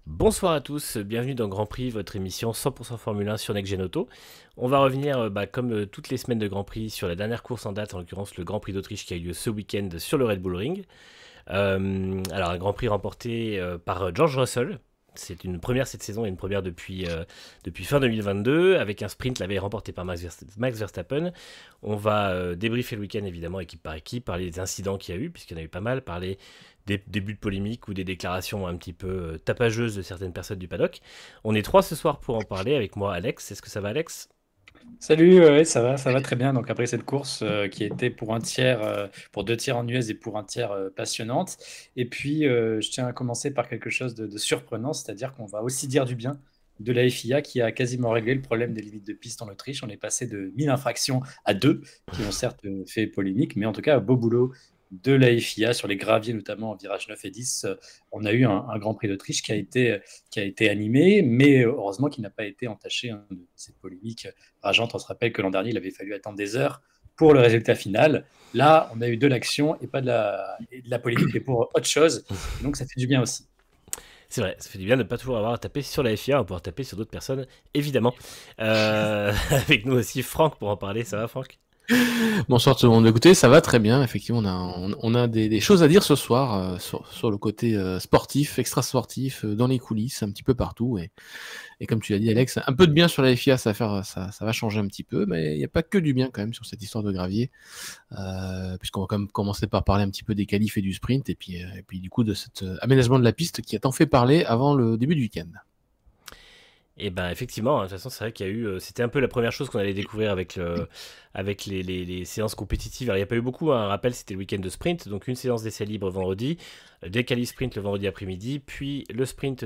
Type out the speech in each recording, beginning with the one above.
Bonsoir à tous, bienvenue dans Grand Prix, votre émission 100% Formule 1 sur Next Gen Auto. On va revenir, comme toutes les semaines de Grand Prix, sur la dernière course en date, en l'occurrence le Grand Prix d'Autriche qui a eu lieu ce week-end sur le Red Bull Ring. Alors un Grand Prix remporté par George Russell. C'est une première cette saison et une première depuis fin 2022, avec un sprint l'avait remporté par Max Verstappen. On va débriefer le week-end évidemment équipe par équipe, parler des incidents qu'il y a eu, puisqu'il y en a eu pas mal, parler des débuts de polémique ou des déclarations un petit peu tapageuses de certaines personnes du paddock. On est trois ce soir pour en parler, avec moi Alex. Est-ce que ça va Alex? Salut, ouais, ça va très bien. Donc après cette course qui était pour un tiers, pour deux tiers ennuyeuse et pour un tiers passionnante. Et puis je tiens à commencer par quelque chose de surprenant, c'est-à-dire qu'on va aussi dire du bien de la FIA qui a quasiment réglé le problème des limites de piste en Autriche. On est passé de 1000 infractions à 2, qui ont certes fait polémique, mais en tout cas, beau boulot de la FIA sur les graviers, notamment en virage 9 et 10. On a eu un Grand Prix d'Autriche qui a été animé, mais heureusement qu'il n'a pas été entaché de cette polémique rageante. On se rappelle que l'an dernier, il avait fallu attendre des heures pour le résultat final. Là, on a eu de l'action et pas de la polémique, mais pour autre chose. Et donc, ça fait du bien aussi. C'est vrai, ça fait du bien de ne pas toujours avoir à taper sur la FIA, on va pouvoir taper sur d'autres personnes, évidemment. Avec nous aussi Franck pour en parler, ça va Franck? Bonsoir tout le monde. Écoutez, ça va très bien. Effectivement, on a des choses à dire ce soir sur le côté sportif, extra-sportif, dans les coulisses, un petit peu partout. Et comme tu l'as dit, Alex, un peu de bien sur la FIA, ça va changer un petit peu, mais il n'y a pas que du bien quand même sur cette histoire de gravier, puisqu'on va quand même commencer par parler un petit peu des qualifs et du sprint, et puis du coup de cet aménagement de la piste qui a tant fait parler avant le début du week-end. Et ben effectivement, de toute façon c'est vrai qu'il y a eu, c'était un peu la première chose qu'on allait découvrir avec les séances compétitives. Alors il n'y a pas eu beaucoup, hein. Un rappel, c'était le week-end de sprint, donc une séance d'essai libre vendredi, des qualifs sprint le vendredi après-midi, puis le sprint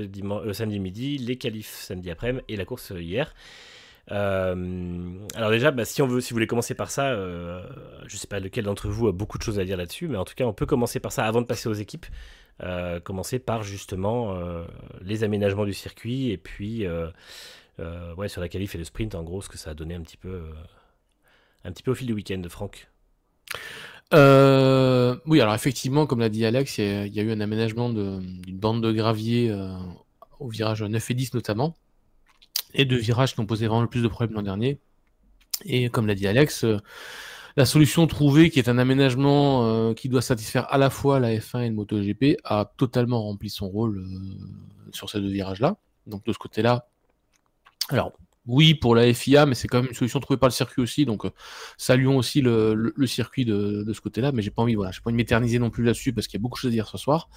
samedi midi, les qualifs samedi après-midi et la course hier. Alors déjà, si vous voulez commencer par ça, je sais pas lequel d'entre vous a beaucoup de choses à dire là-dessus, mais en tout cas, on peut commencer par ça avant de passer aux équipes. Commencer par justement les aménagements du circuit et puis ouais, sur la qualif et le sprint, en gros, ce que ça a donné un petit peu au fil du week-end, Franck. Oui, alors effectivement, comme l'a dit Alex, il y a eu un aménagement d'une bande de gravier au virage 9 et 10 notamment, et deux virages qui ont posé vraiment le plus de problèmes l'an dernier. Et comme l'a dit Alex, la solution trouvée, qui est un aménagement qui doit satisfaire à la fois la F1 et le MotoGP, a totalement rempli son rôle sur ces deux virages-là. Donc de ce côté-là, alors oui pour la FIA, mais c'est quand même une solution trouvée par le circuit aussi, donc saluons aussi le circuit de ce côté-là, mais j'ai pas envie de m'éterniser non plus là-dessus parce qu'il y a beaucoup de choses à dire ce soir.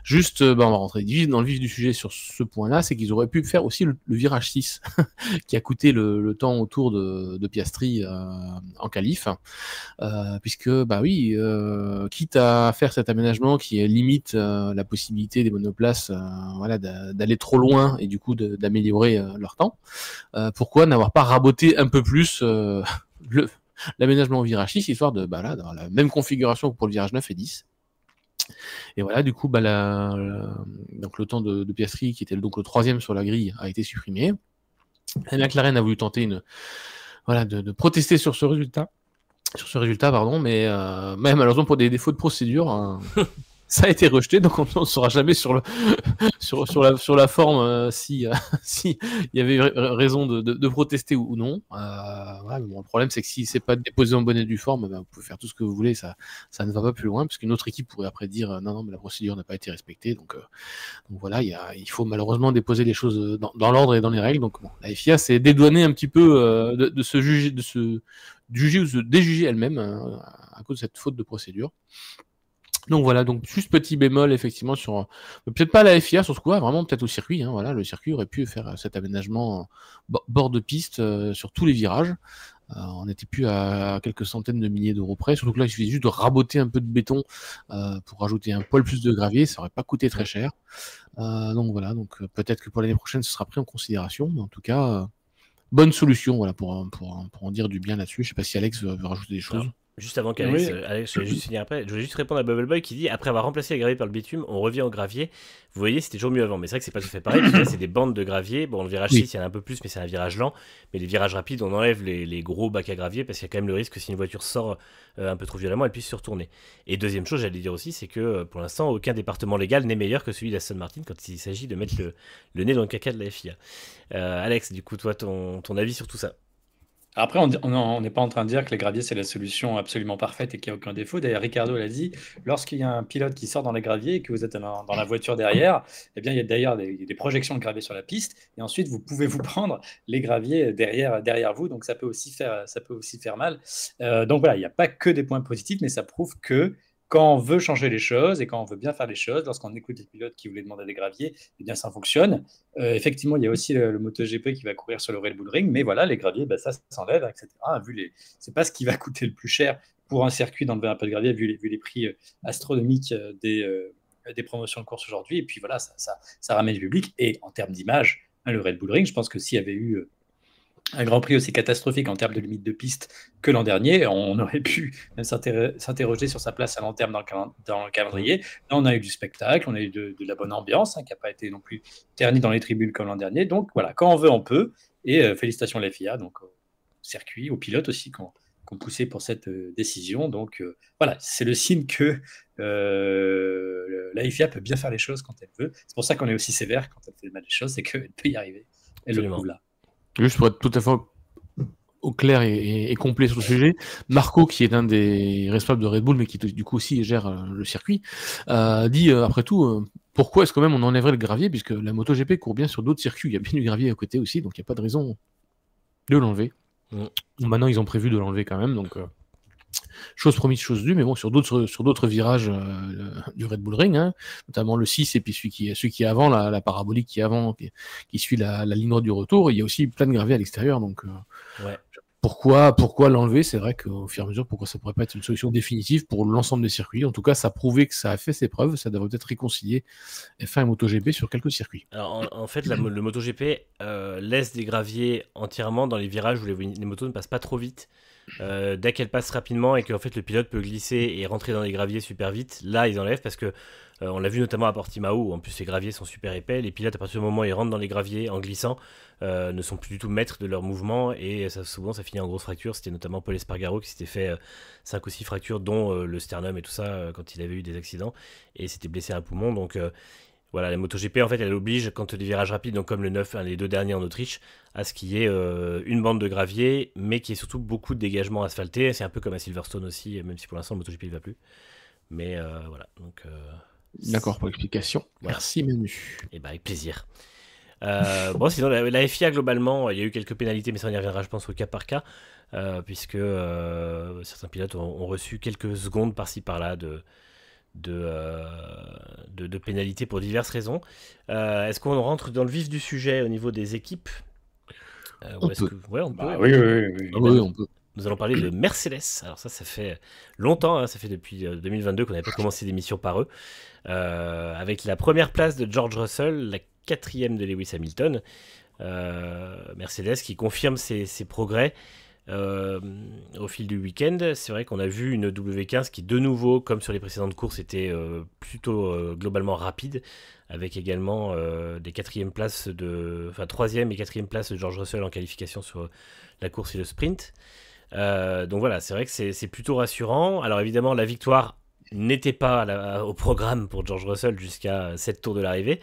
Juste, on va rentrer dans le vif du sujet sur ce point-là, c'est qu'ils auraient pu faire aussi le virage 6, qui a coûté le temps autour de Piastri en qualif, puisque oui, quitte à faire cet aménagement qui limite la possibilité des monoplaces voilà, d'aller trop loin et du coup d'améliorer leur temps, pourquoi n'avoir pas raboté un peu plus l'aménagement au virage 6, histoire d'avoir la même configuration que pour le virage 9 et 10. Et voilà, du coup, donc le temps de Piastri, qui était donc le troisième sur la grille, a été supprimé. La McLaren a voulu tenter de protester sur ce résultat, pardon, mais malheureusement pour des défauts de procédure, hein, ça a été rejeté, donc on ne saura jamais sur la forme si il y avait raison de protester ou non. Voilà, mais bon, le problème, c'est que si c'est pas déposé en bonne et due forme, vous pouvez faire tout ce que vous voulez, ça ne va pas plus loin, parce qu'une autre équipe pourrait après dire non, non, mais la procédure n'a pas été respectée. Donc voilà, il faut malheureusement déposer les choses dans l'ordre et dans les règles. Donc bon, la FIA s'est dédouanée un petit peu de se juger, juger ou se déjuger elle-même à cause de cette faute de procédure. Donc voilà, donc juste petit bémol effectivement sur peut-être pas la FIA sur ce coup-là, vraiment peut-être au circuit. Hein, voilà, le circuit aurait pu faire cet aménagement bord de piste sur tous les virages. On n'était plus à quelques centaines de milliers d'euros près. Surtout que là, il suffit juste de raboter un peu de béton pour rajouter un poil plus de gravier. Ça aurait pas coûté très cher. Donc voilà, donc peut-être que pour l'année prochaine, ce sera pris en considération. Mais en tout cas, bonne solution, voilà, pour en dire du bien là-dessus. Je sais pas si Alex veut rajouter des choses. Juste avant qu'Alex, Oui. Alex, je vais juste finir après. Je voulais juste répondre à Bubble Boy qui dit après avoir remplacé les graviers par le bitume, on revient au gravier. Vous voyez, c'était toujours mieux avant. Mais c'est vrai que c'est pas tout à fait pareil. Parce que là, c'est des bandes de gravier. Bon, le virage 6, il y en a un peu plus, mais c'est un virage lent. Mais les virages rapides, on enlève les gros bacs à gravier parce qu'il y a quand même le risque que si une voiture sort un peu trop violemment, elle puisse se retourner. Et deuxième chose, j'allais dire aussi, c'est que pour l'instant, aucun département légal n'est meilleur que celui d'Aston Martin quand il s'agit de mettre le nez dans le caca de la FIA. Alex, du coup, toi, ton avis sur tout ça? Après, on n'est pas en train de dire que les graviers, c'est la solution absolument parfaite et qu'il n'y a aucun défaut. D'ailleurs, Ricardo l'a dit, lorsqu'il y a un pilote qui sort dans les graviers et que vous êtes dans la voiture derrière, eh bien, il y a d'ailleurs des projections de gravier sur la piste. Et ensuite, vous pouvez vous prendre les graviers derrière vous. Donc, ça peut aussi faire mal. Donc, voilà, il n'y a pas que des points positifs, mais ça prouve que quand on veut changer les choses et quand on veut bien faire les choses, lorsqu'on écoute les pilotes qui voulaient demander des graviers, eh bien, ça fonctionne. Effectivement, il y a aussi le MotoGP qui va courir sur le Red Bull Ring, mais voilà, les graviers, bah, ça s'enlève, etc. C'est pas ce qui va coûter le plus cher pour un circuit d'enlever un peu de gravier, vu les prix astronomiques des promotions de course aujourd'hui. Et puis voilà, ça ramène du public. Et en termes d'image, le Red Bull Ring, je pense que s'il y avait eu un Grand Prix aussi catastrophique en termes de limite de piste que l'an dernier, on aurait pu même s'interroger sur sa place à long terme dans le calendrier. Là, on a eu du spectacle, on a eu de la bonne ambiance, qui n'a pas été non plus ternie dans les tribunes comme l'an dernier. Donc voilà, quand on veut, on peut. Et félicitations à la FIA, donc au circuit, aux pilotes aussi qui ont poussé pour cette décision. Donc voilà, c'est le signe que la FIA peut bien faire les choses quand elle veut. C'est pour ça qu'on est aussi sévère quand elle fait mal les choses, c'est qu'elle peut y arriver. Elle le prouve là. Juste pour être tout à fait au clair et complet sur le sujet, Marco, qui est un des responsables de Red Bull, mais qui du coup aussi gère le circuit, dit après tout, pourquoi est-ce que même on enlèverait le gravier, puisque la MotoGP court bien sur d'autres circuits, il y a bien du gravier à côté aussi, donc il n'y a pas de raison de l'enlever. Maintenant, ils ont prévu de l'enlever quand même, donc chose promise, chose due, mais bon, sur d'autres virages du Red Bull Ring, hein, notamment le 6 et puis celui qui est avant, la parabolique qui est avant, qui suit la ligne droite du retour, il y a aussi plein de gravier à l'extérieur, donc pourquoi l'enlever? C'est vrai qu'au fur et à mesure, pourquoi ça pourrait pas être une solution définitive pour l'ensemble des circuits? En tout cas, ça a prouvé que ça a fait ses preuves, ça devrait peut-être réconcilier F1 et MotoGP sur quelques circuits. Alors en fait, le MotoGP laisse des graviers entièrement dans les virages où les motos ne passent pas trop vite. Dès qu'elles passent rapidement et qu'en fait le pilote peut glisser et rentrer dans les graviers super vite, là ils enlèvent parce que on l'a vu notamment à Portimao où en plus les graviers sont super épais. Les pilotes à partir du moment où ils rentrent dans les graviers en glissant ne sont plus du tout maîtres de leur mouvement et souvent ça finit en grosse fracture. C'était notamment Paul Espargaro qui s'était fait 5 ou 6 fractures dont le sternum et tout ça quand il avait eu des accidents et s'était blessé un poumon. Donc voilà, la MotoGP en fait elle oblige quand les virages rapides, donc comme le 9, les deux derniers en Autriche, à ce qu'il y ait une bande de gravier, mais qu'il y ait surtout beaucoup de dégagement asphalté. C'est un peu comme à Silverstone aussi, même si pour l'instant le MotoGP ne va plus. Mais voilà, donc... D'accord pour l'explication. Voilà. Merci Manu. Et bah avec plaisir. Bon, sinon la FIA globalement, il y a eu quelques pénalités, mais ça on y reviendra je pense au cas par cas, puisque certains pilotes ont reçu quelques secondes par-ci par-là de pénalités pour diverses raisons. Est-ce qu'on rentre dans le vif du sujet au niveau des équipes? On peut. Ouais, on peut. Oui, on peut. Nous allons parler de Mercedes. Alors ça fait longtemps, hein, ça fait depuis 2022 qu'on n'avait pas commencé d'émission par eux. Avec la première place de George Russell, la 4e de Lewis Hamilton. Mercedes qui confirme ses progrès au fil du week-end. C'est vrai qu'on a vu une W15 qui de nouveau, comme sur les précédentes courses, était plutôt globalement rapide, avec également des 4e places enfin 3e et 4e places de George Russell en qualification sur la course et le sprint. Donc voilà, c'est vrai que c'est plutôt rassurant. Alors évidemment, la victoire n'était pas au programme pour George Russell jusqu'à 7 tours de l'arrivée.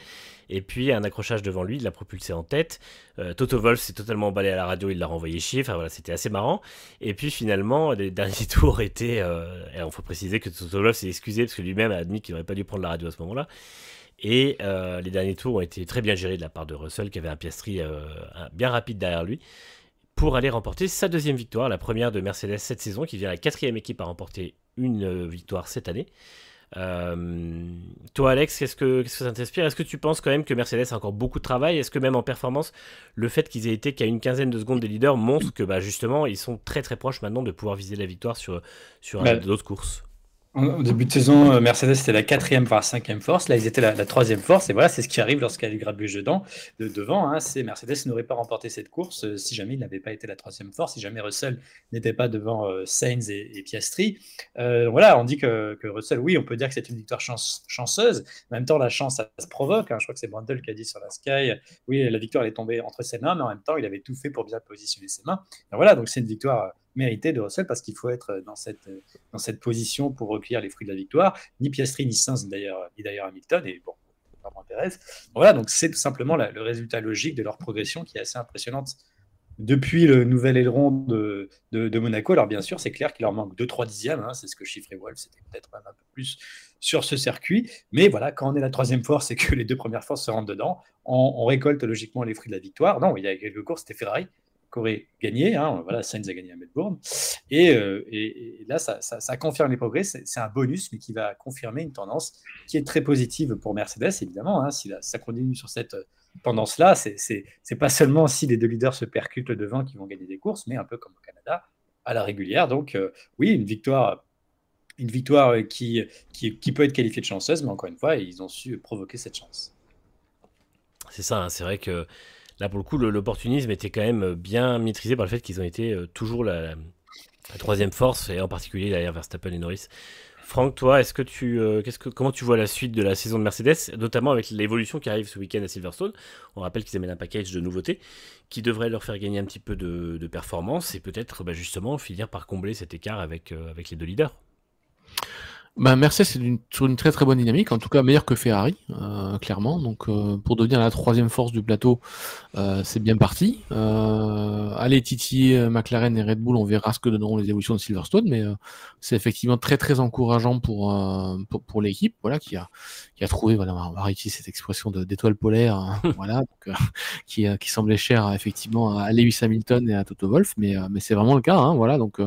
Et puis un accrochage devant lui, il l'a propulsé en tête. Toto Wolff s'est totalement emballé à la radio, il l'a renvoyé chier. Enfin voilà, c'était assez marrant. Et puis finalement, les derniers tours étaient... et il faut préciser que Toto Wolff s'est excusé parce que lui-même a admis qu'il n'aurait pas dû prendre la radio à ce moment-là. Et les derniers tours ont été très bien gérés de la part de Russell, qui avait un Piastri bien rapide derrière lui, pour aller remporter sa deuxième victoire, la première de Mercedes cette saison, qui devient la 4e équipe à remporter une victoire cette année. Toi Alex, qu'est-ce que ça t'inspire? Est-ce que tu penses quand même que Mercedes a encore beaucoup de travail? Est-ce que même en performance, le fait qu'ils aient été qu'à une quinzaine de secondes des leaders montre que justement ils sont très très proches maintenant de pouvoir viser la victoire sur d'autres courses? Au début de saison, Mercedes était la 4e voire 5e force. Là, ils étaient la 3e force. Et voilà, c'est ce qui arrive lorsqu'il y a du grabuge devant. Hein. C'est Mercedes n'aurait pas remporté cette course si jamais il n'avait pas été la 3e force, si jamais Russell n'était pas devant Sainz et Piastri. Voilà, on dit que Russell, oui, on peut dire que c'est une victoire chanceuse. En même temps, la chance, ça se provoque. Hein. Je crois que c'est Brundle qui a dit sur la Sky, oui, la victoire elle est tombée entre ses mains, mais en même temps, il avait tout fait pour bien positionner ses mains. Et voilà, donc c'est une victoire méritée de Russell parce qu'il faut être dans cette position pour recueillir les fruits de la victoire. Ni Piastri, ni Sainz, ni d'ailleurs Hamilton, et bon, pardon, Perez. Voilà, donc c'est tout simplement le résultat logique de leur progression qui est assez impressionnante depuis le nouvel aileron de Monaco. Alors bien sûr, c'est clair qu'il leur manque 2-3 dixièmes, hein, c'est ce que chiffrait Wolf, c'était peut-être même un peu plus sur ce circuit. Mais voilà, quand on est la 3e force et que les 2 premières forces se rentrent dedans, on récolte logiquement les fruits de la victoire. Non, il y a quelques courses, c'était Ferrari qui aurait gagné. Hein, voilà, Sainz a gagné à Melbourne. Et là, ça confirme les progrès. C'est un bonus, mais qui va confirmer une tendance qui est très positive pour Mercedes, évidemment. Hein, si ça continue sur cette tendance-là, c'est pas seulement si les 2 leaders se percutent devant qui vont gagner des courses, mais un peu comme au Canada, à la régulière. Donc, oui, une victoire qui peut être qualifiée de chanceuse, mais encore une fois, ils ont su provoquer cette chance. C'est ça, hein, c'est vrai que là, pour le coup, l'opportunisme était quand même bien maîtrisé par le fait qu'ils ont été toujours la 3e force, et en particulier derrière Verstappen et Norris. Franck, toi, comment tu vois la suite de la saison de Mercedes, notamment avec l'évolution qui arrive ce week-end à Silverstone? On rappelle qu'ils amènent un package de nouveautés qui devrait leur faire gagner un petit peu de performance et peut-être justement finir par combler cet écart avec les 2 leaders. Mercedes est sur une très très bonne dynamique, en tout cas meilleure que Ferrari, clairement. Donc pour devenir la 3e force du plateau, c'est bien parti. Allez titiller McLaren et Red Bull, on verra ce que donneront les évolutions de Silverstone, mais c'est effectivement très très encourageant pour l'équipe, voilà, qui a trouvé, voilà, on va réutiliser cette expression d'étoile polaire, hein, voilà, donc, qui semblait chère effectivement à Lewis Hamilton et à Toto Wolff, mais c'est vraiment le cas, hein, voilà, donc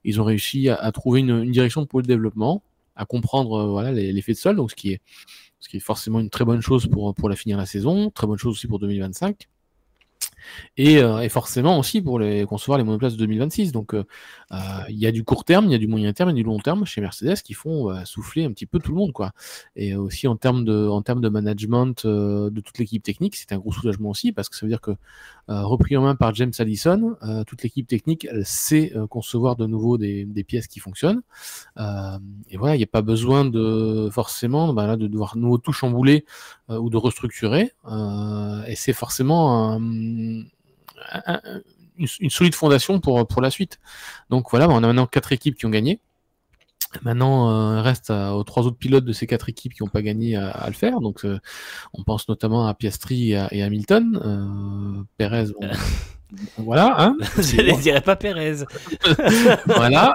ils ont réussi à trouver une direction pour le développement, à comprendre voilà l'effet de sol, donc ce qui est forcément une très bonne chose pour la finir la saison, très bonne chose aussi pour 2025. Et forcément aussi pour concevoir les monoplaces de 2026. Donc il y a du court terme, il y a du moyen terme et du long terme chez Mercedes qui font souffler un petit peu tout le monde, quoi. Et aussi en termes de management de toute l'équipe technique, c'est un gros soulagement aussi, parce que ça veut dire que repris en main par James Allison, toute l'équipe technique elle sait concevoir de nouveau des pièces qui fonctionnent. Et voilà, il n'y a pas besoin forcément là, de devoir nouveau tout chambouler ou de restructurer. Et c'est forcément une solide fondation pour la suite. Donc voilà, on a maintenant 4 équipes qui ont gagné. Maintenant, il reste aux 3 autres pilotes de ces 4 équipes qui n'ont pas gagné à le faire. Donc, on pense notamment à Piastri et Hamilton. Perez, bon, voilà. Hein, je ne dirais pas Perez. Voilà.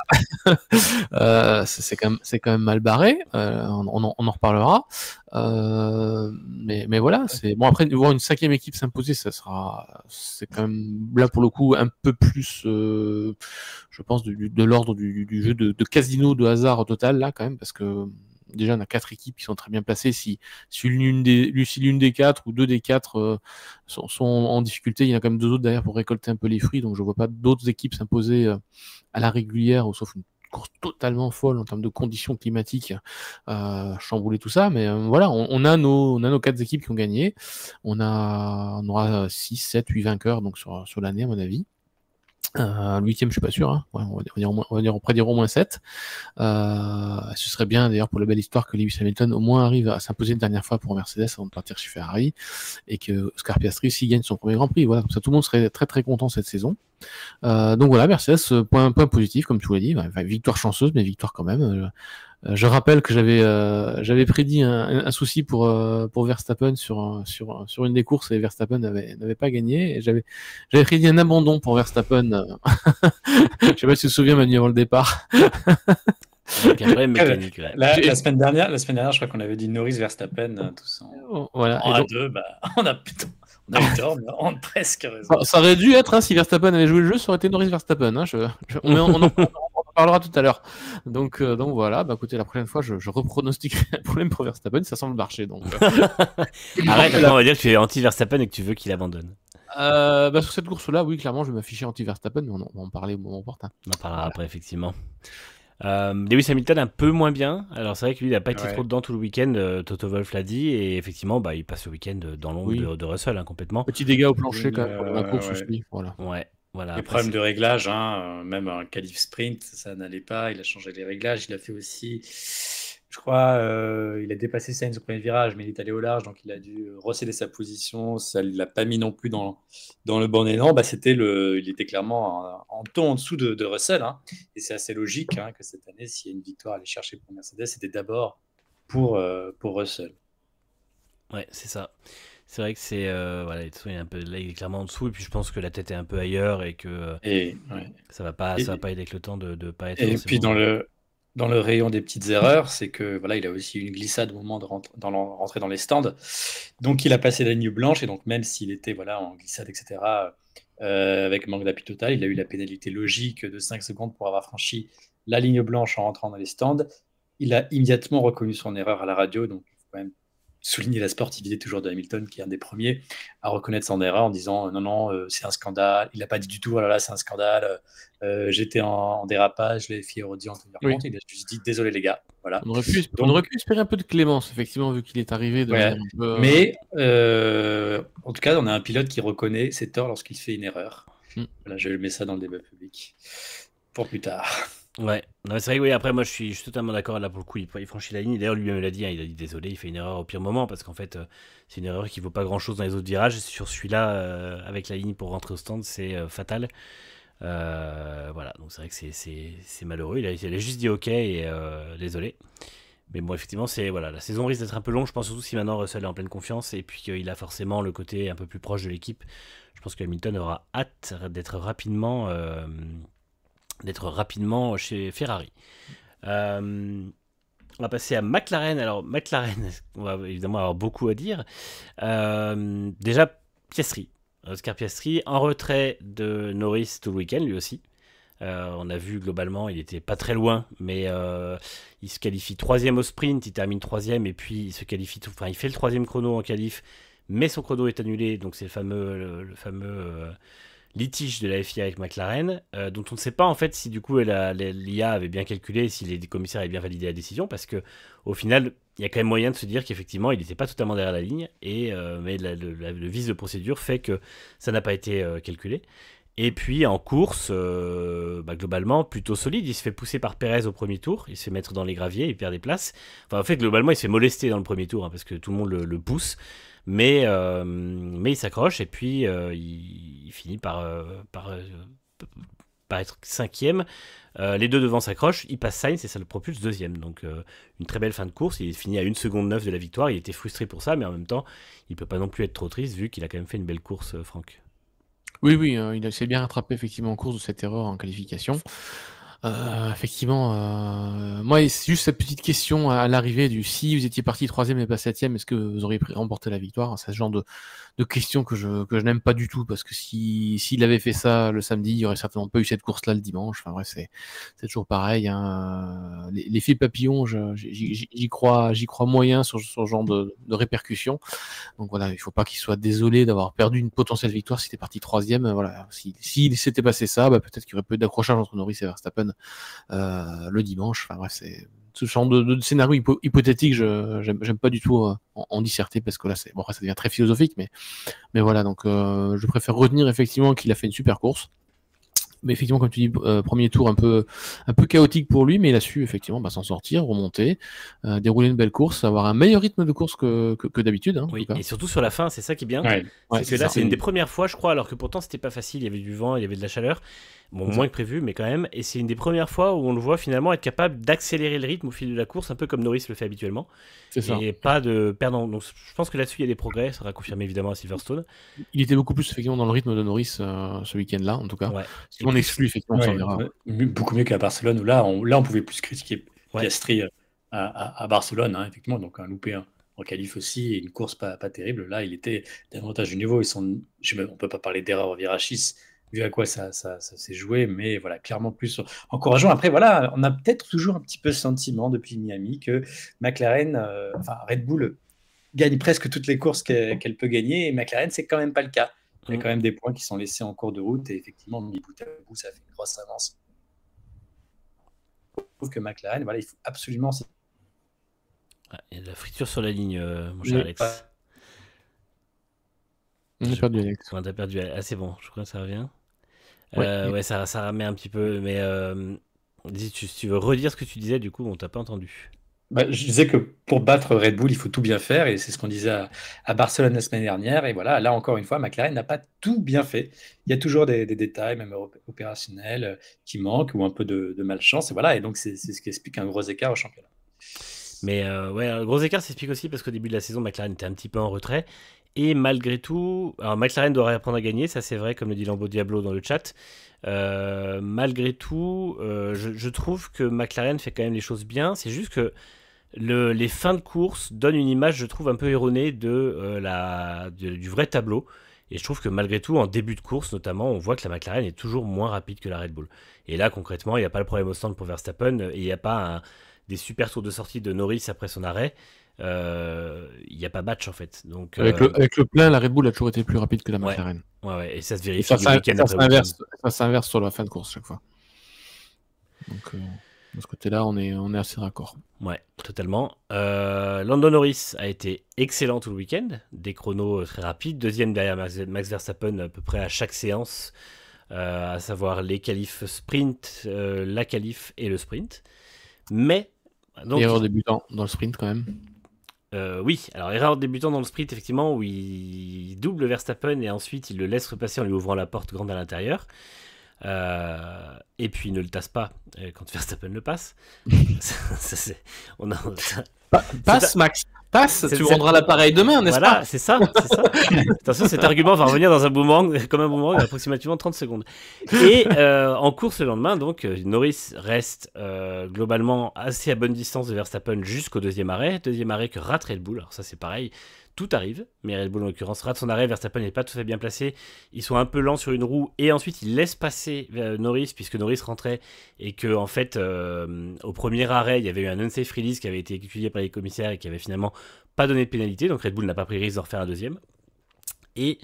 C'est quand même mal barré. On en reparlera. Mais voilà. Bon, après, voir une 5e équipe s'imposer, c'est quand même là pour le coup un peu plus, je pense, de l'ordre du jeu de casino de hasard total là quand même, parce que déjà on a 4 équipes qui sont très bien placées. Si l'une des 4 ou 2 des 4 sont en difficulté, il y en a quand même 2 autres derrière pour récolter un peu les fruits. Donc je vois pas d'autres équipes s'imposer à la régulière, sauf une course totalement folle en termes de conditions climatiques, chambouler tout ça. Mais voilà, on a nos 4 équipes qui ont gagné. On aura 6, 7, 8 vainqueurs donc sur l'année à mon avis. Le 8e, je suis pas sûr. Hein. Ouais, on pourrait dire au moins 7. Ce serait bien d'ailleurs pour la belle histoire que Lewis Hamilton au moins arrive à s'imposer une dernière fois pour Mercedes avant de partir chez Ferrari, et que Oscar Piastri s'y gagne son premier Grand Prix. Voilà, comme ça tout le monde serait très très content cette saison. Donc voilà, Mercedes, point positif comme tu l'as dit, victoire chanceuse mais victoire quand même. Je rappelle que j'avais prédit un souci pour Verstappen sur une des courses, et Verstappen n'avait pas gagné, et j'avais prédit un abandon pour Verstappen. Je sais pas si tu te souviens, Manu, avant le départ. Avec un problème mécanique. Ouais. La semaine dernière, je crois qu'on avait dit Norris Verstappen tous voilà. En A2, on a eu tort, mais on a presque raison. Ça aurait dû être, si Verstappen avait joué le jeu, ça aurait été Norris Verstappen. Hein, on en parlera tout à l'heure. Donc voilà, écoutez, la prochaine fois, je repronostique un problème pour Verstappen, ça semble marcher. Donc, arrête, on va dire que tu es anti-Verstappen et que tu veux qu'il abandonne. Sur cette course-là, oui, clairement, je vais m'afficher anti-Verstappen, mais on va en parler au moment opportun. On en parlera après, effectivement. Lewis Hamilton un peu moins bien. Alors c'est vrai que lui, il n'a pas été trop Ouais. dedans tout le week-end. Toto Wolff l'a dit. Et effectivement, bah, il passe le week-end dans l'ombre Oui. de Russell, hein, complètement. Petit dégât au plancher quand même pendant la course Ouais. aussi. Voilà. Ouais, voilà. Les Après, problèmes de réglage, hein, même un qualif sprint, ça n'allait pas. Il a changé les réglages. Il a fait aussi, je crois, il a dépassé Sainz au premier virage, mais il est allé au large, donc il a dû recéder sa position. Ça ne l'a pas mis non plus dans le bon élan. Bah, il était clairement en ton en dessous de Russell, hein. Et c'est assez logique, hein, que cette année, s'il y a une victoire à aller chercher pour Mercedes, c'était d'abord pour Russell. ouais, c'est ça. C'est vrai que c'est voilà, il est un peu là, il est clairement en dessous. Et puis je pense que la tête est un peu ailleurs et que Et, ouais. ça va pas Et, aider avec le temps de pas être et puis forcément. dans le rayon des petites erreurs, c'est que voilà, il a aussi eu une glissade au moment de rentrer dans les stands. Donc il a passé la ligne blanche et donc même s'il était voilà en glissade, etc., avec manque d'appui total, il a eu la pénalité logique de 5 secondes pour avoir franchi la ligne blanche en rentrant dans les stands. Il a immédiatement reconnu son erreur à la radio, donc il faut quand même souligner la sportivité toujours de Hamilton, qui est un des premiers à reconnaître son erreur en disant non, non, c'est un scandale. Il n'a pas dit du tout, oh là là, c'est un scandale, j'étais en dérapage, les filles auraient dû en tenir Oui. compte. Il a juste dit désolé les gars. Voilà. On aurait pu Donc, espérer un peu de clémence, effectivement, vu qu'il est arrivé de ouais, manière un peu. mais en tout cas, on a un pilote qui reconnaît ses torts lorsqu'il fait une erreur. Voilà, je mets ça dans le débat public pour plus tard. Ouais, non, c'est vrai que oui, après moi je suis totalement d'accord là pour le coup, il franchit la ligne. D'ailleurs lui-même l'a dit, hein, il a dit désolé, il fait une erreur au pire moment parce qu'en fait c'est une erreur qui vaut pas grand-chose dans les autres virages. Sur celui-là, avec la ligne pour rentrer au stand, c'est fatal. Voilà, donc c'est vrai que c'est malheureux. Il a juste dit ok et désolé. Mais bon, effectivement, voilà, la saison risque d'être un peu longue. Je pense surtout si maintenant Russell est en pleine confiance et puis qu'il a forcément le côté un peu plus proche de l'équipe. Je pense que Hamilton aura hâte d'être rapidement chez Ferrari. On va passer à McLaren. Alors, McLaren, on va évidemment avoir beaucoup à dire. Déjà, Piastri. Oscar Piastri, en retrait de Norris tout le week-end, lui aussi. On a vu globalement, il était pas très loin, mais il se qualifie troisième au sprint, il termine troisième et puis il se qualifie il fait le troisième chrono en qualif, mais son chrono est annulé, donc c'est le fameux litige de la FIA avec McLaren, dont on ne sait pas en fait si du coup l'IA avait bien calculé, si les commissaires avaient bien validé la décision, parce que au final, il y a quand même moyen de se dire qu'effectivement, il n'était pas totalement derrière la ligne, mais le vice de procédure fait que ça n'a pas été calculé. Et puis en course, globalement, plutôt solide. Il se fait pousser par Perez au premier tour. Il se fait mettre dans les graviers, il perd des places. Enfin, en fait, globalement, il se fait molester dans le premier tour, hein, parce que tout le monde le pousse. Mais il s'accroche et puis il finit par être cinquième. Les deux devant s'accrochent. Il passe Sainz et ça le propulse deuxième. Donc une très belle fin de course. Il finit à 1 seconde 9 de la victoire. Il était frustré pour ça, mais en même temps, il peut pas non plus être trop triste vu qu'il a quand même fait une belle course, Franck. Oui, il s'est bien rattrapé effectivement en course de cette erreur en qualification. Effectivement, moi, c'est juste cette petite question à l'arrivée du si vous étiez parti troisième et pas septième, est-ce que vous auriez remporté la victoire? C'est ce genre de questions que je n'aime pas du tout, parce que s'il avait fait ça le samedi, il y aurait certainement pas eu cette course-là le dimanche. Enfin, bref, c'est toujours pareil, hein. L'effet papillon, j'y crois moyen sur ce genre de répercussions. Donc voilà, il faut pas qu'il soit désolé d'avoir perdu une potentielle victoire s'il était parti troisième. Voilà, s'il s'était passé ça, peut-être qu'il y aurait peu d'accrochage entre Norris et Verstappen le dimanche. Enfin bref, c'est ce genre de scénario hypothétique, j'aime pas du tout en disserter, parce que là, ça devient très philosophique, mais voilà, donc je préfère retenir effectivement qu'il a fait une super course. Mais effectivement, comme tu dis, premier tour un peu chaotique pour lui, mais il a su effectivement s'en sortir, remonter, dérouler une belle course, avoir un meilleur rythme de course que d'habitude. Hein, oui, et surtout sur la fin, c'est ça qui est bien. Ouais. C'est que là, c'est une des premières fois, je crois, alors que pourtant c'était pas facile, il y avait du vent, il y avait de la chaleur, bon, moins que prévu, mais quand même. Et c'est une des premières fois où on le voit finalement être capable d'accélérer le rythme au fil de la course, un peu comme Norris le fait habituellement. C'est ça. Et pas de perdre. Donc je pense que là-dessus il y a des progrès, ça sera confirmé évidemment à Silverstone. Il était beaucoup plus effectivement dans le rythme de Norris ce week-end-là, en tout cas. Ouais. Si on exclut effectivement son erreur. Beaucoup mieux qu'à Barcelone, où là on pouvait plus critiquer Piastri à Barcelone, hein, effectivement, donc un loupé en qualif aussi, et une course pas terrible. Là, il était davantage du niveau. On peut pas parler d'erreur au virage 6, vu à quoi ça s'est joué, mais voilà, clairement plus encourageant. Après, voilà, on a peut-être toujours un petit peu ce sentiment depuis Miami que McLaren, Red Bull gagne presque toutes les courses qu'elle peut gagner, et McLaren, c'est quand même pas le cas. Il y a quand même des points qui sont laissés en cours de route, et effectivement, mis bout à bout, ça fait une grosse avance. trouve que McLaren, voilà, il faut absolument. Il y a de la friture sur la ligne, mon cher Alex. On a perdu Alex. On a perdu. Ah, c'est bon, je crois que ça revient. Ouais. Ça remet un petit peu, mais si tu veux redire ce que tu disais, du coup, on t'a pas entendu. Je disais que pour battre Red Bull, il faut tout bien faire, et c'est ce qu'on disait à Barcelone la semaine dernière. Et voilà, là encore une fois, McLaren n'a pas tout bien fait. Il y a toujours des détails, même opérationnels, qui manquent, ou un peu de malchance. Et voilà, et donc c'est ce qui explique un gros écart au championnat. Mais ouais, un gros écart s'explique aussi parce qu'au début de la saison, McLaren était un petit peu en retrait. Et malgré tout, alors McLaren doit réapprendre à gagner, ça c'est vrai, comme le dit Lambeau Diablo dans le chat. Malgré tout, je trouve que McLaren fait quand même les choses bien. C'est juste que les fins de course donnent une image, je trouve, un peu erronée du vrai tableau. Et je trouve que malgré tout, en début de course notamment, on voit que la McLaren est toujours moins rapide que la Red Bull. Et là, concrètement, il n'y a pas le problème au stand pour Verstappen, et il n'y a pas des super tours de sortie de Norris après son arrêt. Il n'y a pas match en fait. Donc, avec le plein, la Red Bull a toujours été plus rapide que la McLaren. Ouais, et ça se vérifie. Ça s'inverse sur la fin de course chaque fois. Donc de ce côté-là, on est assez raccord. Ouais, totalement. Lando Norris a été excellent tout le week-end, des chronos très rapides, deuxième derrière Max Verstappen à peu près à chaque séance, à savoir les qualifs sprint, la qualif et le sprint. Mais donc, erreur débutant dans le sprint quand même. Oui, alors erreur débutant dans le sprint, effectivement, où il double Verstappen et ensuite il le laisse repasser en lui ouvrant la porte grande à l'intérieur. Et puis il ne le tasse pas quand Verstappen le passe. Passe, Max, passe, tu rendras l'appareil demain, n'est-ce pas? Voilà, c'est ça. Attention, cet argument va revenir dans un boomerang, comme un boomerang, approximativement 30 secondes. Et en course le lendemain, donc, Norris reste globalement assez à bonne distance de Verstappen jusqu'au deuxième arrêt que rate Red Bull. Alors ça c'est pareil, tout arrive, mais Red Bull en l'occurrence rate son arrêt, Verstappen n'est pas tout à fait bien placé, ils sont un peu lents sur une roue, et ensuite ils laissent passer Norris, puisque Norris rentrait, et que en fait, au premier arrêt, il y avait eu un unsafe release qui avait été étudié par les commissaires et qui avait finalement pas donné de pénalité, donc Red Bull n'a pas pris le risque d'en refaire un deuxième. Et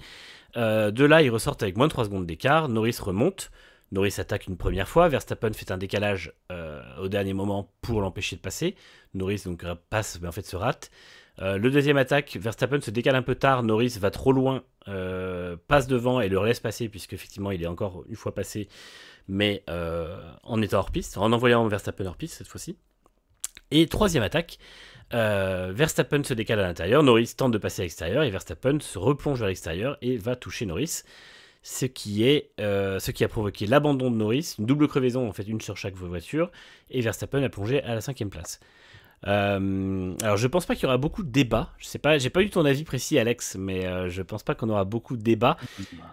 de là, ils ressortent avec moins de 3 secondes d'écart, Norris remonte, Norris attaque une première fois, Verstappen fait un décalage au dernier moment pour l'empêcher de passer, Norris donc passe, mais en fait se rate. Le deuxième attaque, Verstappen se décale un peu tard, Norris va trop loin, passe devant et le laisse passer, puisque effectivement il est encore une fois passé, mais en étant hors piste, en envoyant Verstappen hors piste cette fois-ci. Et troisième attaque, Verstappen se décale à l'intérieur, Norris tente de passer à l'extérieur et Verstappen se replonge vers l'extérieur et va toucher Norris, ce qui a provoqué l'abandon de Norris, une double crevaison, en fait une sur chaque voiture, et Verstappen a plongé à la 5e place. Alors je pense pas qu'il y aura beaucoup de débats. Je sais pas, j'ai pas eu ton avis précis, Alex, mais je pense pas qu'on aura beaucoup de débats.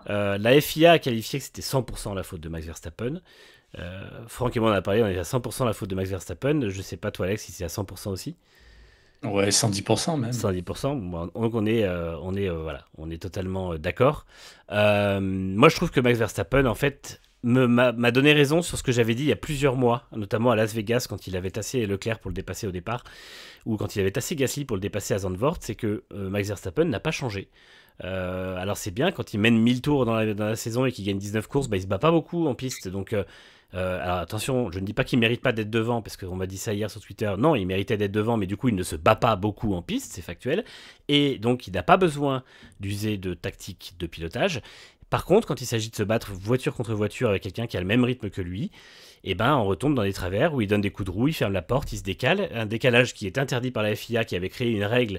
La FIA a qualifié que c'était 100% la faute de Max Verstappen. Franck et moi on a parlé, on est à 100% la faute de Max Verstappen. Je sais pas toi, Alex, si c'est à 100% aussi. Ouais, 110% même. 110%. Bon, donc on est totalement d'accord. Moi je trouve que Max Verstappen en fait m'a donné raison sur ce que j'avais dit il y a plusieurs mois, notamment à Las Vegas quand il avait tassé Leclerc pour le dépasser au départ, ou quand il avait tassé Gasly pour le dépasser à Zandvoort, c'est que Max Verstappen n'a pas changé. Alors c'est bien, quand il mène 1000 tours dans la saison et qu'il gagne 19 courses, il se bat pas beaucoup en piste, donc alors attention, je ne dis pas qu'il mérite pas d'être devant, parce qu'on m'a dit ça hier sur Twitter, non, il méritait d'être devant, mais du coup il ne se bat pas beaucoup en piste, c'est factuel, et donc il n'a pas besoin d'user de tactique de pilotage. Par contre, quand il s'agit de se battre voiture contre voiture avec quelqu'un qui a le même rythme que lui, on retombe dans des travers où il donne des coups de roue, il ferme la porte, il se décale. Un décalage qui est interdit par la FIA, qui avait créé une règle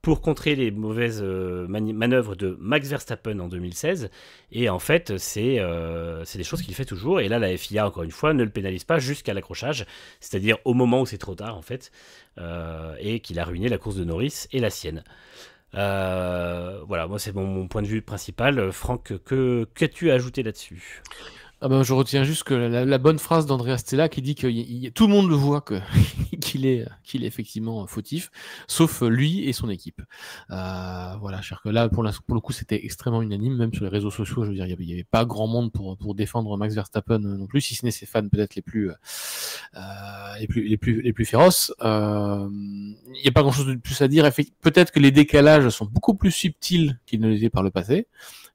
pour contrer les mauvaises manœuvres de Max Verstappen en 2016. Et en fait, c'est des choses qu'il fait toujours. Et là, la FIA, encore une fois, ne le pénalise pas jusqu'à l'accrochage, c'est-à-dire au moment où c'est trop tard, en fait, et qu'il a ruiné la course de Norris et la sienne. Voilà, moi c'est mon point de vue principal. Franck, qu'as-tu à ajouter là-dessus? Je retiens juste que la bonne phrase d'Andrea Stella qui dit que tout le monde le voit qu'il est effectivement fautif, sauf lui et son équipe. Voilà, que là pour le coup c'était extrêmement unanime, même sur les réseaux sociaux. Je veux dire, il y avait pas grand monde pour défendre Max Verstappen non plus, si ce n'est ses fans peut-être les plus féroces. Il n'y a pas grand-chose de plus à dire. Peut-être que les décalages sont beaucoup plus subtils qu'ils ne l'étaient par le passé.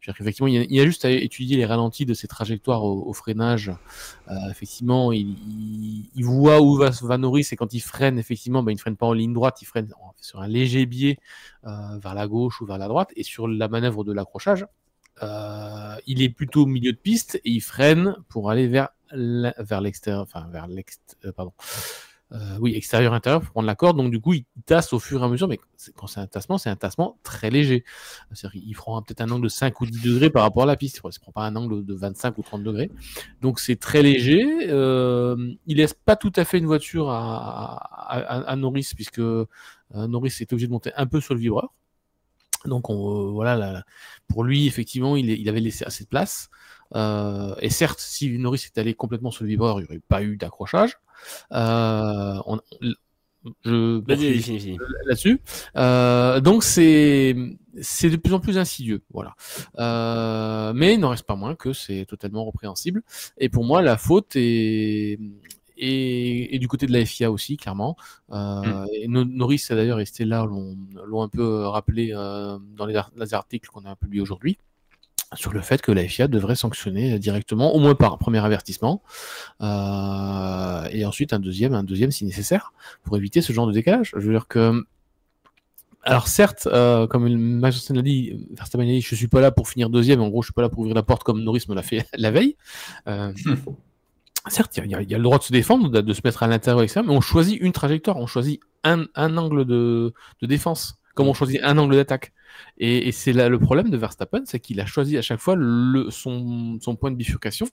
C'est-à-dire qu'effectivement, il y a juste à étudier les ralentis de ses trajectoires au freinage, effectivement, il voit où va Norris, et quand il freine, effectivement, il ne freine pas en ligne droite, il freine sur un léger biais vers la gauche ou vers la droite. Et sur la manœuvre de l'accrochage, il est plutôt au milieu de piste et il freine pour aller vers l'extérieur, extérieur-intérieur pour prendre la corde. Donc du coup, il tasse au fur et à mesure, mais quand c'est un tassement très léger. C'est-à-dire qu'il prend peut-être un angle de 5 ou 10 degrés par rapport à la piste. Il ne prend pas un angle de 25 ou 30 degrés. Donc c'est très léger. Il laisse pas tout à fait une voiture à Norris, puisque Norris est obligé de monter un peu sur le vibreur. Donc pour lui, effectivement, il avait laissé assez de place. Et certes, si Norris était allé complètement sur le vibreur, il n'y aurait pas eu d'accrochage. Fini. Là-dessus. Donc c'est de plus en plus insidieux, voilà. Mais il n'en reste pas moins que c'est totalement répréhensible. Et pour moi, la faute est du côté de la FIA aussi, clairement. Et Norris, d'ailleurs, et Stella l'ont un peu rappelé dans les articles qu'on a publiés aujourd'hui, sur le fait que la FIA devrait sanctionner directement, au moins par un premier avertissement, et ensuite un deuxième si nécessaire, pour éviter ce genre de décalage. Je veux dire que... Alors certes, comme Max Verstappen l'a dit, je suis pas là pour finir deuxième, en gros je suis pas là pour ouvrir la porte comme Norris me l'a fait la veille. Certes, il y a le droit de se défendre, de se mettre à l'intérieur, etc., mais on choisit une trajectoire, on choisit un angle de défense, comme on choisit un angle d'attaque. Et c'est là le problème de Verstappen, c'est qu'il a choisi à chaque fois son point de bifurcation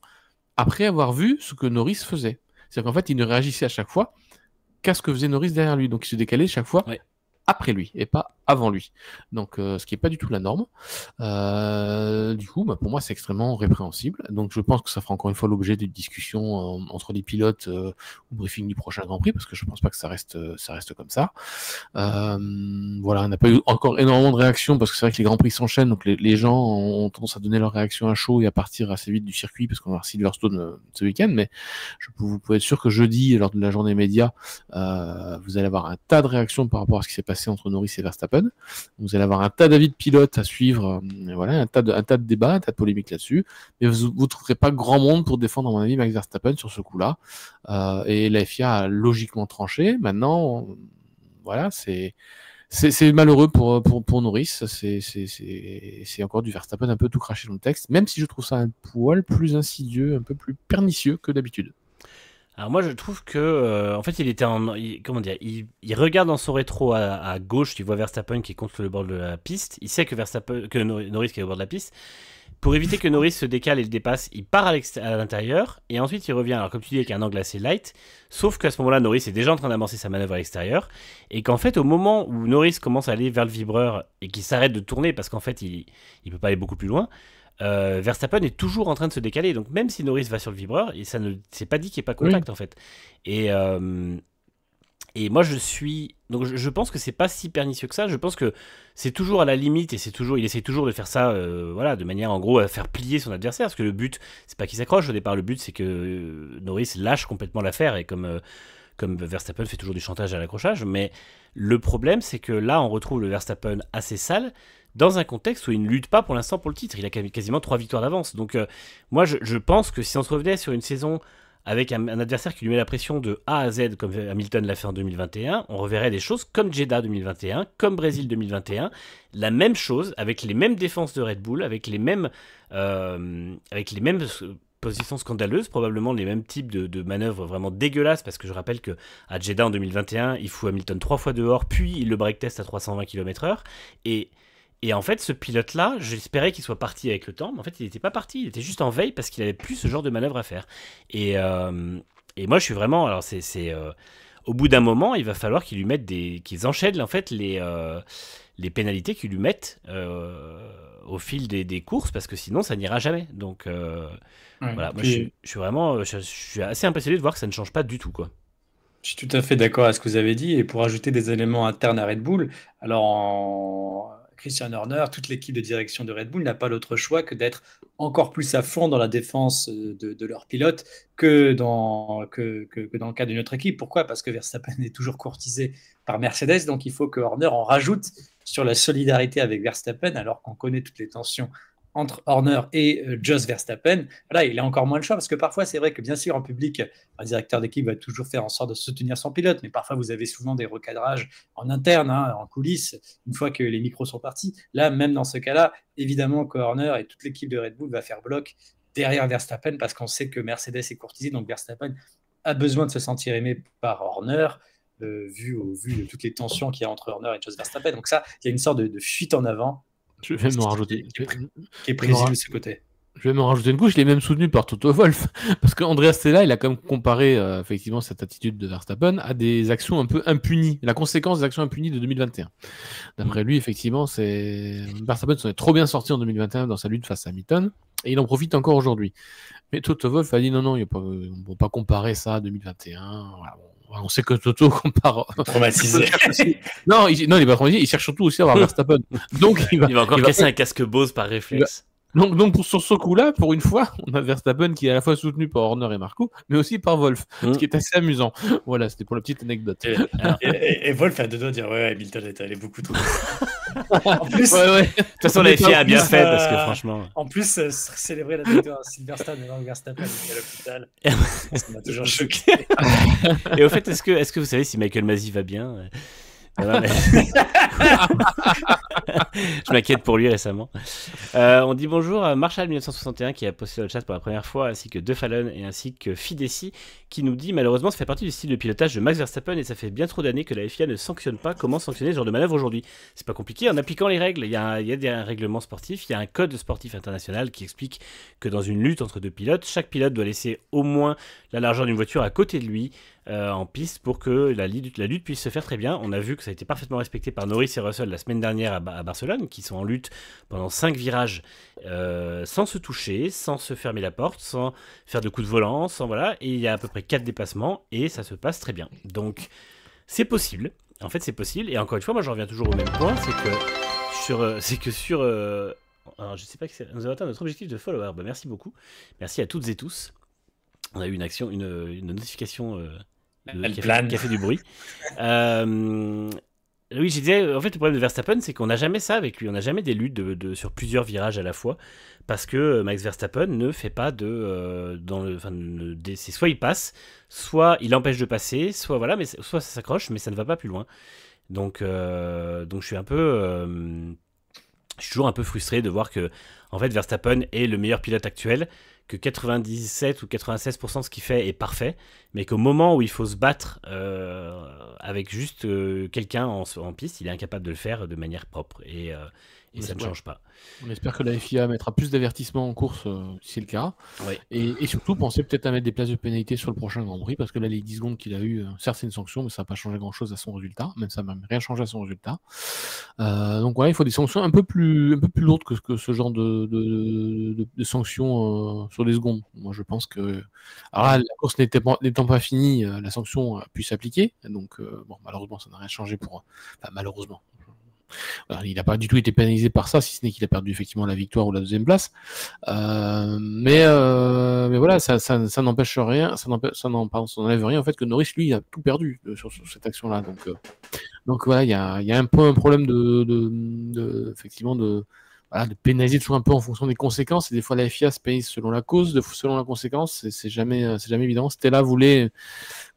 après avoir vu ce que Norris faisait. C'est-à-dire qu'en fait, il ne réagissait à chaque fois qu'à ce que faisait Norris derrière lui. Donc il se décalait chaque fois après lui et pas avant lui. Donc ce qui n'est pas du tout la norme. Du coup, pour moi, c'est extrêmement répréhensible. Donc je pense que ça fera encore une fois l'objet d'une discussion entre les pilotes au briefing du prochain Grand Prix, parce que je pense pas que ça reste comme ça. Voilà, on n'a pas eu encore énormément de réactions, parce que c'est vrai que les Grands Prix s'enchaînent, donc les gens ont tendance à donner leur réaction à chaud et à partir assez vite du circuit, parce qu'on va voir Silverstone ce week-end. Mais vous pouvez être sûr que jeudi, lors de la journée média, vous allez avoir un tas de réactions par rapport à ce qui s'est passé entre Norris et Verstappen. Vous allez avoir un tas d'avis de pilotes à suivre, voilà, un tas de débats, un tas de polémiques là-dessus, mais vous ne trouverez pas grand monde pour défendre, à mon avis, Max Verstappen sur ce coup-là. Et la FIA a logiquement tranché. Maintenant, voilà, c'est malheureux pour Norris. C'est encore du Verstappen un peu tout craché dans le texte, même si je trouve ça un poil plus insidieux, un peu plus pernicieux que d'habitude. Alors moi je trouve que en fait il regarde dans son rétro à gauche, il voit Verstappen qui est contre le bord de la piste, il sait que Norris qui est au bord de la piste. Pour éviter que Norris se décale et le dépasse, il part à l'intérieur et ensuite il revient. Alors comme tu dis, avec un angle assez light, sauf qu'à ce moment-là Norris est déjà en train d'amorcer sa manœuvre à l'extérieur et qu'en fait au moment où Norris commence à aller vers le vibreur et qu'il s'arrête de tourner parce qu'en fait il peut pas aller beaucoup plus loin, Verstappen est toujours en train de se décaler. Donc même si Norris va sur le vibreur, et ça ne c'est pas dit qu'il n'y ait pas contact en fait. Et moi je pense que c'est pas si pernicieux que ça. Je pense que c'est toujours à la limite et il essaie toujours de faire ça voilà, de manière en gros à faire plier son adversaire, parce que le but c'est pas qu'il s'accroche au départ, le but c'est que Norris lâche complètement l'affaire, et comme Verstappen fait toujours du chantage à l'accrochage. Mais le problème c'est que là on retrouve le Verstappen assez sale dans un contexte où il ne lutte pas pour l'instant pour le titre. Il a quasiment 3 victoires d'avance. Donc moi je pense que si on se revenait sur une saison avec un adversaire qui lui met la pression de A à Z, comme Hamilton l'a fait en 2021, on reverrait des choses comme Jeddah 2021, comme Brésil 2021, la même chose, avec les mêmes défenses de Red Bull, avec les mêmes positions scandaleuses, probablement les mêmes types de manœuvres vraiment dégueulasses, parce que je rappelle que à Jeddah en 2021, il fout Hamilton 3 fois dehors, puis il le break test à 320 km/h, et en fait, ce pilote-là, j'espérais qu'il soit parti avec le temps, mais en fait, il n'était pas parti. Il était juste en veille parce qu'il n'avait plus ce genre de manœuvre à faire. Et moi, je suis vraiment... Alors, au bout d'un moment, il va falloir qu'ils enchaînent en fait les pénalités qu'ils lui mettent au fil des courses, parce que sinon, ça n'ira jamais. Donc, voilà. Moi, je suis vraiment... Je suis assez impressionné de voir que ça ne change pas du tout, quoi. Je suis tout à fait d'accord avec ce que vous avez dit. Et pour ajouter des éléments internes à Red Bull, alors Christian Horner, toute l'équipe de direction de Red Bull n'a pas l'autre choix que d'être encore plus à fond dans la défense de leurs pilotes que dans le cas d'une autre équipe. Pourquoi? Parce que Verstappen est toujours courtisé par Mercedes, donc il faut que Horner en rajoute sur la solidarité avec Verstappen, alors qu'on connaît toutes les tensions entre Horner et Jos Verstappen, là, il a encore moins le choix parce que parfois, c'est vrai que bien sûr, en public, un directeur d'équipe va toujours faire en sorte de soutenir son pilote, mais parfois, vous avez souvent des recadrages en interne, en coulisses, une fois que les micros sont partis. Là, même dans ce cas-là, évidemment que Horner et toute l'équipe de Red Bull va faire bloc derrière Verstappen parce qu'on sait que Mercedes est courtisé, donc Verstappen a besoin de se sentir aimé par Horner. Vu de toutes les tensions qu'il y a entre Horner et Jos Verstappen. Donc ça, il y a une sorte de fuite en avant Je vais me rajouter. qui est prévisible de ce côté. Je vais me rajouter une couche, il est même soutenu par Toto Wolff. Parce qu'Andreas Stella, il a quand même comparé effectivement cette attitude de Verstappen à des actions un peu impunies, la conséquence des actions impunies de 2021. D'après lui, effectivement, Verstappen s'en est trop bien sorti en 2021 dans sa lutte face à Hamilton, et il en profite encore aujourd'hui. Mais Toto Wolff a dit non, on ne peut pas comparer ça à 2021. Voilà, on sait que Toto compare. Traumatisé. non, il n'est pas traumatisé, il cherche surtout aussi à avoir Verstappen. Donc, il va encore casser un casque Bose par réflexe. Donc sur ce coup-là, pour une fois, on a Verstappen qui est à la fois soutenu par Horner et Marco, mais aussi par Wolff, ce qui est assez amusant. Voilà, c'était pour la petite anecdote. Et Wolff a deux doigts de dire ouais, Hamilton est allé beaucoup trop. En plus, de toute façon, la FIA a bien fait parce que franchement. En plus, célébrer la victoire à Silverstone devant Verstappen à l'hôpital, ça m'a toujours choqué. Et au fait, est-ce que vous savez si Michael Masi va bien? Non, mais... Je m'inquiète pour lui récemment. On dit bonjour à Marshall1961 qui a posté dans le chat pour la première fois, ainsi que De Fallon et ainsi que Fidessi qui nous dit malheureusement ça fait partie du style de pilotage de Max Verstappen et ça fait bien trop d'années que la FIA ne sanctionne pas. Comment sanctionner ce genre de manœuvre aujourd'hui? C'est pas compliqué en appliquant les règles. Il y a des règlements sportifs, il y a un code sportif international qui explique que dans une lutte entre deux pilotes, chaque pilote doit laisser au moins la largeur d'une voiture à côté de lui en piste pour que la lutte puisse se faire très bien. On a vu que ça a été parfaitement respecté par Norris et Russell la semaine dernière à Barcelone, qui sont en lutte pendant 5 virages sans se toucher, sans se fermer la porte, sans faire de coups de volant, et il y a à peu près 4 dépassements et ça se passe très bien. Donc c'est possible, en fait c'est possible, et encore une fois moi je reviens toujours au même point, c'est que sur alors je sais pas que nous avons atteint notre objectif de follower. Merci beaucoup, merci à toutes et tous. On a eu une notification qui a fait du bruit. Oui, je disais, en fait, le problème de Verstappen, c'est qu'on n'a jamais ça avec lui. On n'a jamais des luttes sur plusieurs virages à la fois, parce que Max Verstappen ne fait pas c'est soit il passe, soit il empêche de passer, soit ça s'accroche, mais ça ne va pas plus loin. Donc je suis toujours un peu frustré de voir que, en fait, Verstappen est le meilleur pilote actuel, que 97 ou 96% de ce qu'il fait est parfait, mais qu'au moment où il faut se battre avec juste quelqu'un en piste, il est incapable de le faire de manière propre, et ça ne change pas. On espère que la FIA mettra plus d'avertissements en course si c'est le cas, oui. et surtout penser peut-être à mettre des places de pénalité sur le prochain Grand Prix, parce que là les 10 secondes qu'il a eu, certes c'est une sanction, mais ça n'a pas changé grand chose à son résultat, même ça n'a même rien changé à son résultat. Donc voilà, il faut des sanctions un peu plus lourdes que ce genre de sanctions sur les secondes. Moi je pense que alors là, la course n'étant pas finie, la sanction a pu s'appliquer, donc malheureusement ça n'a rien changé malheureusement. Alors, il n'a pas du tout été pénalisé par ça, si ce n'est qu'il a perdu effectivement la victoire ou la deuxième place. Mais voilà, ça n'empêche rien, ça n'enlève rien en fait que Norris lui a tout perdu sur cette action-là. Donc voilà, il y a un peu un problème effectivement de pénaliser toujours un peu en fonction des conséquences. Et des fois la FIA se pénalise selon la cause, selon la conséquence. C'est jamais évident. Stella voulait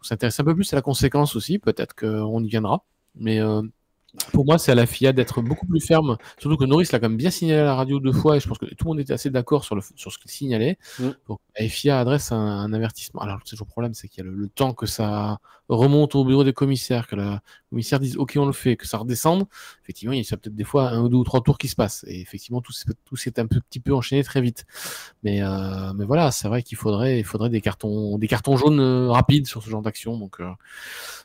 s'intéresser un peu plus à la conséquence aussi. Peut-être qu'on y viendra, mais pour moi, c'est à la FIA d'être beaucoup plus ferme, surtout que Norris l'a quand même bien signalé à la radio 2 fois, et je pense que tout le monde était assez d'accord sur ce qu'il signalait. Donc, la FIA adresse un avertissement. Alors, c'est toujours le problème, c'est qu'il y a le temps que ça remonte au bureau des commissaires, que le commissaire dise OK, on le fait, que ça redescende. Effectivement, il y a peut-être des fois 1 ou 2 ou 3 tours qui se passent, et effectivement, tout s'est un petit peu enchaîné très vite. Mais voilà, c'est vrai qu'il faudrait des cartons jaunes rapides sur ce genre d'action. Donc,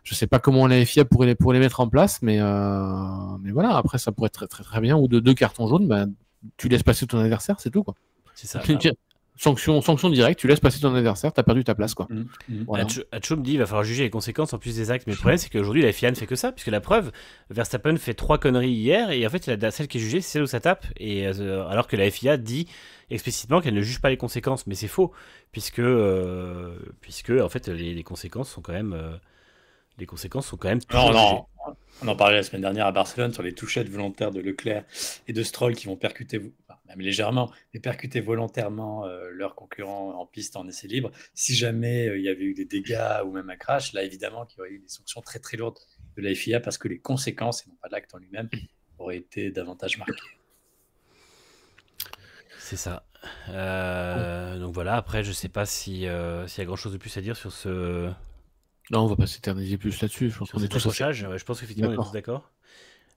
je sais pas comment la FIA pourrait les mettre en place, mais voilà, après ça pourrait être très très très bien, ou de 2 cartons jaunes, tu laisses passer ton adversaire, c'est tout quoi. C'est ça. Sanction directe, tu laisses passer ton adversaire, t'as perdu ta place quoi. Voilà. Hacho me dit il va falloir juger les conséquences en plus des actes, mais le problème c'est qu'aujourd'hui la FIA ne fait que ça, puisque la preuve, Verstappen fait 3 conneries hier, et en fait celle qui est jugée c'est celle où ça tape, et alors que la FIA dit explicitement qu'elle ne juge pas les conséquences, mais c'est faux, puisque en fait les conséquences sont quand même On en parlait la semaine dernière à Barcelone sur les touchettes volontaires de Leclerc et de Stroll qui vont percuter, enfin, même légèrement, mais percuter volontairement leurs concurrents en piste en essai libre. Si jamais il y avait eu des dégâts ou même un crash, là évidemment qu'il y aurait eu des sanctions très très lourdes de la FIA parce que les conséquences, et non pas l'acte en lui-même, auraient été davantage marquées. C'est ça. Donc voilà, après, je sais pas s'il y a grand chose de plus à dire sur ce, Non, on va pas s'éterniser plus là-dessus. Je pense sur qu'on est cet tous assez accrochage. Ouais, je pense qu'effectivement, on est tous d'accord.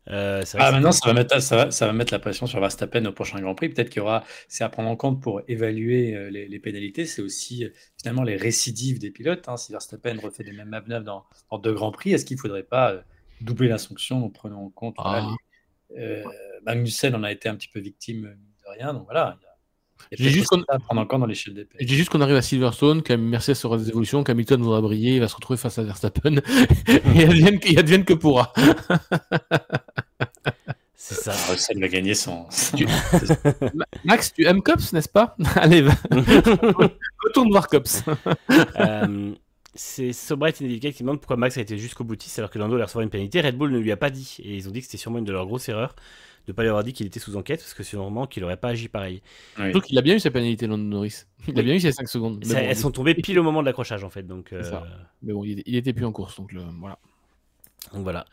C'est vrai Ah, que maintenant, c'était- ça va mettre la pression sur Verstappen au prochain Grand Prix. Peut-être qu'il y aura, c'est à prendre en compte pour évaluer les pénalités. C'est aussi finalement les récidives des pilotes. Hein. Si Verstappen refait les mêmes manœuvres dans 2 Grands Prix, est-ce qu'il ne faudrait pas doubler la sanction en prenant en compte voilà, Ah. Magnussen en a été un petit peu victime mine de rien. Donc voilà, il y a J'ai peut-être juste aussi ça à prendre en compte dans l'échelle des Je peines. dis juste qu'on arrive à Silverstone, que Mercedes aura des évolutions, qu'Hamilton voudra briller, il va se retrouver face à Verstappen, et advienne que pourra. c'est ça. Russell va gagner son. Max, tu aimes Cops, n'est-ce pas? Allez, retourne voir Cops. C'est Sobright Indicate qui demande pourquoi Max a été jusqu'au boutiste alors que Lando allait recevoir une pénalité. Red Bull ne lui a pas dit. Et ils ont dit que c'était sûrement une de leurs grosses erreurs de ne pas lui avoir dit qu'il était sous enquête parce que sûrement qu'il n'aurait pas agi pareil. Oui. Donc il a bien eu sa pénalité, Lando Norris. Il a bien eu ses 5 secondes. Mais Ça, bon, elles sont tombées pile au moment de l'accrochage en fait. Donc, c'est ça. Mais bon, il était plus en course, donc voilà. donc voilà.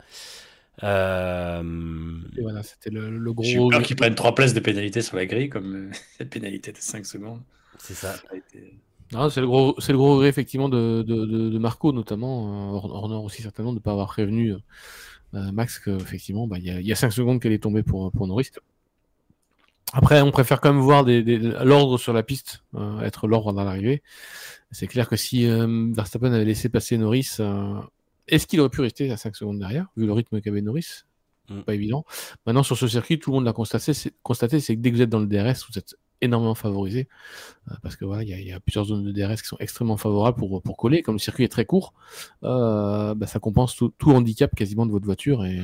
Et voilà, c'était le gros. J'ai eu peur qu'ils prennent 3 places de pénalité sur la grille, comme cette pénalité de 5 secondes. C'est ça. C'est le gros regret effectivement de Marco notamment, Horner aussi certainement de ne pas avoir prévenu Max qu'effectivement il y a 5 secondes qu'elle est tombée pour Norris. Après on préfère quand même voir l'ordre sur la piste être l'ordre dans l'arrivée. C'est clair que si Verstappen avait laissé passer Norris, est-ce qu'il aurait pu rester à 5 secondes derrière vu le rythme qu'avait Norris? Pas évident. Maintenant sur ce circuit tout le monde l'a constaté, c'est que dès que vous êtes dans le DRS vous êtes énormément favorisé parce que voilà, il y a plusieurs zones de DRS qui sont extrêmement favorables pour coller. Comme le circuit est très court, ça compense tout handicap quasiment de votre voiture. Et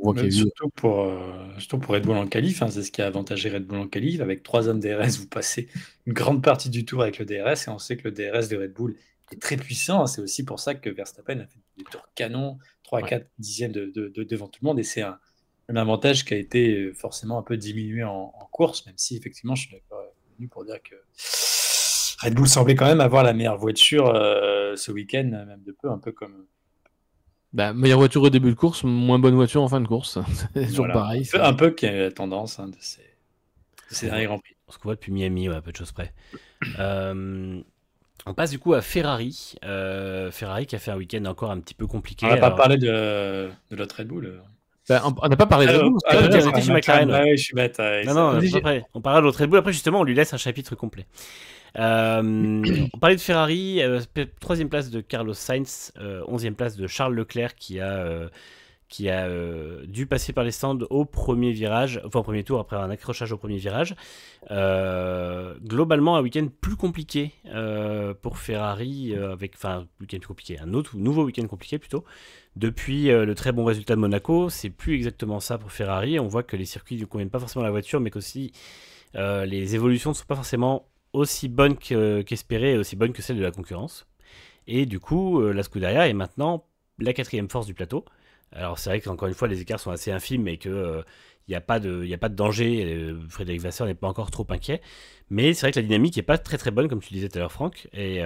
on voit qu'il y a surtout pour Red Bull en qualif, hein, c'est ce qui a avantagé Red Bull en qualif. Avec 3 zones DRS, vous passez une grande partie du tour avec le DRS, et on sait que le DRS de Red Bull est très puissant. Hein. C'est aussi pour ça que Verstappen a fait des tours canons, 3-4 dixièmes devant tout le monde, et c'est un avantage qui a été forcément un peu diminué en course, même si effectivement je suis d'accord pour dire que Red Bull semblait quand même avoir la meilleure voiture ce week-end, même de peu, un peu comme... meilleure voiture au début de course, moins bonne voiture en fin de course. C'est toujours pareil. Un peu qui est la tendance de ces derniers Grands Prix. Ce qu'on voit depuis Miami, à peu de choses près. On passe du coup à Ferrari. Ferrari qui a fait un week-end encore un petit peu compliqué. On n'a pas parlé de l'autre Red Bull. On n'a pas parlé de Red Bull. On était chez McLaren. Ouais, je suis bête. Non, après, on parlera de l'autre Red Bull. Après, justement, on lui laisse un chapitre complet. On parlait de Ferrari. 3e place de Carlos Sainz. 11e place de Charles Leclerc qui a dû passer par les stands au premier virage, enfin au premier tour après un accrochage au premier virage. Globalement, un week-end plus compliqué pour Ferrari, week-end plus compliqué, nouveau week-end compliqué plutôt. Depuis le très bon résultat de Monaco, c'est plus exactement ça pour Ferrari. On voit que les circuits ne conviennent pas forcément à la voiture, mais qu'aussi les évolutions ne sont pas forcément aussi bonnes qu'espérées et aussi bonnes que celles de la concurrence. Et du coup, la Scuderia est maintenant la 4e force du plateau. Alors c'est vrai qu'encore une fois les écarts sont assez infimes et que il n'y a pas de danger. Frédéric Vasseur n'est pas encore trop inquiet, mais c'est vrai que la dynamique n'est pas très très bonne comme tu disais tout à l'heure Franck, et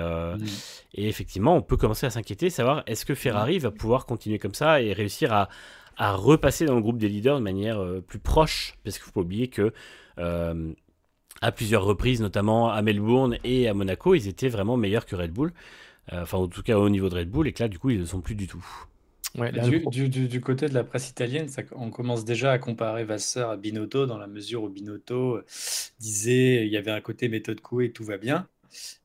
effectivement on peut commencer à s'inquiéter, savoir est-ce que Ferrari va pouvoir continuer comme ça et réussir à repasser dans le groupe des leaders de manière plus proche, parce qu'il ne faut pas oublier que à plusieurs reprises, notamment à Melbourne et à Monaco, ils étaient vraiment meilleurs que Red Bull, enfin en tout cas au niveau de Red Bull, et que là du coup ils ne sont plus du tout. Ouais, du côté de la presse italienne, on commence déjà à comparer Vasseur à Binotto, dans la mesure où Binotto disait il y avait un côté méthode Coué et tout va bien.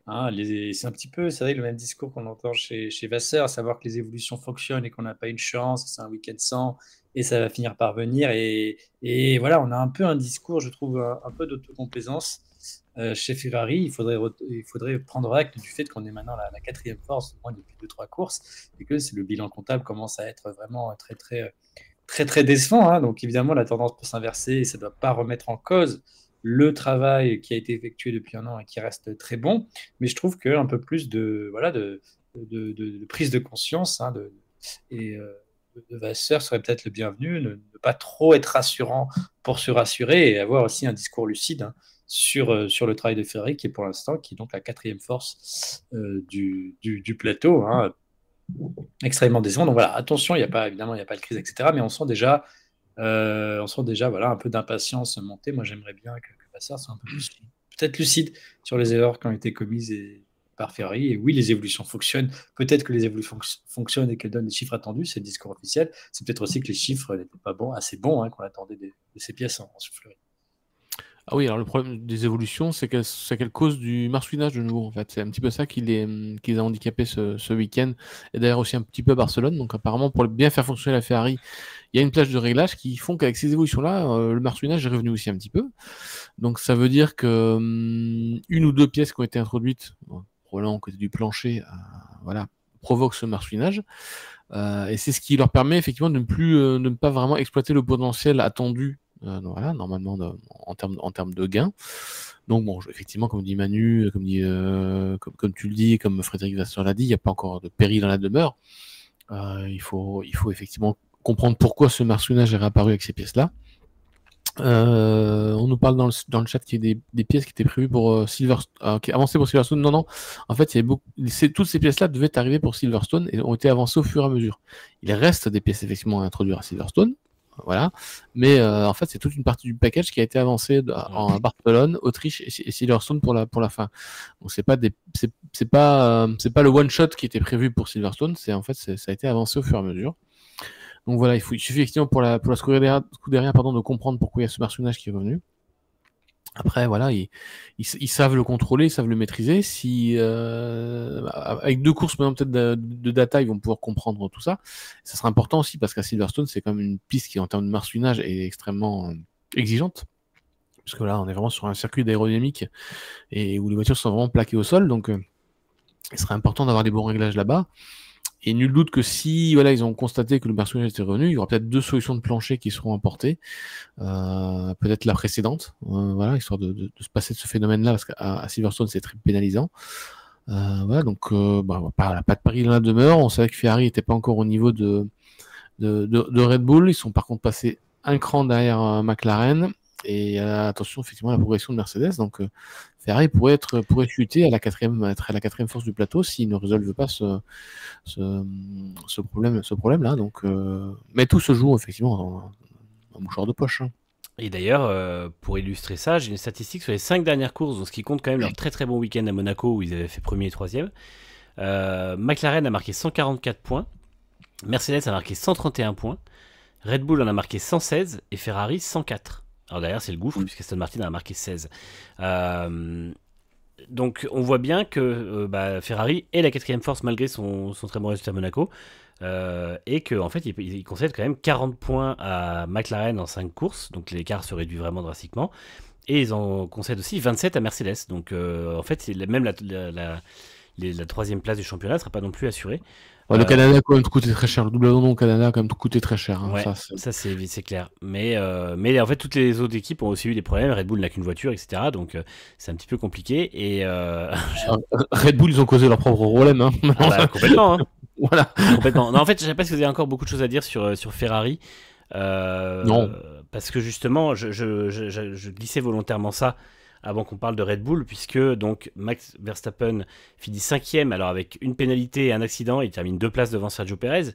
Hein, c'est un petit peu, c'est vrai, le même discours qu'on entend chez Vasseur, à savoir que les évolutions fonctionnent et qu'on n'a pas une chance, c'est un week-end sans, et ça va finir par venir. Et voilà, on a un peu un discours, je trouve, un peu d'autocomplaisance. Chez Ferrari, il faudrait prendre acte du fait qu'on est maintenant la 4e force, au moins depuis 2-3 courses, et que le bilan comptable commence à être vraiment très, très, très, très décevant. Hein. Donc évidemment, la tendance peut s'inverser et ça ne doit pas remettre en cause le travail qui a été effectué depuis un an et qui reste très bon. Mais je trouve qu'un peu plus de prise de conscience et de Vasseur serait peut-être le bienvenu, ne pas trop être rassurant pour se rassurer et avoir aussi un discours lucide sur le travail de Ferrari, qui est pour l'instant qui est donc la 4e force du plateau, hein, extrêmement décevant. Donc voilà, attention, évidemment, il n'y a pas de crise, etc. Mais on sent déjà voilà, un peu d'impatience monter. Moi, j'aimerais bien que Vasseur soit un peu plus peut-être lucide sur les erreurs qui ont été commises par Ferrari. Et oui, les évolutions fonctionnent. Peut-être que les évolutions fonctionnent et qu'elles donnent les chiffres attendus. C'est le discours officiel. C'est peut-être aussi que les chiffres n'étaient pas assez bons, hein, qu'on attendait de ces pièces en soufflerie. Ah oui, alors le problème des évolutions, c'est qu'elles causent du marsouinage de nouveau, en fait. C'est un petit peu ça qui les a handicapés ce week-end, et d'ailleurs aussi un petit peu à Barcelone. Donc apparemment, pour bien faire fonctionner la Ferrari, il y a une plage de réglage qui font qu'avec ces évolutions-là, le marsouinage est revenu aussi un petit peu. Donc ça veut dire que une ou deux pièces qui ont été introduites, probablement côté du plancher, voilà, provoquent ce marsouinage. Et c'est ce qui leur permet effectivement de ne pas vraiment exploiter le potentiel attendu, voilà, normalement en termes de gains. Donc bon, effectivement, comme dit Manu, comme tu le dis, comme Frédéric Vasseur l'a dit, il n'y a pas encore de péril dans la demeure. Il faut effectivement comprendre pourquoi ce marsouinage est réapparu avec ces pièces-là. On nous parle dans le chat qu'il y a des pièces qui étaient prévues pour Silverstone, qui avancées pour Silverstone. Non, en fait, toutes ces pièces-là devaient arriver pour Silverstone et ont été avancées au fur et à mesure. Il reste des pièces effectivement à introduire à Silverstone, voilà, mais en fait, c'est toute une partie du package qui a été avancée à Barcelone, Autriche et Silverstone pour la fin. Donc c'est pas le one shot qui était prévu pour Silverstone, ça a été avancé au fur et à mesure. Donc voilà, il suffit effectivement pour la Scuderia, de comprendre pourquoi il y a ce marsouinage qui est revenu. Après, voilà, ils savent le contrôler, ils savent le maîtriser. Si avec 2 courses, maintenant peut-être de data, ils vont pouvoir comprendre tout ça. Ça sera important aussi parce qu'à Silverstone, c'est quand même une piste qui, en termes de marsouinage, est extrêmement exigeante. Parce que là, on est vraiment sur un circuit d'aérodynamique et où les voitures sont vraiment plaquées au sol. Donc, il serait important d'avoir des bons réglages là-bas. Et nul doute que si ils ont constaté que le marsouinage était revenu, il y aura peut-être 2 solutions de plancher qui seront apportées. Peut-être la précédente, voilà, histoire de se passer de ce phénomène-là, parce qu'à Silverstone, c'est très pénalisant. Voilà, donc pas de pari dans la demeure. On savait que Ferrari n'était pas encore au niveau de Red Bull. Ils sont par contre passés un cran derrière McLaren. Et attention, effectivement, à la progression de Mercedes. Donc Ferrari pourrait chuter à la 4e force du plateau s'ils ne résolvent pas ce problème-là. Donc, mais tout se joue effectivement en mouchoir de poche. Hein. Et d'ailleurs, pour illustrer ça, j'ai une statistique sur les 5 dernières courses, donc ce qui compte quand même leur très très bon week-end à Monaco où ils avaient fait 1er et 3e. McLaren a marqué 144 points, Mercedes a marqué 131 points, Red Bull en a marqué 116 et Ferrari 104. Alors d'ailleurs, c'est le gouffre puisque Aston Martin a marqué 16. Donc on voit bien que Ferrari est la 4e force malgré son très bon résultat à Monaco. Et qu'en fait, il concède quand même 40 points à McLaren en 5 courses, donc l'écart se réduit vraiment drastiquement. Et ils en concèdent aussi 27 à Mercedes. Donc en fait, même la 3e place du championnat ne sera pas non plus assurée. Le Canada a quand même coûté très cher. Le double abandon au Canada a quand même coûté très cher. Hein. Ouais, ça c'est clair. Mais en fait, toutes les autres équipes ont aussi eu des problèmes. Red Bull n'a qu'une voiture, etc. Donc c'est un petit peu compliqué. Et Red Bull, ils ont causé leur propre problème. Hein. Complètement. Hein. Voilà. Complètement. Non, en fait, je ne sais pas si vous avez encore beaucoup de choses à dire sur Ferrari. Non. Parce que justement, je glissais volontairement ça avant qu'on parle de Red Bull, puisque donc Max Verstappen finit 5e, alors avec une pénalité et un accident, il termine 2 places devant Sergio Perez.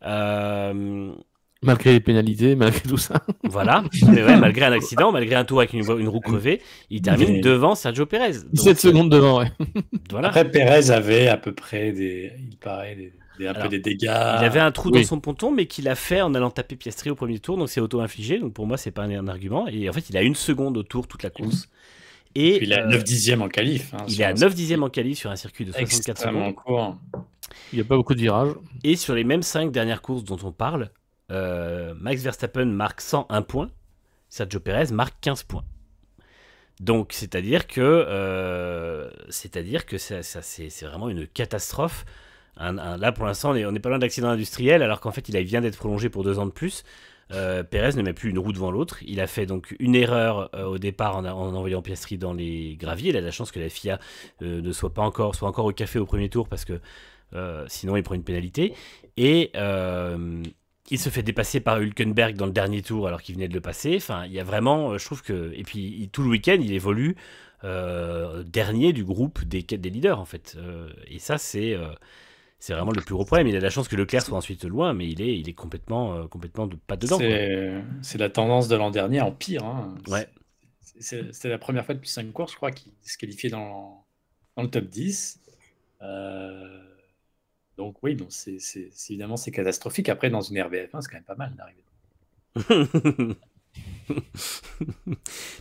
Malgré les pénalités, malgré tout ça. Voilà, mais ouais, malgré un accident, malgré un tour avec une roue crevée, il termine devant Sergio Perez. 17 secondes devant, ouais. Voilà. Après, Perez avait à peu près des dégâts. Il avait un trou dans son ponton, mais qu'il a fait en allant taper Piastri au premier tour, donc c'est auto-infligé, donc pour moi, c'est pas un argument. Et en fait, il a 1 seconde au tour toute la course. Et il est à 9 dixièmes en qualif. Hein, il est à 9 dixièmes en qualif sur un circuit de 64 secondes. Court. Il n'y a pas beaucoup de virages. Et sur les mêmes 5 dernières courses dont on parle, Max Verstappen marque 101 points, Sergio Perez marque 15 points. Donc c'est-à-dire que c'est vraiment une catastrophe. Là pour l'instant on n'est pas loin d'accident industriel, alors qu'en fait il vient d'être prolongé pour 2 ans de plus. Perez ne met plus une roue devant l'autre. Il a fait donc une erreur au départ en envoyant Piastri dans les graviers. Il a de la chance que la FIA soit encore au café au premier tour, parce que sinon il prend une pénalité. Et Il se fait dépasser par Hülkenberg dans le dernier tour alors qu'il venait de le passer. Enfin, il y a vraiment, je trouve que... Et puis, tout le week-end, il évolue dernier du groupe des leaders, en fait. Et ça, c'est vraiment le plus gros problème. Il a de la chance que Leclerc soit ensuite loin, mais il est complètement pas dedans. C'est la tendance de l'an dernier en pire. Hein. Ouais. C'était la première fois depuis 5 courses, je crois, qu'il se qualifiait dans le top 10. Donc oui, donc évidemment, c'est catastrophique. Après, dans une RBF1, c'est quand même pas mal d'arriver.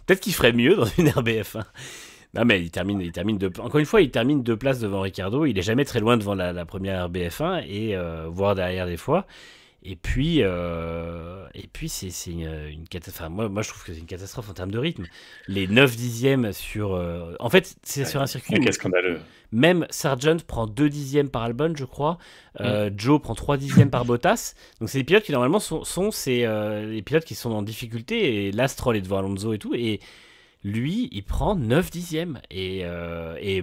Peut-être qu'il ferait mieux dans une RBF1. Non, mais il termine encore une fois, il termine 2 places devant Ricciardo. Il est jamais très loin devant la première RBF1 et voire derrière des fois. Et puis c'est une catastrophe. Enfin, moi, je trouve que c'est une catastrophe en termes de rythme. Les 9 dixièmes sur. En fait, c'est sur un circuit. Quel scandaleux. Même Sargent prend 2 dixièmes par Albon, je crois. Joe prend 3 dixièmes par Bottas. Donc, c'est des pilotes qui, normalement, sont les pilotes qui sont en difficulté. Et l'Astrol est devant Alonso et tout. Et lui, il prend 9 dixièmes. Et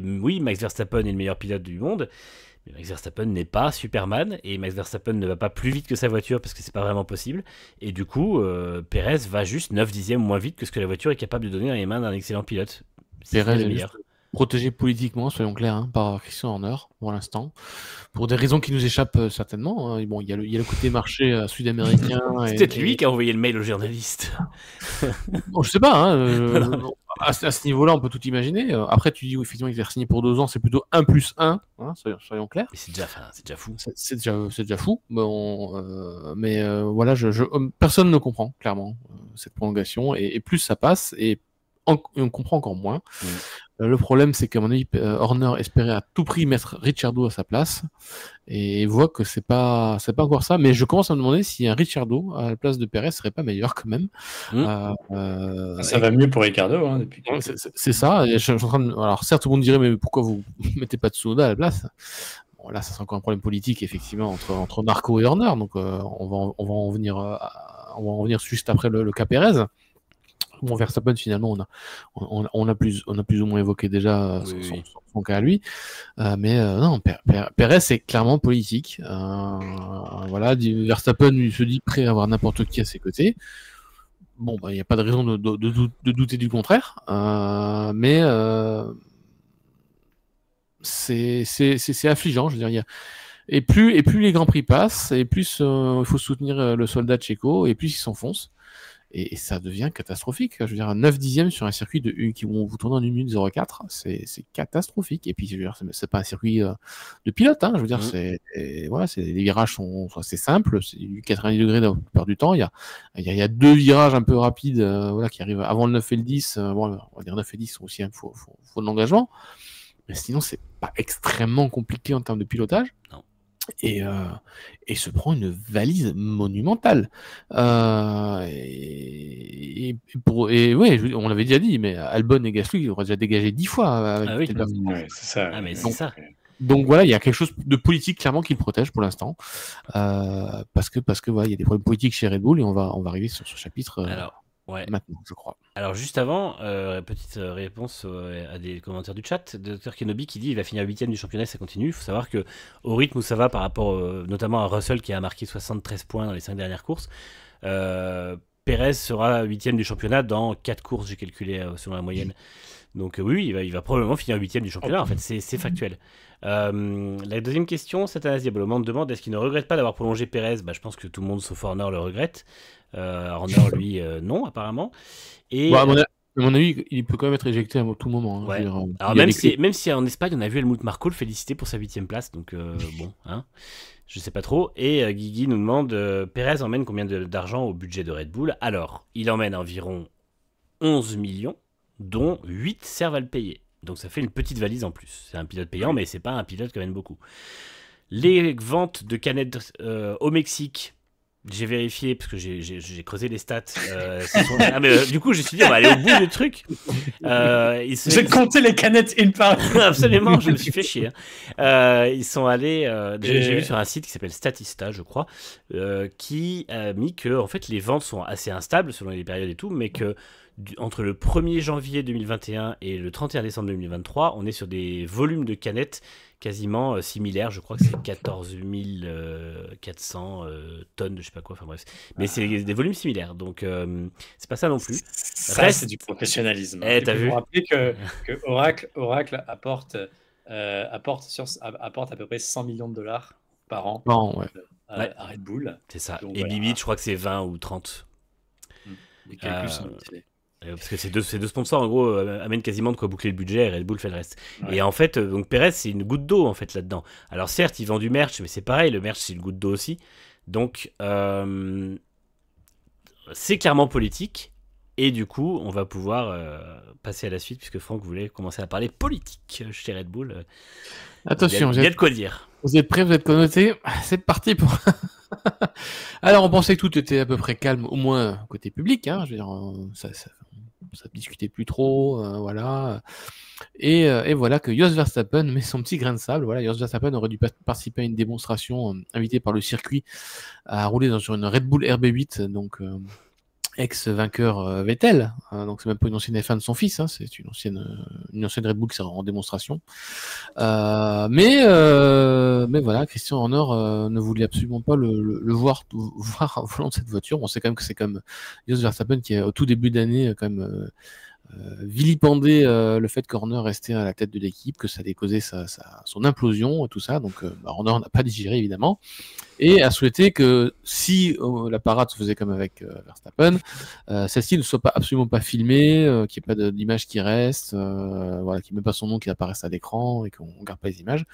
oui, Max Verstappen est le meilleur pilote du monde. Mais Max Verstappen n'est pas Superman. Et Max Verstappen ne va pas plus vite que sa voiture parce que c'est pas vraiment possible. Et du coup, Perez va juste 9 dixièmes moins vite que ce que la voiture est capable de donner dans les mains d'un excellent pilote. Perez est meilleur. Protégé politiquement, soyons clairs, hein, par Christian Horner pour l'instant, pour des raisons qui nous échappent certainement. Hein. Bon, il y a le côté marché sud-américain. C'est peut-être lui qui a envoyé le mail aux journalistes. Bon, je sais pas. Hein, à ce niveau-là, on peut tout imaginer. Après, tu dis effectivement qu'il va signer pour 2 ans, c'est plutôt 1+1, hein, soyons clairs. Mais c'est déjà fou. C'est déjà fou. Mais voilà, personne ne comprend clairement cette prolongation. Et plus ça passe, et on comprend encore moins. Le problème, c'est qu'à mon avis, Horner espérait à tout prix mettre Ricciardo à sa place et voit que c'est pas encore ça. Mais je commence à me demander si un Ricciardo à la place de Perez serait pas meilleur quand même. Ça va mieux pour Ricciardo. Hein, depuis c'est ça. Et je suis en train de... Alors certes, tout le monde dirait, mais pourquoi vous mettez pas Tsunoda à la place? Bon, là, ça sera encore un problème politique, effectivement, entre Marco et Horner. Donc, on va en venir juste après le cas Perez. Bon, Verstappen, finalement, on a plus ou moins évoqué déjà son cas à lui. Mais non, Perez, c'est clairement politique. Voilà, Verstappen lui se dit prêt à avoir n'importe qui à ses côtés. Bon, il n'y a pas de raison de douter du contraire. Mais c'est affligeant, je veux dire. Et plus les Grands Prix passent, et plus il faut soutenir le soldat Checo, et plus il s'enfonce. Et ça devient catastrophique. Je veux dire, 9 dixièmes sur un circuit où vous tournez en 1 minute 04, c'est catastrophique. Et puis, je veux dire, c'est pas un circuit de pilote. Hein, je veux dire, les virages sont assez simples. C'est du 90 degrés la plupart du temps. Il y a 2 virages un peu rapides qui arrivent avant le 9 et le 10. Bon, on va dire 9 et 10 aussi, il faut de l'engagement. Mais sinon, c'est pas extrêmement compliqué en termes de pilotage. Non. Et se prend une valise monumentale. Et ouais, on l'avait déjà dit, mais Albon et Gasly, ils auraient déjà dégagé 10 fois. Avec c'est ça. Ah, mais c'est ça. Donc voilà, il y a quelque chose de politique clairement qui le protège pour l'instant, parce que voilà, il y a des problèmes politiques chez Red Bull et on va arriver sur ce chapitre. Maintenant, je crois. Alors, juste avant, petite réponse à des commentaires du chat, Dr Kenobi qui dit il va finir 8ème du championnat, ça continue. Il faut savoir que au rythme où ça va par rapport notamment à Russell qui a marqué 73 points dans les 5 dernières courses, Perez sera 8ème du championnat dans 4 courses, j'ai calculé selon la moyenne. Donc oui, il va probablement finir 8ème du championnat, en fait, c'est factuel. La deuxième question, Satanas Diabolo me demande est-ce qu'il ne regrette pas d'avoir prolongé Perez? Je pense que tout le monde sauf Horner le regrette. Horner, lui, non, apparemment. Et, à mon avis, il peut quand même être éjecté à tout moment. Hein, ouais. dire, alors même si en Espagne, on a vu Helmut Marko le féliciter pour sa 8ème place, donc bon, hein, je sais pas trop. Et Guigui nous demande Perez emmène combien d'argent au budget de Red Bull? Alors, il emmène environ 11 millions, dont 8 servent à le payer. Donc ça fait une petite valise en plus. C'est un pilote payant, mais c'est pas un pilote qui emmène beaucoup. Les ventes de canettes au Mexique, j'ai vérifié parce que j'ai creusé les stats. Du coup, je me suis dit, on va aller au bout du truc. J'ai compté les canettes une par une. Absolument, je me suis fait chier. Ils sont allés. J'ai vu sur un site qui s'appelle Statista, je crois, qui a mis que en fait, les ventes sont assez instables selon les périodes et tout, mais que entre le 1er janvier 2021 et le 31 décembre 2023, on est sur des volumes de canettes quasiment similaire. Je crois que c'est 14 400 tonnes, je sais pas quoi. Enfin bref, mais c'est des volumes similaires, donc c'est pas ça non plus. Ça, c'est du professionnalisme. T'as vu? Vous rappeler que Oracle apporte à peu près 100 millions de dollars par an à Red Bull. C'est ça. Donc, et voilà. Bibit, je crois que c'est 20 ou 30. Les calculs sont mutilés. Parce que ces deux sponsors, en gros, amènent quasiment de quoi boucler le budget et Red Bull fait le reste. Ouais. Et en fait, donc Perez, c'est une goutte d'eau en fait là-dedans. Alors certes, il vend du merch, mais c'est pareil, le merch, c'est une goutte d'eau aussi. Donc, c'est clairement politique. Et du coup, on va pouvoir passer à la suite, puisque Franck voulait commencer à parler politique chez Red Bull. Attention, il y a de quoi dire. Vous êtes prêts, vous êtes connotés. C'est parti pour... Alors, on pensait que tout était à peu près calme, au moins côté public. Hein, je veux dire, ça discutait plus trop, voilà. Et voilà que Jos Verstappen met son petit grain de sable. Voilà, Jos Verstappen aurait dû participer à une démonstration invitée par le circuit à rouler sur une Red Bull RB8, donc ex-vainqueur Vettel. Donc c'est même pas une ancienne F1 de son fils, hein, c'est une ancienne Red Bull qui sera en démonstration. Mais voilà, Christian Horner ne voulait absolument pas le voir au volant de cette voiture. On sait quand même que c'est comme Jos Verstappen qui est au tout début d'année quand même vilipendé le fait qu'Horner restait à la tête de l'équipe, que ça allait causer son implosion, tout ça. Donc Horner n'a pas digéré évidemment et a souhaité que si la parade se faisait comme avec Verstappen, celle-ci ne soit absolument pas filmée, qu'il n'y ait pas d'image qui reste, voilà, qu'il n'y ait même pas son nom qui apparaisse à l'écran et qu'on ne garde pas les images.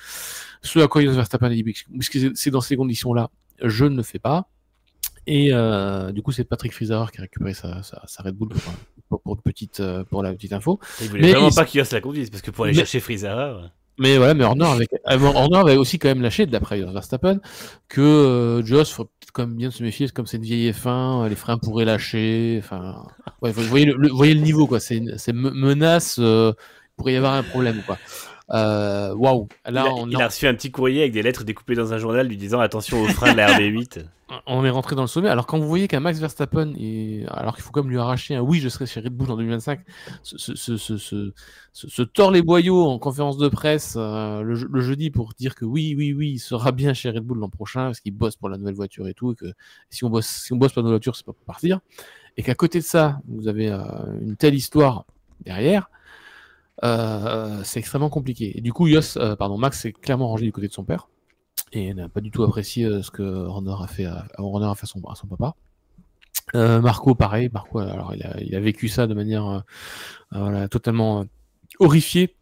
Ce à quoi Jos Verstappen a dit, puisque c'est dans ces conditions-là, je ne le fais pas. Et du coup, c'est Patrick Frieser qui a récupéré sa Red Bull pour la petite info. Il voulait vraiment pas qu'il la conduise, parce que pour aller chercher Frieser... Mais voilà, mais Horner avait aussi quand même lâché, d'après Verstappen, que Jos faut peut-être quand même bien se méfier, comme c'est une vieille F1, les freins pourraient lâcher. Enfin, ouais, vous voyez le niveau, quoi. C'est menace, il pourrait y avoir un problème, quoi. Waouh. Là, il a reçu un petit courrier avec des lettres découpées dans un journal lui disant attention aux freins de la RB8. On est rentré dans le sommet. Alors quand vous voyez qu'un Max Verstappen, alors qu'il faut comme lui arracher un oui, je serai chez Red Bull en 2025, se tord les boyaux en conférence de presse le jeudi pour dire que oui, il sera bien chez Red Bull l'an prochain parce qu'il bosse pour la nouvelle voiture et tout, et que si on bosse pour la nouvelle voiture, c'est pas pour partir. Et qu'à côté de ça, vous avez une telle histoire derrière. C'est extrêmement compliqué. Et du coup, Max s'est clairement rangé du côté de son père et n'a pas du tout apprécié ce que Horner a fait à son papa. Marco, pareil. Marco, alors il a vécu ça de manière totalement horrifiée.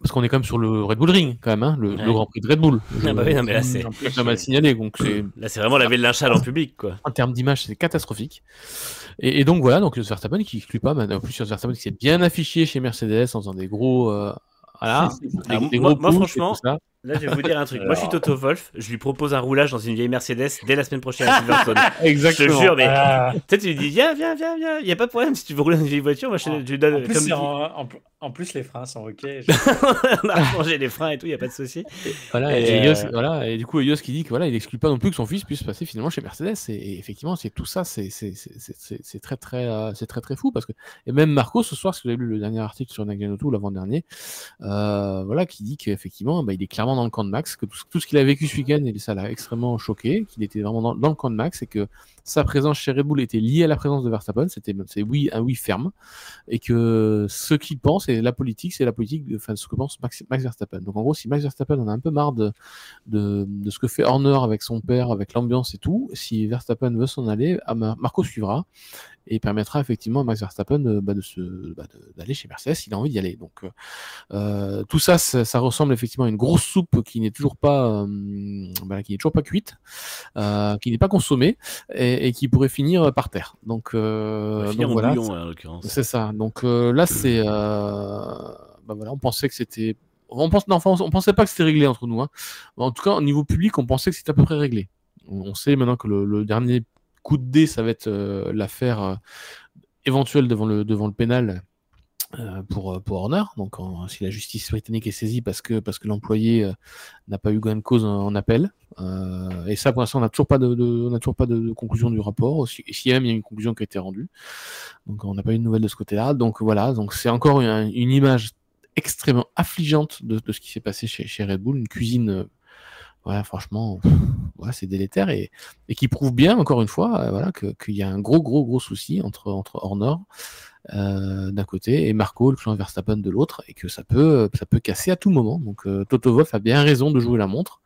Parce qu'on est quand même sur le Red Bull Ring, quand même, hein, le Grand Prix de Red Bull. Ah bah oui, non, mais là, c'est mal signalé. Donc là, c'est vraiment laver le linchal en public, quoi. En termes d'image, c'est catastrophique. Et donc voilà, donc Jos Verstappen qui exclut pas, en plus Jos Verstappen qui s'est bien affiché chez Mercedes en faisant des gros, voilà, des gros moi franchement, là je vais vous dire un truc. Moi je suis Toto Wolff, je lui propose un roulage dans une vieille Mercedes dès la semaine prochaine à Silverstone. Exactement. Je te jure, mais peut-être tu lui dis viens, il y a pas de problème si tu veux rouler dans une vieille voiture, moi je lui donne. En plus les freins sont ok. On a changé les freins et tout, il y a pas de souci. Voilà, et du coup Jos qui dit que voilà, il exclut pas non plus que son fils puisse passer finalement chez Mercedes. Et effectivement, c'est tout ça, c'est très très fou parce que et même Marco ce soir, si vous avez lu le dernier article sur Nagano l'avant-dernier, voilà, qui dit qu'effectivement, il est clairement dans le camp de Max, que tout ce qu'il a vécu ce week-end, et ça l'a extrêmement choqué, qu'il était vraiment dans le camp de Max, et que sa présence chez Red Bull était liée à la présence de Verstappen, c'est un oui ferme, et que ce qu'il pense, et la politique, c'est la politique, enfin ce que pense Max Verstappen. Donc en gros, si Max Verstappen en a un peu marre de ce que fait Horner avec son père, avec l'ambiance et tout, si Verstappen veut s'en aller, Marco suivra, et permettra effectivement à Max Verstappen d'aller chez Mercedes s'il a envie d'y aller. Donc tout ça ressemble effectivement à une grosse soupe qui n'est toujours pas cuite, qui n'est pas consommée et qui pourrait finir par terre. Donc voilà, bouillon, en l'occurrence. C'est ça. Donc là c'est voilà, on pensait que c'était on pensait pas que c'était réglé entre nous, hein. En tout cas au niveau public on pensait que c'était à peu près réglé. On sait maintenant que le dernier coup de dé, ça va être l'affaire éventuelle devant le pénal pour Horner. Donc si la justice britannique est saisie parce que l'employé n'a pas eu gain de cause en appel, et ça pour l'instant on n'a toujours pas de conclusion du rapport. Si même il y a une conclusion qui a été rendue, donc on n'a pas eu de nouvelles de ce côté-là. Donc voilà, donc c'est encore une image extrêmement affligeante de ce qui s'est passé chez Red Bull, une cuisine, voilà, franchement, ouais, c'est délétère et qui prouve bien, encore une fois, voilà, qu'il y a un gros souci entre Horner d'un côté et Marco, le clan Verstappen de l'autre, et que ça peut casser à tout moment. Donc Toto Wolff a bien raison de jouer la montre.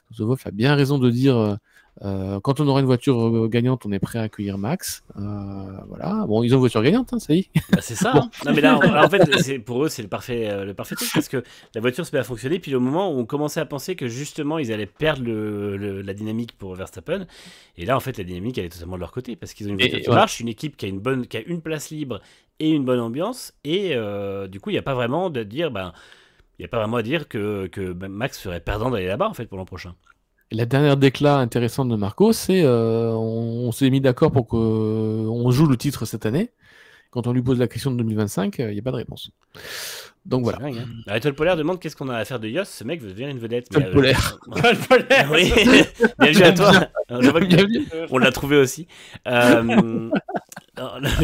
Toto Wolff a bien raison de dire quand on aura une voiture gagnante, on est prêt à accueillir Max. Voilà. Bon, ils ont une voiture gagnante, hein, ça y est. Bah, c'est ça. Hein. Non, mais là, en fait, pour eux, c'est le parfait truc parce que la voiture se met à fonctionner. Puis au moment où on commençait à penser que justement ils allaient perdre la dynamique pour Verstappen, et là, en fait, la dynamique elle est totalement de leur côté parce qu'ils ont une voiture qui marche, une équipe qui a une place libre et une bonne ambiance. Et du coup, il n'y a pas vraiment de dire, il y a pas vraiment à dire que Max serait perdant d'aller là-bas en fait pour l'an prochain. La dernière déclat intéressante de Marco, c'est on s'est mis d'accord pour qu'on joue le titre cette année. Quand on lui pose la question de 2025, il n'y a pas de réponse. Donc voilà. Dingue, hein. Alors, Étoile Polaire demande qu'est-ce qu'on a à faire de Yoss. Ce mec veut devenir une vedette. Étoile Polaire. Oui, bienvenue à toi. Je vois on l'a trouvé aussi. Le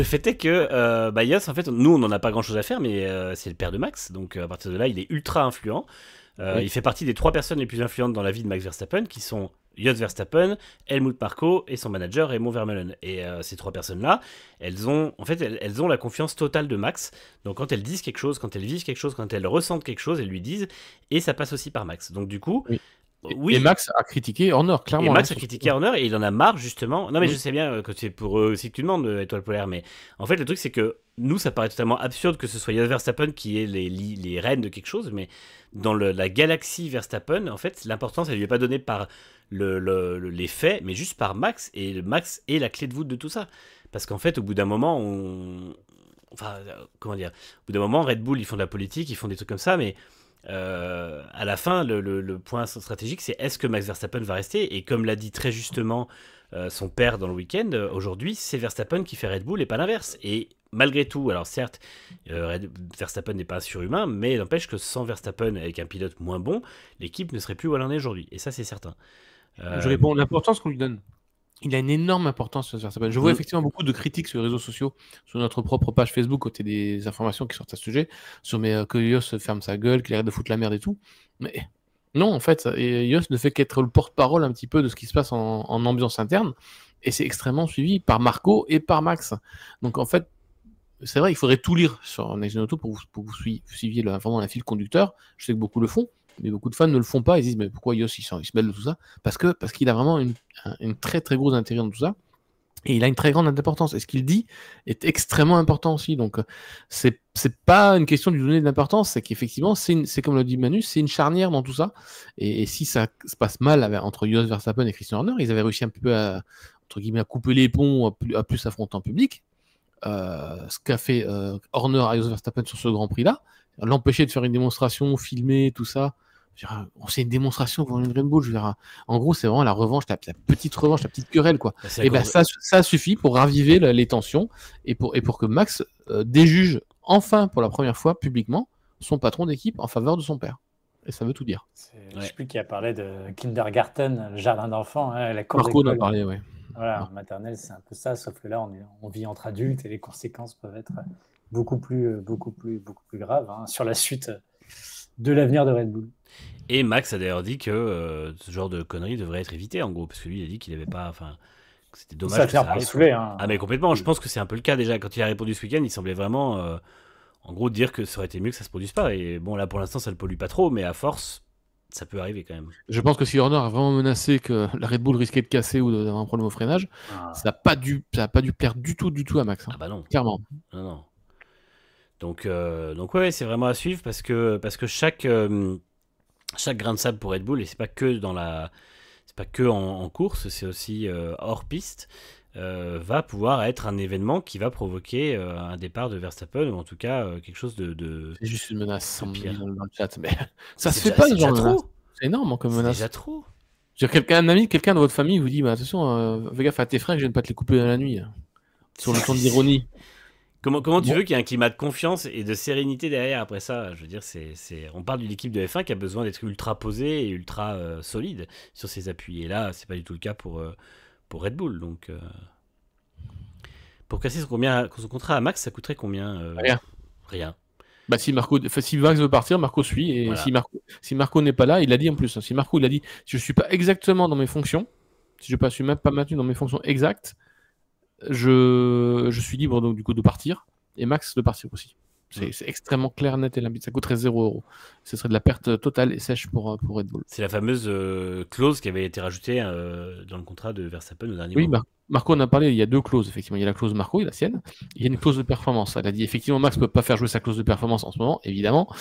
fait est que Yoss, en fait, nous, on n'en a pas grand-chose à faire, mais c'est le père de Max. Donc à partir de là, il est ultra influent. Il fait partie des 3 personnes les plus influentes dans la vie de Max Verstappen, qui sont Jos Verstappen, Helmut Marko et son manager Raymond Vermeulen. Et ces 3 personnes-là, elles ont la confiance totale de Max. Donc quand elles disent quelque chose, quand elles vivent quelque chose, quand elles ressentent quelque chose, elles lui disent. Et ça passe aussi par Max. Donc du coup... Oui. Et Max a critiqué Horner, clairement. Et Max a critiqué Horner et il en a marre, justement. Non, mais je sais bien que c'est pour eux aussi que tu demandes, Étoile Polaire. Mais en fait, le truc, c'est que nous, ça paraît totalement absurde que ce soit Jos Verstappen qui est les reines de quelque chose. Mais dans la galaxie Verstappen, en fait, l'importance, elle lui est pas donnée par les faits, mais juste par Max. Et Max est la clé de voûte de tout ça. Parce qu'en fait, au bout d'un moment, enfin, comment dire, au bout d'un moment, Red Bull, ils font de la politique, ils font des trucs comme ça, mais à la fin, le point stratégique, c'est est-ce que Max Verstappen va rester? Et comme l'a dit très justement son père dans le week-end, aujourd'hui, c'est Verstappen qui fait Red Bull et pas l'inverse. Et malgré tout, alors certes, Verstappen n'est pas un surhumain, mais n'empêche que sans Verstappen, avec un pilote moins bon, l'équipe ne serait plus où elle en est aujourd'hui. Et ça, c'est certain. Je réponds l'importance qu'on lui donne. Il a une énorme importance sur Verstappen. Je vois effectivement beaucoup de critiques sur les réseaux sociaux, sur notre propre page Facebook, côté des informations qui sortent à ce sujet, sur que Jos ferme sa gueule, qu'il arrête de foutre la merde et tout. Mais non, en fait, Jos ne fait qu'être le porte-parole un petit peu de ce qui se passe en ambiance interne, et c'est extrêmement suivi par Marco et par Max. Donc en fait, c'est vrai, il faudrait tout lire sur Next Gen Auto pour que vous suiviez vraiment la file conducteur. Je sais que beaucoup le font. Mais beaucoup de fans ne le font pas, ils disent mais pourquoi Jos il se mêle de tout ça, parce qu'il a vraiment une très très grosse intérêt dans tout ça, et il a une très grande importance, et ce qu'il dit est extrêmement important aussi. Donc c'est pas une question de lui donner de l'importance, c'est qu'effectivement c'est comme le dit Manu, c'est une charnière dans tout ça, et si ça se passe mal entre Jos Verstappen et Christian Horner, ils avaient réussi un peu à, entre guillemets, à couper les ponts, à plus s'affronter en public, ce qu'a fait Horner à Jos Verstappen sur ce Grand Prix là, l'empêcher de faire une démonstration, filmer, tout ça. C'est une démonstration pour une Red Bull. En gros, c'est vraiment la revanche, la petite revanche, la petite querelle, quoi. Et ben ça suffit pour raviver les tensions et pour que Max déjuge enfin pour la première fois publiquement son patron d'équipe en faveur de son père. Et ça veut tout dire. Je ne sais plus qui a parlé de kindergarten, le jardin d'enfants, hein, la cour Marco en d'école. a parlé, oui. Voilà, en maternelle, c'est un peu ça, sauf que là, on vit entre adultes et les conséquences peuvent être beaucoup plus graves, hein, sur la suite de l'avenir de Red Bull. Et Max a d'ailleurs dit que ce genre de conneries devrait être évité, en gros, parce que lui, il a dit qu'il n'avait pas... Enfin, que c'était dommage ça que ça arrive. saouler, hein. Ah, mais complètement. Je pense que c'est un peu le cas, déjà. Quand il a répondu ce week-end, il semblait vraiment, en gros, dire que ça aurait été mieux que ça se produise pas. Et bon, là, pour l'instant, ça ne le pollue pas trop, mais à force, ça peut arriver quand même. Je pense que si Horner a vraiment menacé que la Red Bull risquait de casser ou d'avoir un problème au freinage, ça n'a pas dû plaire du tout à Max. Hein. Ah bah non. Clairement. Non. Donc ouais, c'est vraiment à suivre parce que chaque grain de sable pour Red Bull, et c'est pas que en course, c'est aussi hors piste, va pouvoir être un événement qui va provoquer un départ de Verstappen, ou en tout cas quelque chose de C'est juste une menace, de pire. dans le chat, mais ça se C'est fait pas ce déjà genre de menace. trop. C'est énorme comme C'est menace. déjà trop. Un ami, quelqu'un de votre famille vous dit bah, attention, fais gaffe à tes freins, je viens de pas te les couper dans la nuit. Sur le ton d'ironie. Comment tu veux qu'il y ait un climat de confiance et de sérénité derrière après ça? Je veux dire, on parle d'une équipe de F1 qui a besoin d'être ultra posée et ultra solide sur ses appuis. Et là, c'est pas du tout le cas pour Red Bull. Donc, pour casser son contrat à Max, ça coûterait combien? Rien. Rien. Bah, si Max veut partir, Marco suit. Et Voilà. si Marco n'est pas là, il a dit en plus. Si Marco il a dit, si je suis pas exactement dans mes fonctions, si je ne suis même pas maintenu dans mes fonctions exactes, je suis libre donc du coup de partir et Max de partir aussi. C'est extrêmement clair, net et limpide. Ça coûterait 0€. Ce serait de la perte totale et sèche pour Red Bull. C'est la fameuse clause qui avait été rajoutée dans le contrat de Verstappen au dernier Oui, moment. Marco en a parlé, il y a 2 clauses, effectivement. Il y a la clause Marco et la sienne. Il y a une clause de performance. Elle a dit, effectivement, Max ne peut pas faire jouer sa clause de performance en ce moment, évidemment,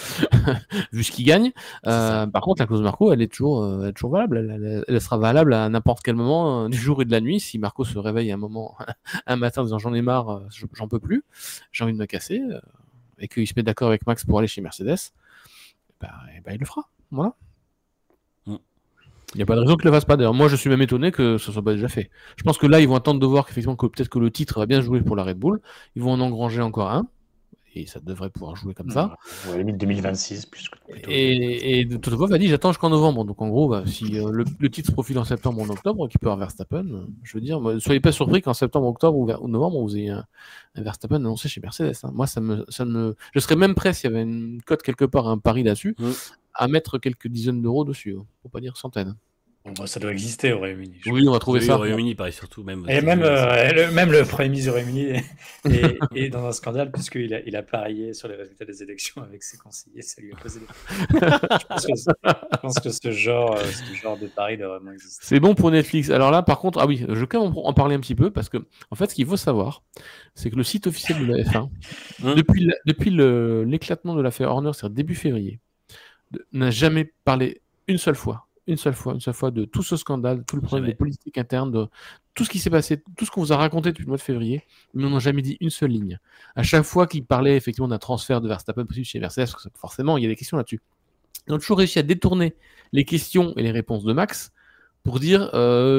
vu ce qu'il gagne. Par contre, la clause Marco, elle est toujours valable. Elle sera valable à n'importe quel moment du jour et de la nuit. Si Marco se réveille un matin en disant j'en ai marre, j'en peux plus, j'ai envie de me casser, et qu'il se met d'accord avec Max pour aller chez Mercedes, il le fera. Voilà. Il n'y a pas de raison qu'ils ne le fassent pas. D'ailleurs, moi, je suis même étonné que ce ne soit pas déjà fait. Je pense que là, ils vont attendre de voir qu'effectivement, peut-être que le titre va bien jouer pour la Red Bull. Ils vont en engranger encore un. Et ça devrait pouvoir jouer comme ça. Ouais, limite 2026. Et toutefois, va dire j'attends jusqu'en novembre. Donc en gros, si le titre se profile en septembre ou en octobre, qui peut avoir Verstappen, je veux dire, soyez pas surpris qu'en septembre, octobre ou novembre, vous ayez un Verstappen annoncé chez Mercedes. Hein. Moi, je serais même prêt, s'il y avait une cote quelque part, un pari là-dessus, à mettre quelques dizaines d'euros dessus. Pour pas dire centaines. Bon, ça doit exister au Royaume-Uni. Oui, on va trouver ça. Au Royaume-Uni, pareil, surtout. Même le Premier ministre du Royaume-uni est dans un scandale puisqu'il a parié sur les résultats des élections avec ses conseillers. Ça lui a posé des... je pense que ce genre de pari doit vraiment exister. C'est bon pour Netflix. Alors là, par contre, je vais quand même en parler un petit peu parce que, en fait, ce qu'il faut savoir, c'est que le site officiel de la F1, depuis l'éclatement de l'affaire Horner, c'est-à-dire début février, n'a jamais parlé une seule fois de tout ce scandale, tout le problème des politiques internes, de tout ce qui s'est passé, tout ce qu'on vous a raconté depuis le mois de février, mais on n'a jamais dit une seule ligne. À chaque fois qu'il parlait effectivement d'un transfert de Verstappen possible chez Mercedes, parce que forcément, il y a des questions là-dessus. Ils ont toujours réussi à détourner les questions et les réponses de Max pour dire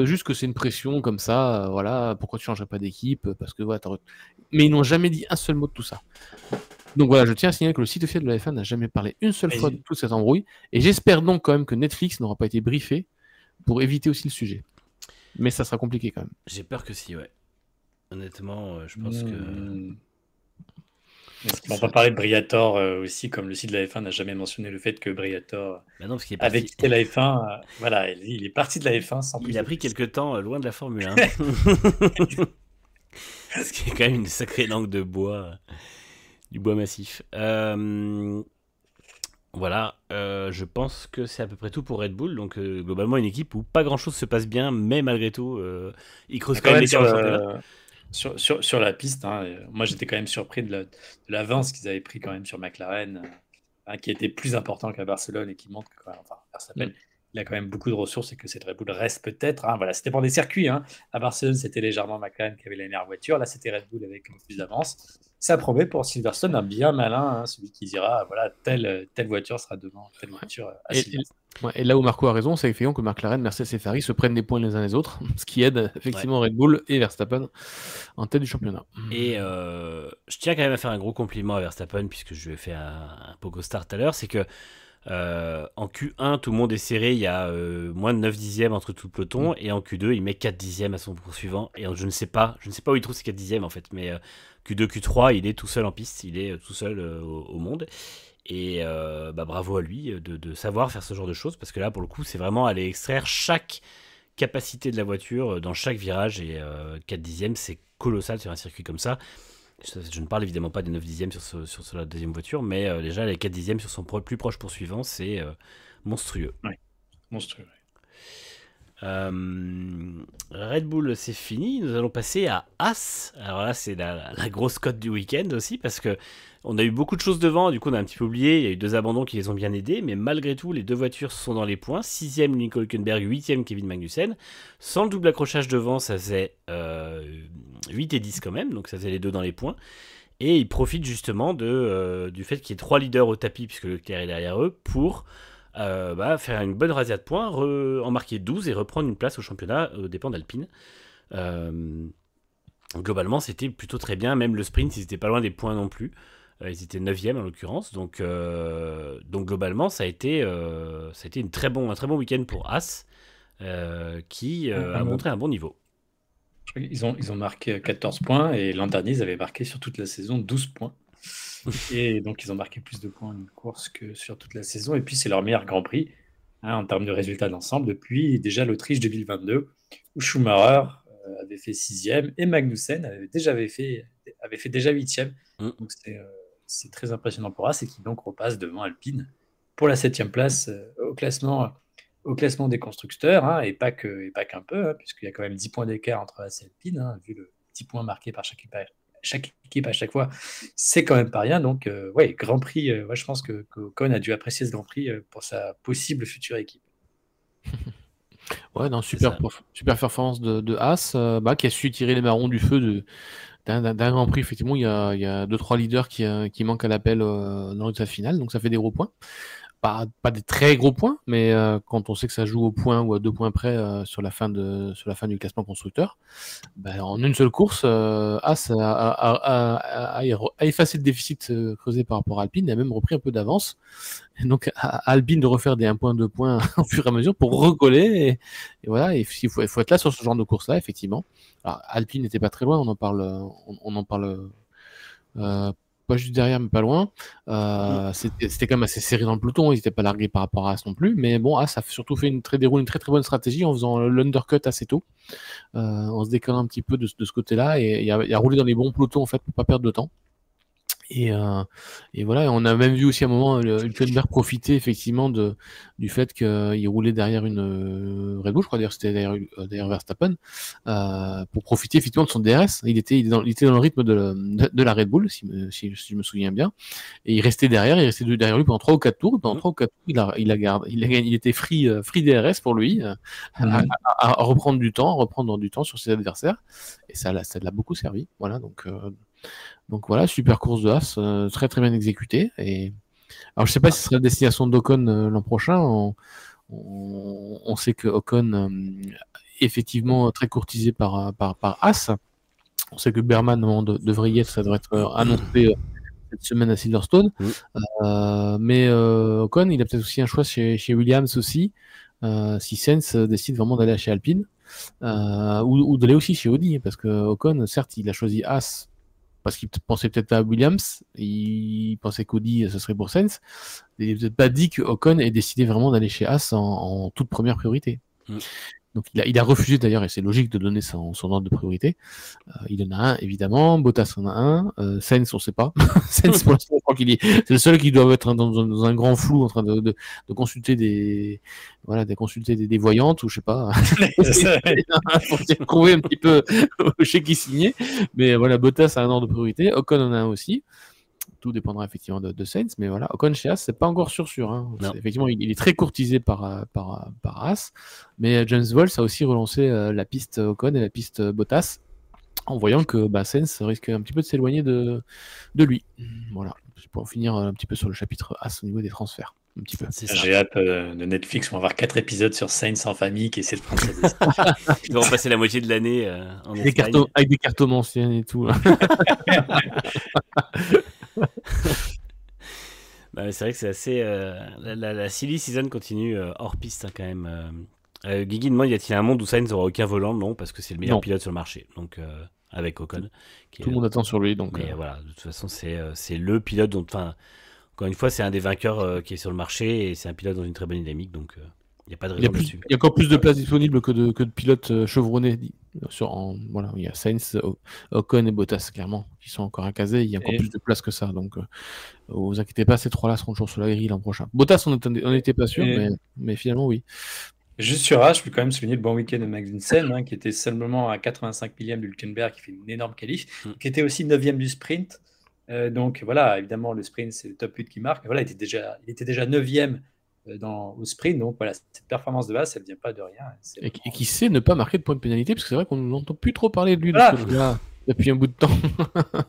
juste que c'est une pression comme ça, voilà, pourquoi tu ne changerais pas d'équipe, parce que voilà, mais ils n'ont jamais dit un seul mot de tout ça. Donc voilà, je tiens à signaler que le site officiel de la F1 n'a jamais parlé une seule fois de toute cette embrouille, et j'espère donc quand même que Netflix n'aura pas été briefé pour éviter aussi le sujet. Mais ça sera compliqué quand même. J'ai peur que si, ouais. Honnêtement, je pense que... Est-ce qu'ils vont pas parler de Briator aussi, comme le site de la F1 n'a jamais mentionné le fait que Briator avait quitté la F1. Voilà, il est parti de la F1 sans plus. Il a pris quelques temps loin de la Formule 1. Ce qui est quand même une sacrée langue de bois. Du bois massif. Voilà, je pense que c'est à peu près tout pour Red Bull. Donc globalement une équipe où pas grand chose se passe bien, mais malgré tout, ils creusent quand même les championnat. Sur la piste, hein, moi j'étais quand même surpris de l'avance qu'ils avaient pris quand même sur McLaren, qui était plus important qu'à Barcelone et qui montre que Verstappen, il a quand même beaucoup de ressources et que cette Red Bull reste peut-être. Hein, voilà, c'était pour des circuits. Hein. À Barcelone, c'était légèrement McLaren qui avait la meilleure voiture. Là, c'était Red Bull avec plus d'avance. Ça promet pour Silverstone un bien malin, hein, celui qui dira voilà, telle voiture sera devant telle voiture à Silverstone. Et là où Marco a raison, c'est effectivement que McLaren, Mercedes et Ferrari se prennent des points les uns les autres, ce qui aide effectivement Red Bull et Verstappen en tête du championnat. Et je tiens quand même à faire un gros compliment à Verstappen, puisque je lui ai fait un Pogo Star tout à l'heure, c'est que en Q1, tout le monde est serré, il y a moins de 9 dixièmes entre tout le peloton, et en Q2, il met 4 dixièmes à son poursuivant, et je ne sais pas où il trouve ces 4 dixièmes en fait, mais Q2, Q3, il est tout seul en piste, il est tout seul au monde, et bravo à lui de savoir faire ce genre de choses, parce que là, pour le coup, c'est vraiment aller extraire chaque capacité de la voiture dans chaque virage, et 4 dixièmes, c'est colossal sur un circuit comme ça. Je ne parle évidemment pas des 9 dixièmes sur la deuxième voiture, mais déjà les 4 dixièmes sur son plus proche poursuivant, c'est monstrueux. Oui, monstrueux. Red Bull, c'est fini. Nous allons passer à As. Alors là, c'est la grosse cote du week-end aussi, parce que on a eu beaucoup de choses devant, du coup on a un petit peu oublié, il y a eu 2 abandons qui les ont bien aidés, mais malgré tout, les 2 voitures sont dans les points. 6e Nico Hülkenberg, 8e Kevin Magnussen. Sans le double accrochage devant, ça faisait 8 et 10 quand même, donc ça faisait les 2 dans les points. Et ils profitent justement du fait qu'il y ait 3 leaders au tapis, puisque Leclerc est derrière eux, pour faire une bonne razzia de points, en marquer 12 et reprendre une place au championnat aux dépens d'Alpine. Globalement, c'était plutôt très bien, même le sprint, ils n'étaient pas loin des points non plus. Ils étaient 9e en l'occurrence, donc globalement ça a été un très bon week-end pour As, qui a montré un bon niveau. Ils ont marqué 14 points et l'an dernier ils avaient marqué sur toute la saison 12 points. Et donc, ils ont marqué plus de points en une course que sur toute la saison. Et puis, c'est leur meilleur Grand Prix en termes de résultats d'ensemble depuis déjà l'Autriche 2022, où Schumacher avait fait 6e et Magnussen avait fait déjà 8e. Donc, c'est très impressionnant pour As et qui donc repasse devant Alpine pour la 7e place au classement des constructeurs, et pas qu'un peu, puisqu'il y a quand même 10 points d'écart entre As et Alpine, vu le petit point marqué par chaque équipe à chaque fois, c'est quand même pas rien. Donc, Grand Prix, je pense que Ocon a dû apprécier ce Grand Prix pour sa possible future équipe. Ouais, non, super performance de As, qui a su tirer les marrons du feu d'un Grand Prix. Effectivement, il y a 2-3 leaders qui manquent à l'appel dans le résultat final, donc ça fait des gros points. Pas des très gros points, mais quand on sait que ça joue au point ou à 2 points près sur la fin du classement constructeur, en une seule course, As a effacé le déficit creusé par rapport à Alpine et a même repris un peu d'avance. Et donc à Alpine de refaire des 1 point, 2 points au fur et à mesure pour recoller. Et voilà, il faut être là sur ce genre de course-là, effectivement. Alors, Alpine n'était pas très loin, on en parle pas juste derrière, mais pas loin. C'était quand même assez serré dans le peloton, ils n'étaient pas largués par rapport à As non plus. Mais bon, As a surtout fait déroulé une très très bonne stratégie en faisant l'undercut assez tôt, en se décalant un petit peu de ce côté-là, et il a roulé dans les bons pelotons en fait pour pas perdre de temps. Et voilà, on a même vu aussi à un moment Hülkenberg profiter effectivement du fait qu'il roulait derrière une Red Bull, je crois d'ailleurs c'était derrière Verstappen, pour profiter effectivement de son DRS. Il était dans le rythme de la Red Bull, si je me souviens bien, et il restait derrière lui pendant 3 ou 4 tours. Pendant 3 ou 4 tours, il était free DRS pour lui, à reprendre du temps sur ses adversaires, et ça l'a beaucoup servi. Voilà, donc voilà, super course de As, très très bien exécutée. Alors je sais pas si ce sera la destination d'Ocon l'an prochain. On sait que Ocon effectivement très courtisé par As. On sait que Berman devrait y être, ça devrait être annoncé cette semaine à Silverstone. Mais Ocon, il a peut-être aussi un choix chez Williams aussi, si Sainz décide vraiment d'aller chez Alpine, ou d'aller aussi chez Audi, parce que Ocon, certes, il a choisi As parce qu'il pensait peut-être pas à Williams, il pensait qu'Audi ce serait pour Sainz. Il n'est peut-être pas dit que Ocon ait décidé vraiment d'aller chez As en toute première priorité. Donc il a refusé d'ailleurs, et c'est logique de donner son ordre de priorité. Il en a un évidemment, Bottas en a un, Sainz on sait pas. Sainz pour l'instant, je crois c'est le seul qui doit être dans un grand flou en train de consulter des voyantes ou je sais pas. Pour trouver un petit peu chez qui signer. Mais voilà, Bottas a un ordre de priorité, Ocon en a un aussi. Tout dépendra effectivement de Sainz, mais voilà, Ocon chez As, c'est pas encore sûr. Effectivement, il est très courtisé par As, mais James Walls a aussi relancé la piste Ocon et la piste Bottas, en voyant que Sainz risque un petit peu de s'éloigner de lui. Voilà, pour finir un petit peu sur le chapitre As au niveau des transferts. Un petit peu. J'ai hâte de Netflix, on va avoir 4 épisodes sur Sainz en famille qui essaie de prendre sa décision. Ils vont passer la moitié de l'année en Espagne. Avec des cartomanciens et tout. C'est vrai que c'est assez. La silly season continue hors piste quand même. Guigui demande y a-t-il un monde où Sainz n'aura aucun volant? Non, parce que c'est le meilleur pilote sur le marché. Donc, avec Ocon. Tout le monde attend sur lui. Donc, mais voilà, de toute façon, c'est le pilote dont. Encore une fois, c'est un des vainqueurs qui est sur le marché et c'est un pilote dans une très bonne dynamique. Donc, il n'y a pas de raison dessus. Il y a encore plus de places disponibles que de pilotes chevronnés. Voilà, il y a Sainz, Ocon et Bottas, clairement, qui sont encore incasés. Il y a encore plus de places que ça. Donc, vous inquiétez pas, ces 3-là seront toujours sur la grille l'an prochain. Bottas, on n'était pas sûr, mais finalement, oui. Juste sur H, je peux quand même souligner le bon week-end de Magnussen, qui était seulement à 85 millième de Hülkenberg, qui fait une énorme qualif, qui était aussi 9e du sprint. Donc voilà, évidemment, le sprint, c'est le top 8 qui marque. Mais voilà, il était déjà 9e au sprint. Donc voilà, cette performance de base, elle ne vient pas de rien. Et qui sait ne pas marquer de point de pénalité, parce que c'est vrai qu'on n'entend plus trop parler de lui depuis un bout de temps.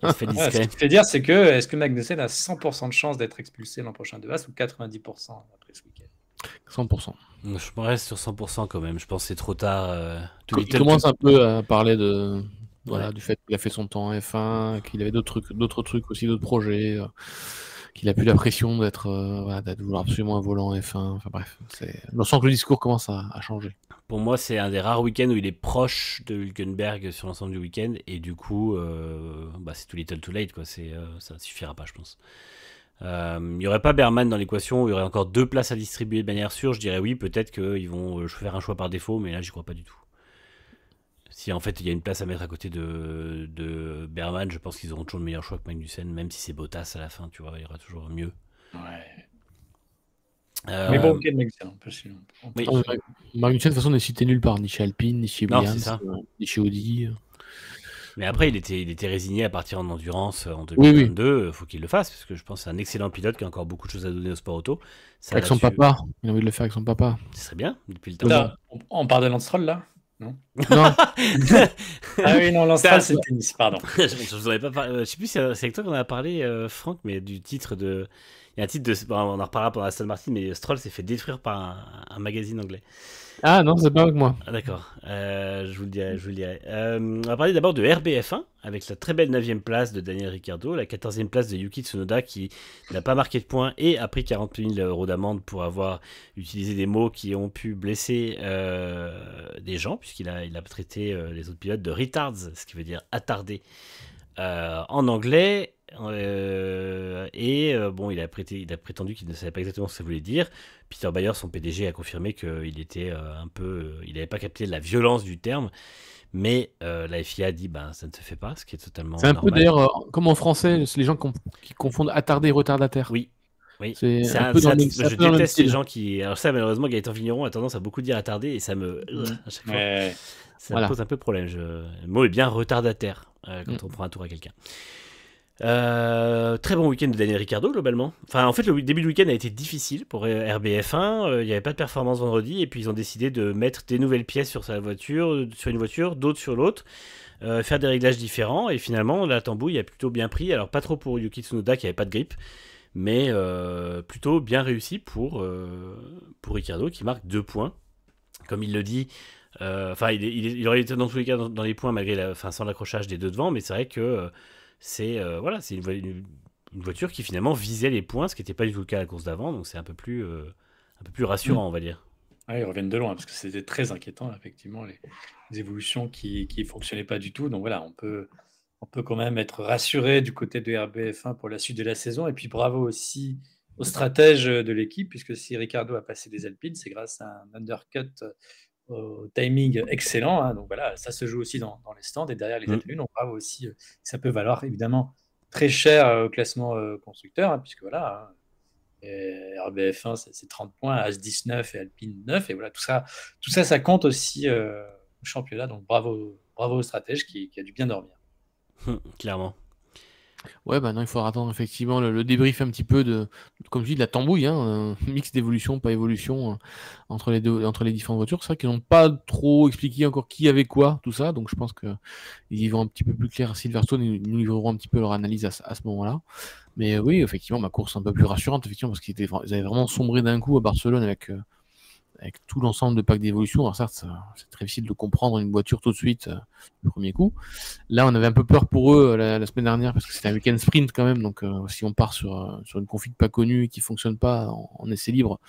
Il se fait discret. Ce qui fait dire, c'est que est-ce que Magnussen a 100% de chance d'être expulsé l'an prochain de Haas ou 90% après ce week-end? 100%. Je me reste sur 100% quand même. Je pense que c'est trop tard. Il commence un peu à parler du fait qu'il a fait son temps en F1, qu'il avait d'autres trucs aussi, d'autres projets, qu'il a plus la pression d'être, voilà, de vouloir absolument un volant F1. Enfin bref, on sent que le discours commence à changer. Pour moi, c'est un des rares week-ends où il est proche de Hülkenberg sur l'ensemble du week-end, et du coup, c'est too little too late, quoi. Ça ne suffira pas, je pense. Il n'y aurait pas Berman dans l'équation, où il y aurait encore 2 places à distribuer de manière sûre. Je dirais oui, peut-être qu'ils vont faire un choix par défaut, mais là, j'y crois pas du tout. Si en fait il y a une place à mettre à côté de Berman, je pense qu'ils auront toujours le meilleur choix que Magnussen, même si c'est Bottas à la fin, tu vois, il y aura toujours mieux. Ouais. Mais bon, ok, mec, c'est un peu sinon. Oui. Magnussen, de toute façon, n'est cité nulle part, ni chez Alpine, ni chez Williams, ni chez Audi. Mais après, il était résigné à partir en endurance en 2022. Il faut qu'il le fasse, parce que je pense que c'est un excellent pilote qui a encore beaucoup de choses à donner au sport auto. Ça, avec son papa. Il a envie de le faire avec son papa. Ce serait bien, depuis le temps. On parle de Lance Stroll, là? Non. Ah oui, non, Lance Stroll, c'est tennis, pardon. Je vous en ai pas parlé. Je sais plus si c'est avec toi qu'on a parlé, Franck, mais du titre de. Il y a un titre de. On en reparlera pour Aston Martin, mais Stroll s'est fait détruire par un magazine anglais. Ah non, c'est pas avec moi. Ah, d'accord, je vous le dirai. On va parler d'abord de RBF1, avec la très belle 9e place de Daniel Ricciardo, la 14e place de Yuki Tsunoda, qui n'a pas marqué de points et a pris 40 000 € d'amende pour avoir utilisé des mots qui ont pu blesser des gens, puisqu'il a traité les autres pilotes de retards, ce qui veut dire attardé en anglais. Il a prétendu qu'il ne savait pas exactement ce que ça voulait dire. Peter Bayer, son PDG, a confirmé qu'il était il n'avait pas capté la violence du terme, mais la FIA a dit ça ne se fait pas, ce qui est totalement normal. C'est un peu d'ailleurs comme en français, c'est les gens qui confondent attardé et retardataire. Oui. C'est un peu dans je déteste les gens qui. Alors ça, malheureusement, Gaëtan Vigneron a tendance à beaucoup dire attardé et ça me. À chaque fois, ça me pose un peu problème. Le mot est bien retardataire quand on prend un tour à quelqu'un. Très bon week-end de Daniel Ricciardo globalement. Enfin, en fait, le début du week-end a été difficile pour RBF1. Il n'y avait pas de performance vendredi et puis ils ont décidé de mettre des nouvelles pièces sur une voiture, d'autres sur l'autre, faire des réglages différents et finalement la tambouille a plutôt bien pris. Alors pas trop pour Yuki Tsunoda qui avait pas de grippe, mais plutôt bien réussi pour Ricciardo qui marque 2 points, comme il le dit. Il aurait été dans tous les cas dans les points sans l'accrochage des deux devant, mais c'est vrai que c'est une voiture qui finalement visait les points, ce qui n'était pas du tout le cas à la course d'avant, donc c'est un peu plus rassurant, on va dire. Ils reviennent de loin parce que c'était très inquiétant, effectivement, les évolutions qui ne fonctionnaient pas du tout. Donc voilà, on peut quand même être rassuré du côté de RBF1 pour la suite de la saison. Et puis bravo aussi aux stratèges de l'équipe, puisque si Ricciardo a passé des Alpines, c'est grâce à un undercut au timing excellent. Hein. Donc voilà, ça se joue aussi dans les stands et derrière les attributs. Donc bravo aussi, ça peut valoir évidemment très cher au classement constructeur, hein, puisque voilà, RBF1 c'est 30 points, As 19 et Alpine 9, et voilà, tout ça, ça compte aussi au championnat. Donc bravo au stratège qui a dû bien dormir. Clairement. Ouais, non, il faudra attendre effectivement le débrief un petit peu comme je dis, de la tambouille, un mix d'évolution, pas évolution entre les différentes voitures. C'est vrai qu'ils n'ont pas trop expliqué encore qui avait quoi, tout ça, donc je pense qu'ils y vont un petit peu plus clair à Silverstone, ils nous livreront un petit peu leur analyse à ce moment-là. Mais oui, effectivement, ma course un peu plus rassurante, effectivement, parce qu'ils avaient vraiment sombré d'un coup à Barcelone avec tout l'ensemble de packs d'évolution. Alors certes, c'est très difficile de comprendre une voiture tout de suite du premier coup. Là, on avait un peu peur pour eux la semaine dernière parce que c'était un week-end sprint quand même. Donc, si on part sur une config pas connue et qui fonctionne pas en essai libre,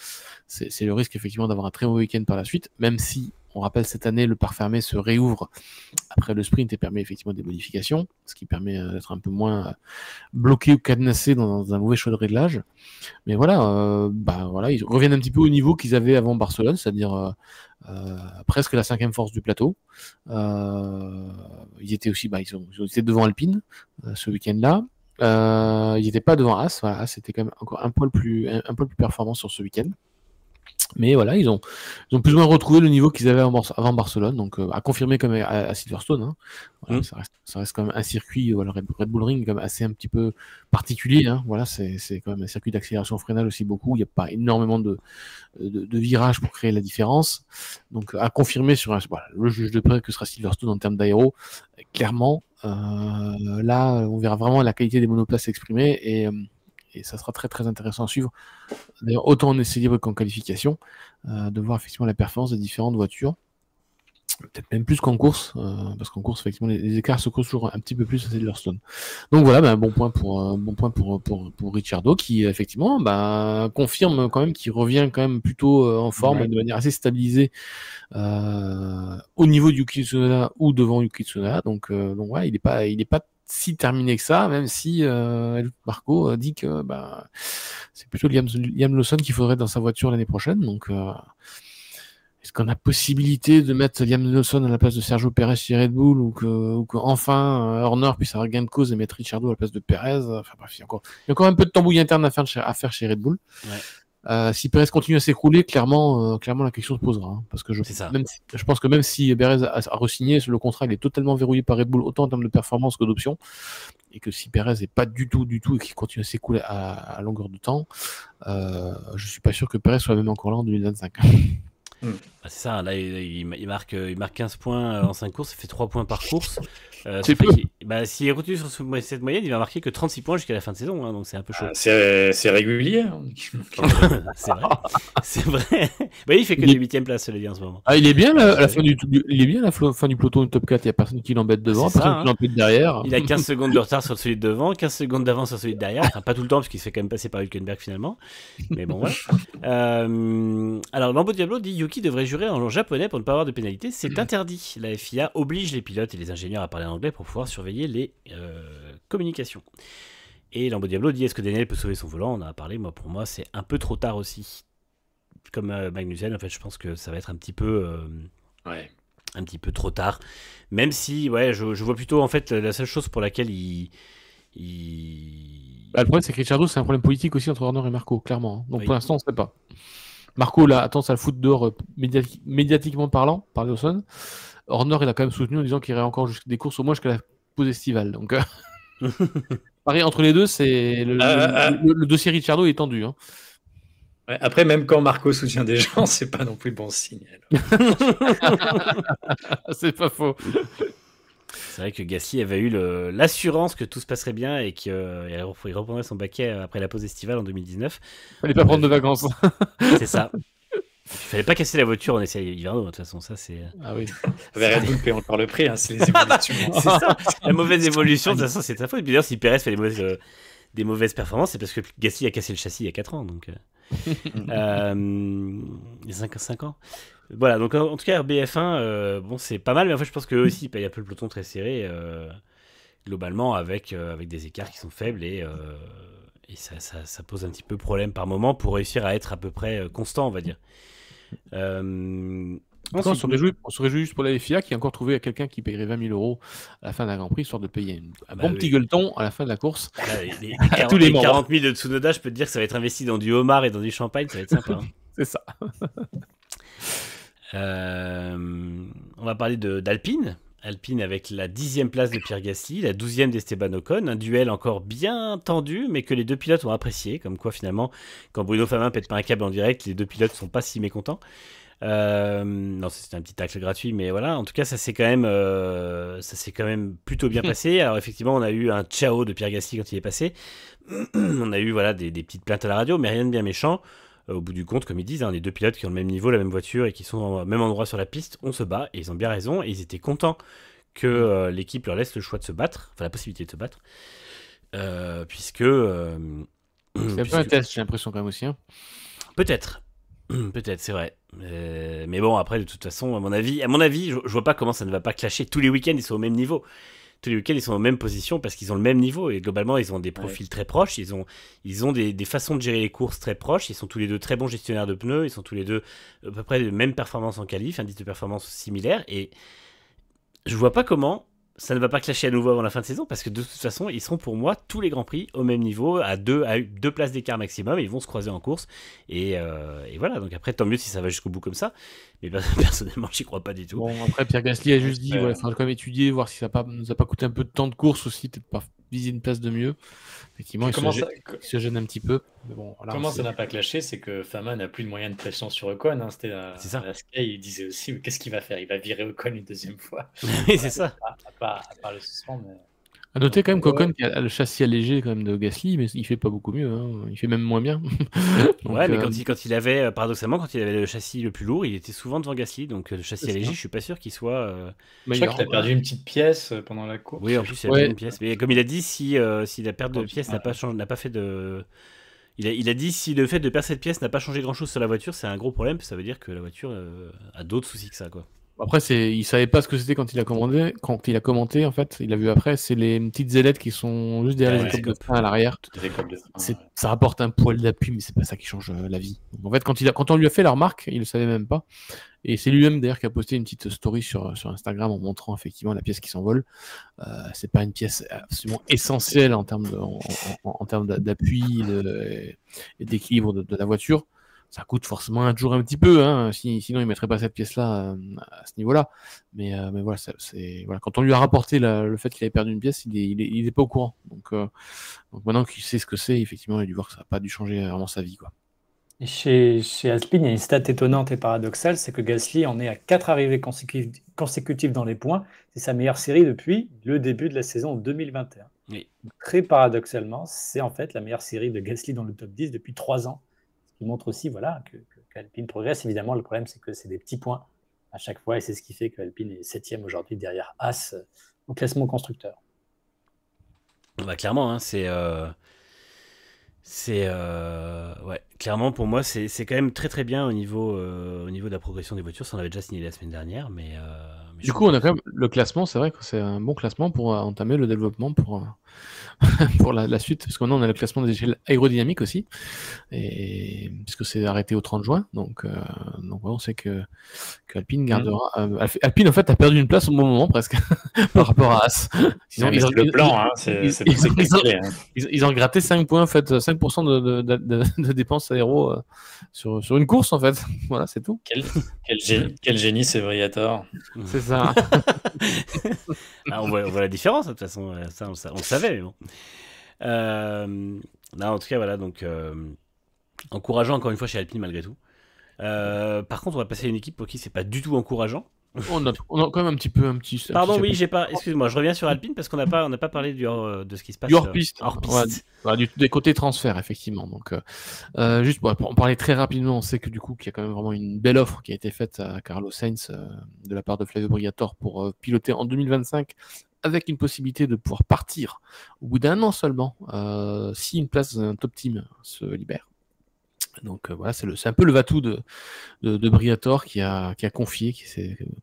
c'est le risque effectivement d'avoir un très mauvais week-end par la suite. Même si, on rappelle, cette année, le parc fermé se réouvre après le sprint et permet effectivement des modifications, ce qui permet d'être un peu moins bloqué ou cadenassé dans un mauvais choix de réglage. Mais voilà, ils reviennent un petit peu au niveau qu'ils avaient avant Barcelone, c'est-à-dire presque la 5e force du plateau. Ils étaient aussi, ils ont été devant Alpine ce week-end-là. Ils n'étaient pas devant As. Voilà, As était quand même encore un poil plus performant sur ce week-end. Mais voilà, ils ont plus ou moins retrouvé le niveau qu'ils avaient avant Barcelone, donc à confirmer comme à Silverstone. Hein. Voilà, ça reste quand même un circuit, le Red Bull Ring, comme assez un petit peu particulier. Hein. Voilà, c'est quand même un circuit d'accélération freinage aussi beaucoup. Il n'y a pas énormément de virages pour créer la différence. Donc à confirmer sur le juge de près que sera Silverstone en termes d'aéro, clairement. Là, on verra vraiment la qualité des monoplaces s'exprimer et ça sera très très intéressant à suivre. D'ailleurs, autant en essai libre qu'en qualification, de voir effectivement la performance des différentes voitures. Peut-être même plus qu'en course, parce qu'en course, effectivement, les écarts se creusent toujours un petit peu plus à Silverstone. Donc voilà, bon point pour Ricciardo, qui effectivement confirme quand même qu'il revient quand même plutôt en forme, de manière assez stabilisée au niveau de Yuki Tsunoda ou devant Yuki Tsunoda. Donc ouais, il est pas si terminé que ça, même si Marco dit que c'est plutôt Liam Lawson qu'il faudrait dans sa voiture l'année prochaine. Donc est-ce qu'on a possibilité de mettre Liam Lawson à la place de Sergio Perez chez Red Bull, ou que enfin Horner puisse avoir gain de cause et mettre Ricciardo à la place de Perez? Enfin bref, il y a encore un peu de tambouille interne à faire chez Red Bull. Si Perez continue à s'écrouler, clairement la question se posera, hein, parce que je pense que même si Perez a re-signé, le contrat il est totalement verrouillé par Red Bull, autant en termes de performance que d'options, et que si Perez n'est pas du tout et qu'il continue à s'écouler à longueur de temps, je suis pas sûr que Perez soit même encore là en 2025. C'est ça, là il marque 15 points en 5 courses, il fait 3 points par course. C'est peu. S'il continue sur cette moyenne, il va marquer que 36 points jusqu'à la fin de saison, hein, donc c'est un peu chaud. C'est régulier. C'est vrai. C'est vrai. Il fait que des 8e places, le en ce moment. Il est bien à la fin du peloton du top 4, il n'y a personne qui l'embête devant, personne qui l'embête derrière. Il a 15 secondes de retard sur celui de devant, 15 secondes d'avance sur celui de derrière, enfin pas tout le temps parce qu'il se fait quand même passer par Hülkenberg finalement. Mais bon, voilà. Alors Lambeau Diablo dit Yuki devrait jurer en japonais pour ne pas avoir de pénalité, c'est interdit. La FIA oblige les pilotes et les ingénieurs à parler en anglais pour pouvoir surveiller les communications. Et Lambeau Diablo dit est-ce que Daniel peut sauver son volant? On en a parlé, pour moi c'est un peu trop tard aussi. Comme Magnussen, en fait je pense que ça va être un petit peu un petit peu trop tard, même si je vois plutôt en fait la seule chose pour laquelle le problème c'est que Ricciardo, c'est un problème politique aussi entre Horner et Marco, clairement, hein. Donc pour l'instant on ne sait pas. Marco là attend à le foutre dehors médiatiquement parlant par Lawson. Horner il a quand même soutenu en disant qu'il irait encore des courses au moins jusqu'à la pause estivale, donc pareil entre les deux, c'est le dossier Ricciardo est tendu, hein. Après, même quand Marco soutient des gens, c'est pas non plus bon signe. C'est pas faux. C'est vrai que Gasly avait eu l'assurance que tout se passerait bien et qu'il reprendrait son baquet après la pause estivale en 2019. Fallait pas prendre de vacances. C'est ça. Il fallait pas casser la voiture en essai hivernaux, de toute façon, ça c'est... Ah oui. Red Bull paye encore le prix, hein, c'est les évolutions. C'est ça, la mauvaise évolution, de toute façon c'est de sa faute. Et puis d'ailleurs, si Perez fait des mauvaises performances, c'est parce que Gasly a cassé le châssis il y a 4 ans, donc... il y a 5 ans. Voilà, donc en tout cas RBF1, c'est pas mal, mais en fait je pense qu'eux aussi ils payent un peu le peloton très serré, globalement, avec des écarts qui sont faibles, et ça pose un petit peu problème par moment pour réussir à être à peu près constant, on va dire. On se réjouit juste pour la FIA qui a encore trouvé quelqu'un qui paierait 20 000 € à la fin d'un Grand Prix, histoire de payer un petit gueuleton à la fin de la course. Les 40 000 de Tsunoda, je peux te dire que ça va être investi dans du homard et dans du champagne, ça va être sympa. Hein. C'est ça. On va parler d'Alpine. Alpine avec la 10e place de Pierre Gasly, la 12e d'Esteban Ocon, un duel encore bien tendu, mais que les deux pilotes ont apprécié, comme quoi finalement, quand Bruno Famin pète pas un câble en direct, les deux pilotes sont pas si mécontents. Non, c'était un petit tacle gratuit, mais voilà, en tout cas ça s'est quand même plutôt bien passé. Alors effectivement on a eu un ciao de Pierre Gasly quand il est passé, on a eu des petites plaintes à la radio, mais rien de bien méchant. Au bout du compte, comme ils disent, les deux pilotes qui ont le même niveau, la même voiture et qui sont au même endroit sur la piste, on se bat, et ils ont bien raison, et ils étaient contents que l'équipe leur laisse le choix de se battre, enfin la possibilité de se battre, puisque... c'est un peu un test, j'ai l'impression quand même aussi. Hein. Peut-être, c'est vrai. Mais bon, après, de toute façon, à mon avis, je vois pas comment ça ne va pas clasher. Tous les week-ends, ils sont au même niveau. Tous les week-ends, ils sont en même position parce qu'ils ont le même niveau. Et globalement, ils ont des profils très proches. Ils ont des façons de gérer les courses très proches. Ils sont tous les deux très bons gestionnaires de pneus. Ils sont tous les deux à peu près de même performance en qualif, indice de performance similaire. Et je vois pas comment ça ne va pas clasher à nouveau avant la fin de saison, parce que de toute façon, ils seront pour moi tous les Grands Prix au même niveau, à deux places d'écart maximum, et ils vont se croiser en course. Et voilà, donc après, tant mieux si ça va jusqu'au bout comme ça. Mais personnellement, j'y crois pas du tout. Bon, après, Pierre Gasly a juste dit, il faudra quand même étudier, voir si ça nous a pas coûté un peu de temps de course aussi, peut-être pas viser une place de mieux. Effectivement, il se gêne un petit peu. Mais bon, voilà, comment ça n'a pas clashé, c'est que Fama n'a plus de moyens de pression sur Ocon. Hein. C'était c'est ça. La Sky, il disait aussi, mais qu'est-ce qu'il va faire? Il va virer Ocon une deuxième fois. Oui, c'est ça. À part le suspendre. Mais... À noter quand même qu'Ocon qui a le châssis allégé quand même de Gasly, mais il fait pas beaucoup mieux, hein. Il fait même moins bien. Donc, Ouais, mais quand il avait, paradoxalement, quand il avait le châssis le plus lourd, il était souvent devant Gasly. Donc le châssis C'est ça. allégé, je suis pas sûr qu'il soit. Je crois meilleur. qu'il a perdu une petite pièce pendant la course. Oui, en plus, il a Ouais. perdu une pièce. Mais comme il a dit, si la perte de pièce n'a pas fait de. Il a dit si le fait de perdre cette pièce n'a pas changé grand chose sur la voiture, c'est un gros problème. Ça veut dire que la voiture a d'autres soucis que ça, quoi. Après, il savait pas ce que c'était quand il a commandé, quand il a commenté en fait. Il a vu après, c'est les petites ailettes qui sont juste derrière les écopes de frein à l'arrière. Les écopes de frein, ouais. Ça rapporte un poil d'appui, mais c'est pas ça qui change la vie. Donc, en fait, quand on lui a fait la remarque, il le savait même pas. Et c'est lui-même d'ailleurs qui a posté une petite story sur Instagram en montrant effectivement la pièce qui s'envole. C'est pas une pièce absolument essentielle en termes d'appui et d'équilibre de la voiture. Ça coûte forcément toujours un petit peu, hein, sinon il mettrait pas cette pièce-là à ce niveau-là. Mais voilà, voilà, quand on lui a rapporté le fait qu'il avait perdu une pièce, il est pas au courant. Donc maintenant qu'il sait ce que c'est, effectivement, il a dû voir que ça n'a pas dû changer vraiment sa vie, quoi. Et chez Alpine, il y a une stat étonnante et paradoxale, c'est que Gasly en est à 4 arrivées consécutives dans les points. C'est sa meilleure série depuis le début de la saison 2021. Oui. Très paradoxalement, c'est en fait la meilleure série de Gasly dans le top 10 depuis 3 ans. Ce qui montre aussi qu'Alpine progresse. Évidemment, le problème, c'est que c'est des petits points à chaque fois, et c'est ce qui fait qu'Alpine est 7e aujourd'hui derrière As au classement constructeur. Bah, clairement, hein, ouais, clairement pour moi c'est quand même très très bien au niveau de la progression des voitures. Ça on avait déjà signé la semaine dernière, mais du coup on a quand même le classement. C'est vrai que c'est un bon classement pour entamer le développement pour la suite, parce que maintenant on a le classement des échelles aérodynamiques aussi, et puisque c'est arrêté au 30 juin, donc ouais, on sait que Alpine gardera. Alpine en fait a perdu une place au bon moment presque par rapport à As. Sinon, c'est le plan, hein, ils ont gratté 5 points, en fait, 5% de dépenses aéro sur une course en fait. Voilà, c'est tout. Quel génie c'est Briatore. C'est ça. On voit la différence de toute façon, ça on le savait, mais bon. Non, en tout cas voilà, donc encourageant encore une fois chez Alpine malgré tout. Par contre, on va passer à une équipe pour qui c'est pas du tout encourageant. On a quand même un petit. Pardon, oui, j'ai pas. Excuse-moi, je reviens sur Alpine parce qu'on n'a pas parlé de ce qui se passe. Du hors-piste. Hors piste. Ouais, des côtés transferts, effectivement. Donc, juste pour en parler très rapidement, on sait que du coup, qu'il y a quand même vraiment une belle offre qui a été faite à Carlos Sainz de la part de Flavio Briatore pour piloter en 2025, avec une possibilité de pouvoir partir au bout d'un an seulement, si une place dans un top team se libère. Donc voilà, c'est un peu le va-tout de Briatore qui a confié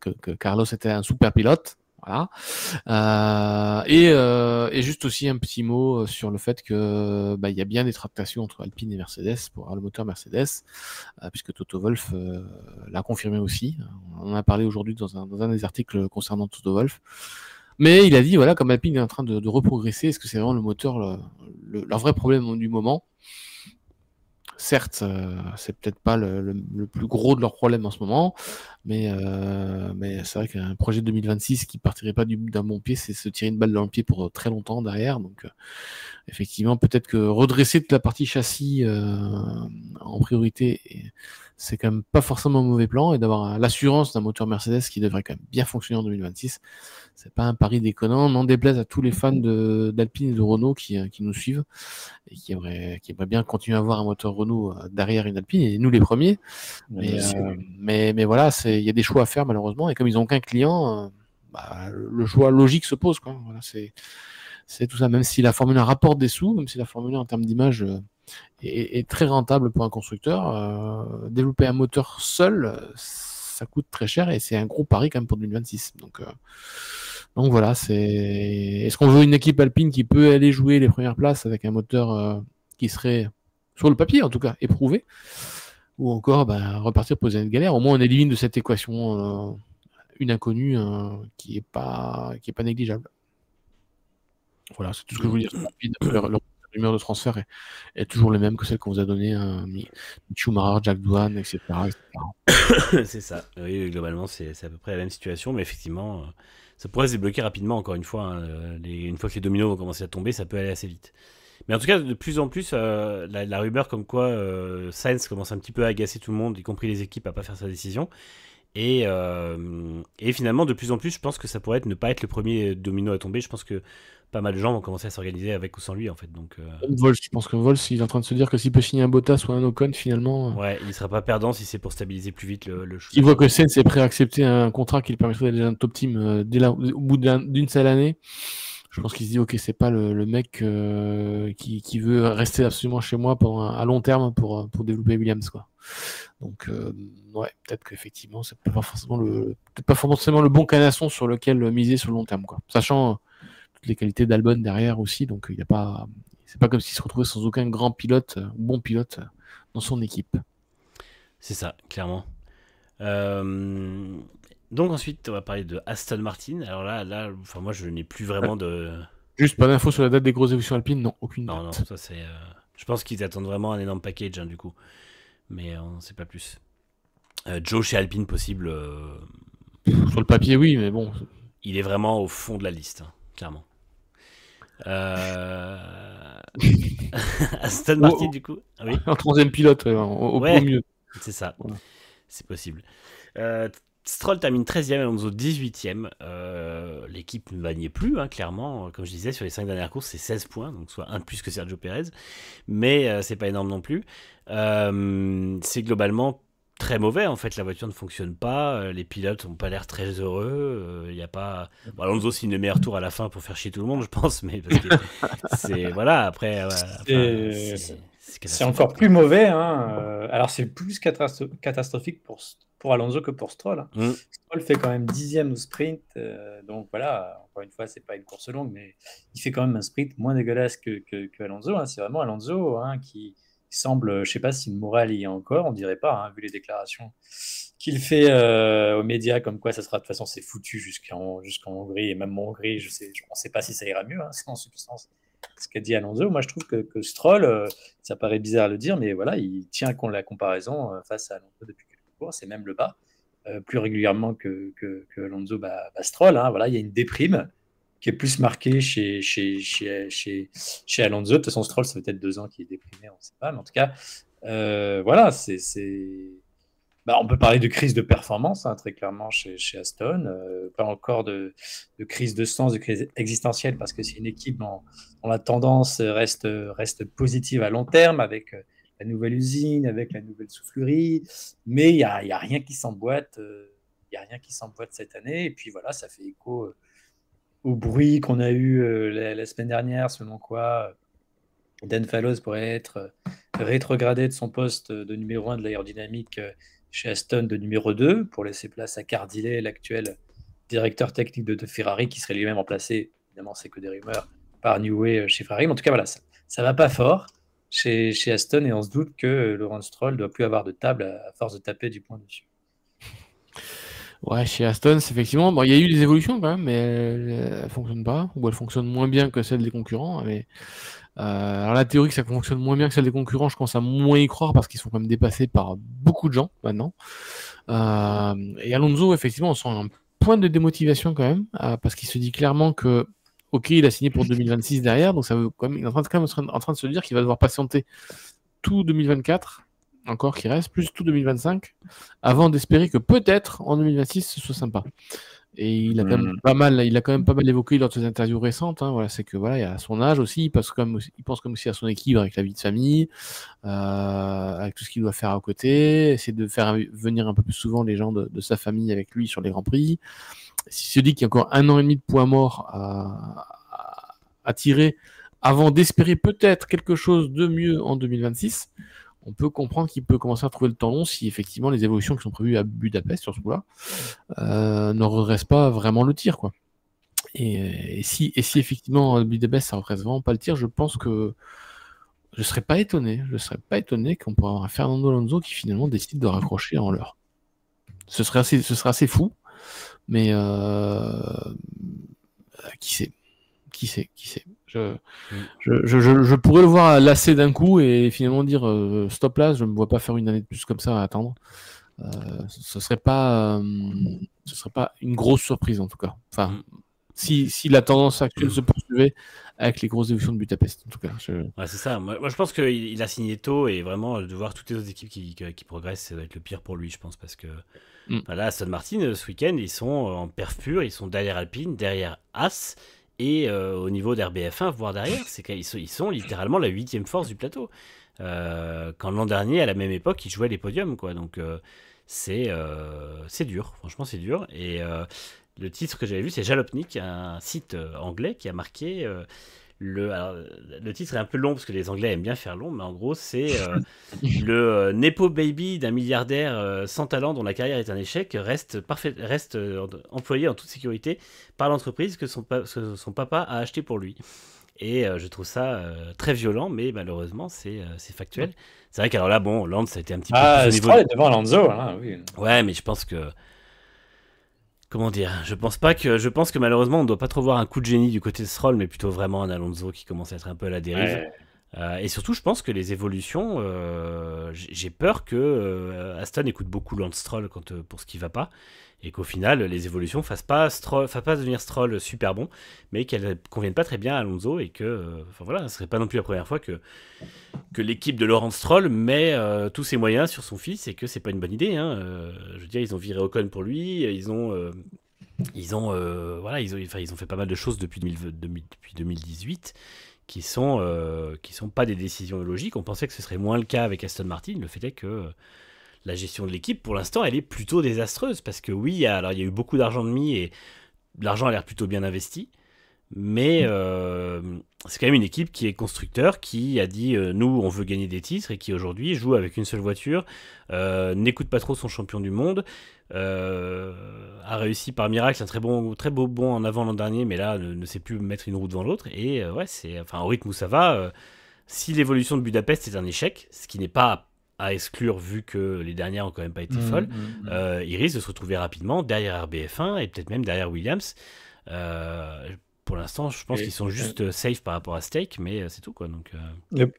que Carlos était un super pilote. Voilà. Et juste aussi un petit mot sur le fait que il y a bien des tractations entre Alpine et Mercedes pour avoir le moteur Mercedes, puisque Toto Wolff l'a confirmé aussi. On en a parlé aujourd'hui dans un des articles concernant Toto Wolff. Mais il a dit, voilà, comme Alpine est en train de reprogresser, est-ce que c'est vraiment le moteur leur vrai problème du moment? Certes, c'est peut-être pas le plus gros de leurs problèmes en ce moment, mais c'est vrai qu'un projet 2026 qui partirait pas d'un bon pied, c'est se tirer une balle dans le pied pour très longtemps derrière. Donc, effectivement, peut-être que redresser toute la partie châssis en priorité, c'est quand même pas forcément un mauvais plan, et d'avoir l'assurance d'un moteur Mercedes qui devrait quand même bien fonctionner en 2026. C'est pas un pari déconnant, n'en déplaise à tous les fans d'Alpine et de Renault qui nous suivent et qui aimeraient bien continuer à avoir un moteur Renault derrière une Alpine, et nous les premiers. Mais voilà, il y a des choix à faire malheureusement, et comme ils n'ont qu'un client, le choix logique se pose, quoi. Voilà, c'est tout ça. Même si la Formule 1 rapporte des sous, même si la Formule 1 en termes d'image est très rentable pour un constructeur, développer un moteur seul, ça coûte très cher, et c'est un gros pari quand même pour 2026. Donc voilà, est-ce qu'on veut une équipe Alpine qui peut aller jouer les premières places avec un moteur qui serait, sur le papier en tout cas, éprouvé, ou encore repartir pour des années de galère? Au moins on élimine de cette équation une inconnue qui est pas négligeable. Voilà, c'est tout ce que je voulais dire. Leur rumeur de transfert est toujours les mêmes que celle qu'on vous a donnée, Mick Schumacher, Jack Doohan, etc. C'est ça. Oui, globalement, c'est à peu près la même situation, mais effectivement, ça pourrait se débloquer rapidement, encore une fois. Hein. Une fois que les dominos vont commencer à tomber, ça peut aller assez vite. Mais en tout cas, de plus en plus, la rumeur comme quoi Sainz commence un petit peu à agacer tout le monde, y compris les équipes, à pas faire sa décision. Et finalement, de plus en plus, je pense que ça pourrait ne pas être le premier domino à tomber. Je pense que pas mal de gens vont commencer à s'organiser avec ou sans lui, en fait. Donc, Vols, je pense que Vols, il est en train de se dire que s'il peut signer un Bottas ou un Ocon, finalement, ouais, il sera pas perdant si c'est pour stabiliser plus vite le il voit que Sainz est prêt à accepter un contrat qui lui permettrait d'être un top team au bout d'une seule année. Je pense qu'il se dit, ok, c'est pas le mec qui veut rester absolument chez moi à long terme pour développer Williams, quoi. Donc, ouais, peut-être qu'effectivement, c'est pas forcément le bon canasson sur lequel miser sur le long terme, quoi. Sachant toutes les qualités d'Albon derrière aussi, donc c'est pas comme s'il se retrouvait sans aucun grand pilote, bon pilote dans son équipe. C'est ça, clairement. Donc ensuite, on va parler de Aston Martin. Alors là, enfin moi, je n'ai plus vraiment de. Juste pas d'infos sur la date des grosses évolutions alpines, non, aucune date. Non, ça c'est. Je pense qu'ils attendent vraiment un énorme package, du coup. Mais on ne sait pas plus. Joe chez Alpine, possible. Sur le papier, oui, mais bon. Il est vraiment au fond de la liste, clairement. Aston Martin, du coup. Ah, oui. Un troisième pilote, au mieux. C'est ça. Ouais. C'est possible. Stroll termine 13e, Alonso 18e. L'équipe ne gagnait plus, clairement. Comme je disais, sur les 5 dernières courses, c'est 16 points, donc soit un de plus que Sergio Pérez. Mais c'est pas énorme non plus. C'est globalement très mauvais, en fait. La voiture ne fonctionne pas. Les pilotes n'ont pas l'air très heureux. Il y a pas. Bon, Alonso signe le meilleur tour à la fin pour faire chier tout le monde, je pense. Mais parce que c'est. Voilà, après. C'est encore plus mauvais. Alors, c'est plus catastrophique pour Alonso que pour Stroll. Stroll fait quand même 10e au sprint. Donc voilà, encore une fois, c'est pas une course longue, mais il fait quand même un sprint moins dégueulasse que Alonso. C'est vraiment Alonso qui semble, je sais pas si le moral y est encore, on dirait pas, vu les déclarations qu'il fait aux médias, comme quoi ça sera de toute façon c'est foutu jusqu'en Hongrie, et même en Hongrie, on sait pas si ça ira mieux, c'est en substance ce qu'a dit Alonso. Moi je trouve que Stroll, ça paraît bizarre à le dire, mais voilà, il tient la comparaison face à Alonso depuis quelques courses, et même le bas plus régulièrement que Alonso Stroll. Voilà, il y a une déprime qui est plus marquée chez Alonso. De toute façon, Stroll, ça fait peut-être 2 ans qu'il est déprimé, on ne sait pas. Mais en tout cas, voilà, on peut parler de crise de performance, très clairement, chez Aston. Pas encore de crise de sens, de crise existentielle, parce que c'est une équipe dont la tendance reste positive à long terme, avec la nouvelle usine, avec la nouvelle soufflerie. Mais il n'y a rien qui s'emboîte. Il y a rien qui s'emboîte cette année. Et puis voilà, ça fait écho au bruit qu'on a eu la semaine dernière, selon quoi Dan Fallows pourrait être rétrogradé de son poste de numéro 1 de l'aérodynamique chez Aston de numéro 2 pour laisser place à Cardillet, l'actuel directeur technique de Ferrari, qui serait lui-même remplacé, évidemment c'est que des rumeurs, par Newey chez Ferrari. Mais en tout cas, voilà, ça va pas fort chez Aston, et on se doute que Lawrence Stroll doit plus avoir de table à force de taper du poing dessus. Ouais, chez Aston, effectivement, il y a eu des évolutions quand même, mais elles fonctionnent pas, ou elles fonctionnent moins bien que celles des concurrents. Mais alors la théorie que ça fonctionne moins bien que celle des concurrents, je commence à moins y croire, parce qu'ils sont quand même dépassés par beaucoup de gens maintenant. Et Alonso, effectivement, on sent un point de démotivation quand même, parce qu'il se dit clairement que, ok, il a signé pour 2026 derrière, donc ça veut quand même, il est en train de se dire qu'il va devoir patienter tout 2024. Encore qui reste, plus tout 2025, avant d'espérer que peut-être en 2026 ce soit sympa. Et il a quand même pas mal évoqué lors de ses interviews récentes. Voilà, c'est que voilà, il a son âge aussi, il pense comme aussi à son équilibre avec la vie de famille, avec tout ce qu'il doit faire à côté, essayer de faire venir un peu plus souvent les gens de sa famille avec lui sur les Grands Prix. S'il se dit qu'il y a encore 1 an et demi de poids mort à tirer avant d'espérer peut-être quelque chose de mieux en 2026, on peut comprendre qu'il peut commencer à trouver le temps long si effectivement les évolutions qui sont prévues à Budapest sur ce coup-là ne redressent pas vraiment le tir, quoi. Et si effectivement Budapest ça ne redresse vraiment pas le tir, je pense que je ne serais pas étonné qu'on pourrait avoir un Fernando Alonso qui finalement décide de raccrocher en l'heure. Ce serait assez fou, mais qui sait. Je pourrais le voir lasser d'un coup et finalement dire stop là, je ne me vois pas faire une année de plus comme ça à attendre. Ce serait pas une grosse surprise en tout cas. Enfin, si la tendance actuelle se poursuivait avec les grosses évolutions de Budapest, en tout cas. Ouais, c'est ça. Moi, je pense qu'il a signé tôt et vraiment de voir toutes les autres équipes qui progressent, ça va être le pire pour lui, je pense, parce que voilà, Aston Martin, ce week-end, ils sont en perf pure, ils sont derrière Alpine, derrière As, et au niveau d'RBF1, voire derrière, c'est qu'ils sont littéralement la 8e force du plateau. Quand l'an dernier, à la même époque, ils jouaient les podiums, quoi. Donc c'est dur, franchement, c'est dur. Et le titre que j'avais vu, c'est Jalopnik, un site anglais qui a marqué. Le titre est un peu long parce que les Anglais aiment bien faire long, mais en gros, c'est le Nepo Baby d'un milliardaire sans talent dont la carrière est un échec reste employé en toute sécurité par l'entreprise que son papa a acheté pour lui. Et je trouve ça très violent, mais malheureusement, c'est factuel. C'est vrai qu'alors là, bon, Lance, ça a été un petit peu plus au niveau. Stroll est devant Alonso, hein, oui. Ouais, mais je pense que. Comment dire, je pense que malheureusement on ne doit pas trop voir un coup de génie du côté de Stroll, mais plutôt vraiment un Alonso qui commence à être un peu à la dérive. Et surtout, je pense que les évolutions, j'ai peur que Aston écoute beaucoup Lance Stroll pour ce qui va pas, et qu'au final les évolutions fassent pas devenir Stroll super bon, mais qu'elles conviennent pas très bien à Alonso, et que, voilà, ce serait pas non plus la première fois que l'équipe de Laurent Stroll met tous ses moyens sur son fils, et que c'est pas une bonne idée. Hein. Je veux dire, ils ont viré Ocon pour lui, ils ont fait pas mal de choses depuis 2018 qui sont pas des décisions logiques. On pensait que ce serait moins le cas avec Aston Martin. Le fait est que la gestion de l'équipe, pour l'instant, elle est plutôt désastreuse, parce que oui, il y a eu beaucoup d'argent de mis, et l'argent a l'air plutôt bien investi. Mais c'est quand même une équipe qui est constructeur, qui a dit nous on veut gagner des titres, et qui aujourd'hui joue avec une seule voiture, n'écoute pas trop son champion du monde, a réussi par miracle un très beau bond en avant l'an dernier, mais là ne sait plus mettre une roue devant l'autre. Et ouais, c'est au rythme où ça va, si l'évolution de Budapest est un échec, ce qui n'est pas à exclure vu que les dernières ont quand même pas été folles, il risque de se retrouver rapidement derrière RBF1 et peut-être même derrière Williams. Pour l'instant, je pense qu'ils sont juste safe par rapport à Stake, mais c'est tout, quoi. Donc, Le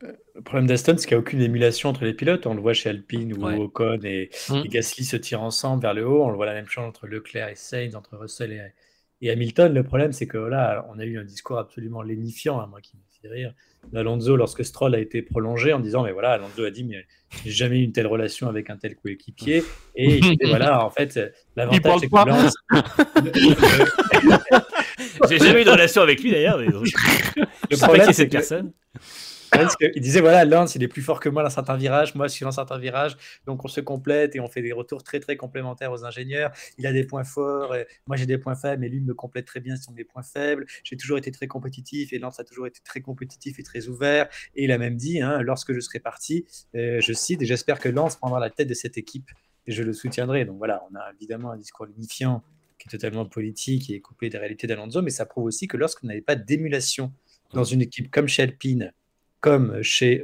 problème d'Aston, c'est qu'il n'y a aucune émulation entre les pilotes. On le voit chez Alpine où Ocon et Gasly se tirent ensemble vers le haut. On le voit la même chose entre Leclerc et Sainz, entre Russell et Hamilton. Le problème, c'est que là, on a eu un discours absolument lénifiant, hein, moi qui me fait rire, d'Alonso lorsque Stroll a été prolongé, en disant mais voilà, Alonso a dit mais j'ai jamais eu une telle relation avec un tel coéquipier, et il disait voilà, en fait l'avantage c'est que Lance j'ai jamais eu de relation avec lui d'ailleurs, mais le problème c'est cette personne. Il disait voilà, Lance il est plus fort que moi dans certains virages, moi je suis dans certains virages, donc on se complète et on fait des retours très très complémentaires aux ingénieurs. Il a des points forts, et moi j'ai des points faibles, mais lui me complète très bien sur mes points faibles. J'ai toujours été très compétitif et Lance a toujours été très compétitif et très ouvert. Et il a même dit hein, lorsque je serai parti, je cite, et j'espère que Lance prendra la tête de cette équipe et je le soutiendrai. Donc voilà, on a évidemment un discours lénifiant qui est totalement politique et coupé des réalités d'Alonso, mais ça prouve aussi que lorsqu'on n'avait pas d'émulation dans une équipe comme chez Alpine, comme chez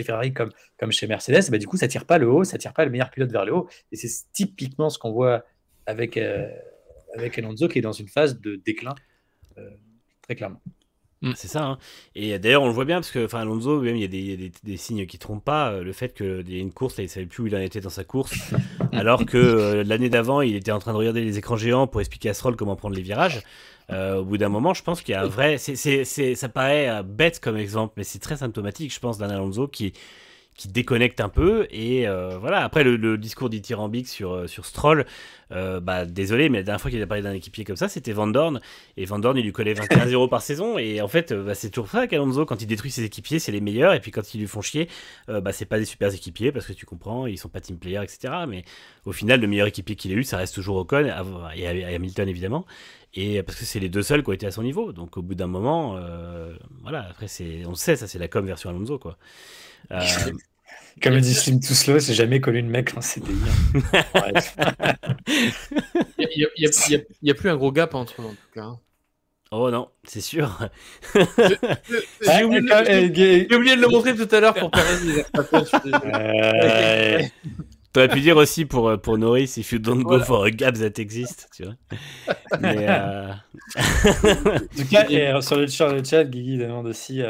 Ferrari, comme chez Mercedes, bah, du coup, ça ne tire pas le haut, ça ne tire pas le meilleur pilote vers le haut. Et c'est typiquement ce qu'on voit avec Alonso, qui est dans une phase de déclin, très clairement. C'est ça, hein. Et d'ailleurs on le voit bien parce que Alonso, même il y a des signes qui trompent pas, le fait qu'il y ait une course, là, il savait plus où il en était dans sa course, alors que l'année d'avant il était en train de regarder les écrans géants pour expliquer à Stroll comment prendre les virages. Au bout d'un moment, je pense qu'il y a un vrai, ça paraît bête comme exemple, mais c'est très symptomatique, je pense, d'un Alonso qui déconnecte un peu. Et voilà, après le discours dithyrambique sur Stroll, désolé, mais la dernière fois qu'il a parlé d'un équipier comme ça, c'était Van Dorn, et Van Dorn il lui collait 21-0 par saison, et en fait c'est toujours ça qu'Alonso, quand il détruit ses équipiers, c'est les meilleurs, et puis quand ils lui font chier, c'est pas des super équipiers, parce que tu comprends, ils sont pas team players, etc. Mais au final, le meilleur équipier qu'il ait eu, ça reste toujours Ocon, et Hamilton évidemment, et parce que c'est les deux seuls qui ont été à son niveau. Donc au bout d'un moment, voilà, après on le sait, ça c'est la com version Alonso, quoi. Comme le dit Slim Too Slow, c'est jamais connu de mec en CDI. Il n'y a plus un gros gap entre eux, en tout cas. Oh non, c'est sûr. J'ai oublié de le montrer tout à l'heure pour Perez. T'aurais pu dire aussi pour Norris, if you don't go for a gap that exists, tu vois. Mais en tout cas, et sur le chat, Guigui demande aussi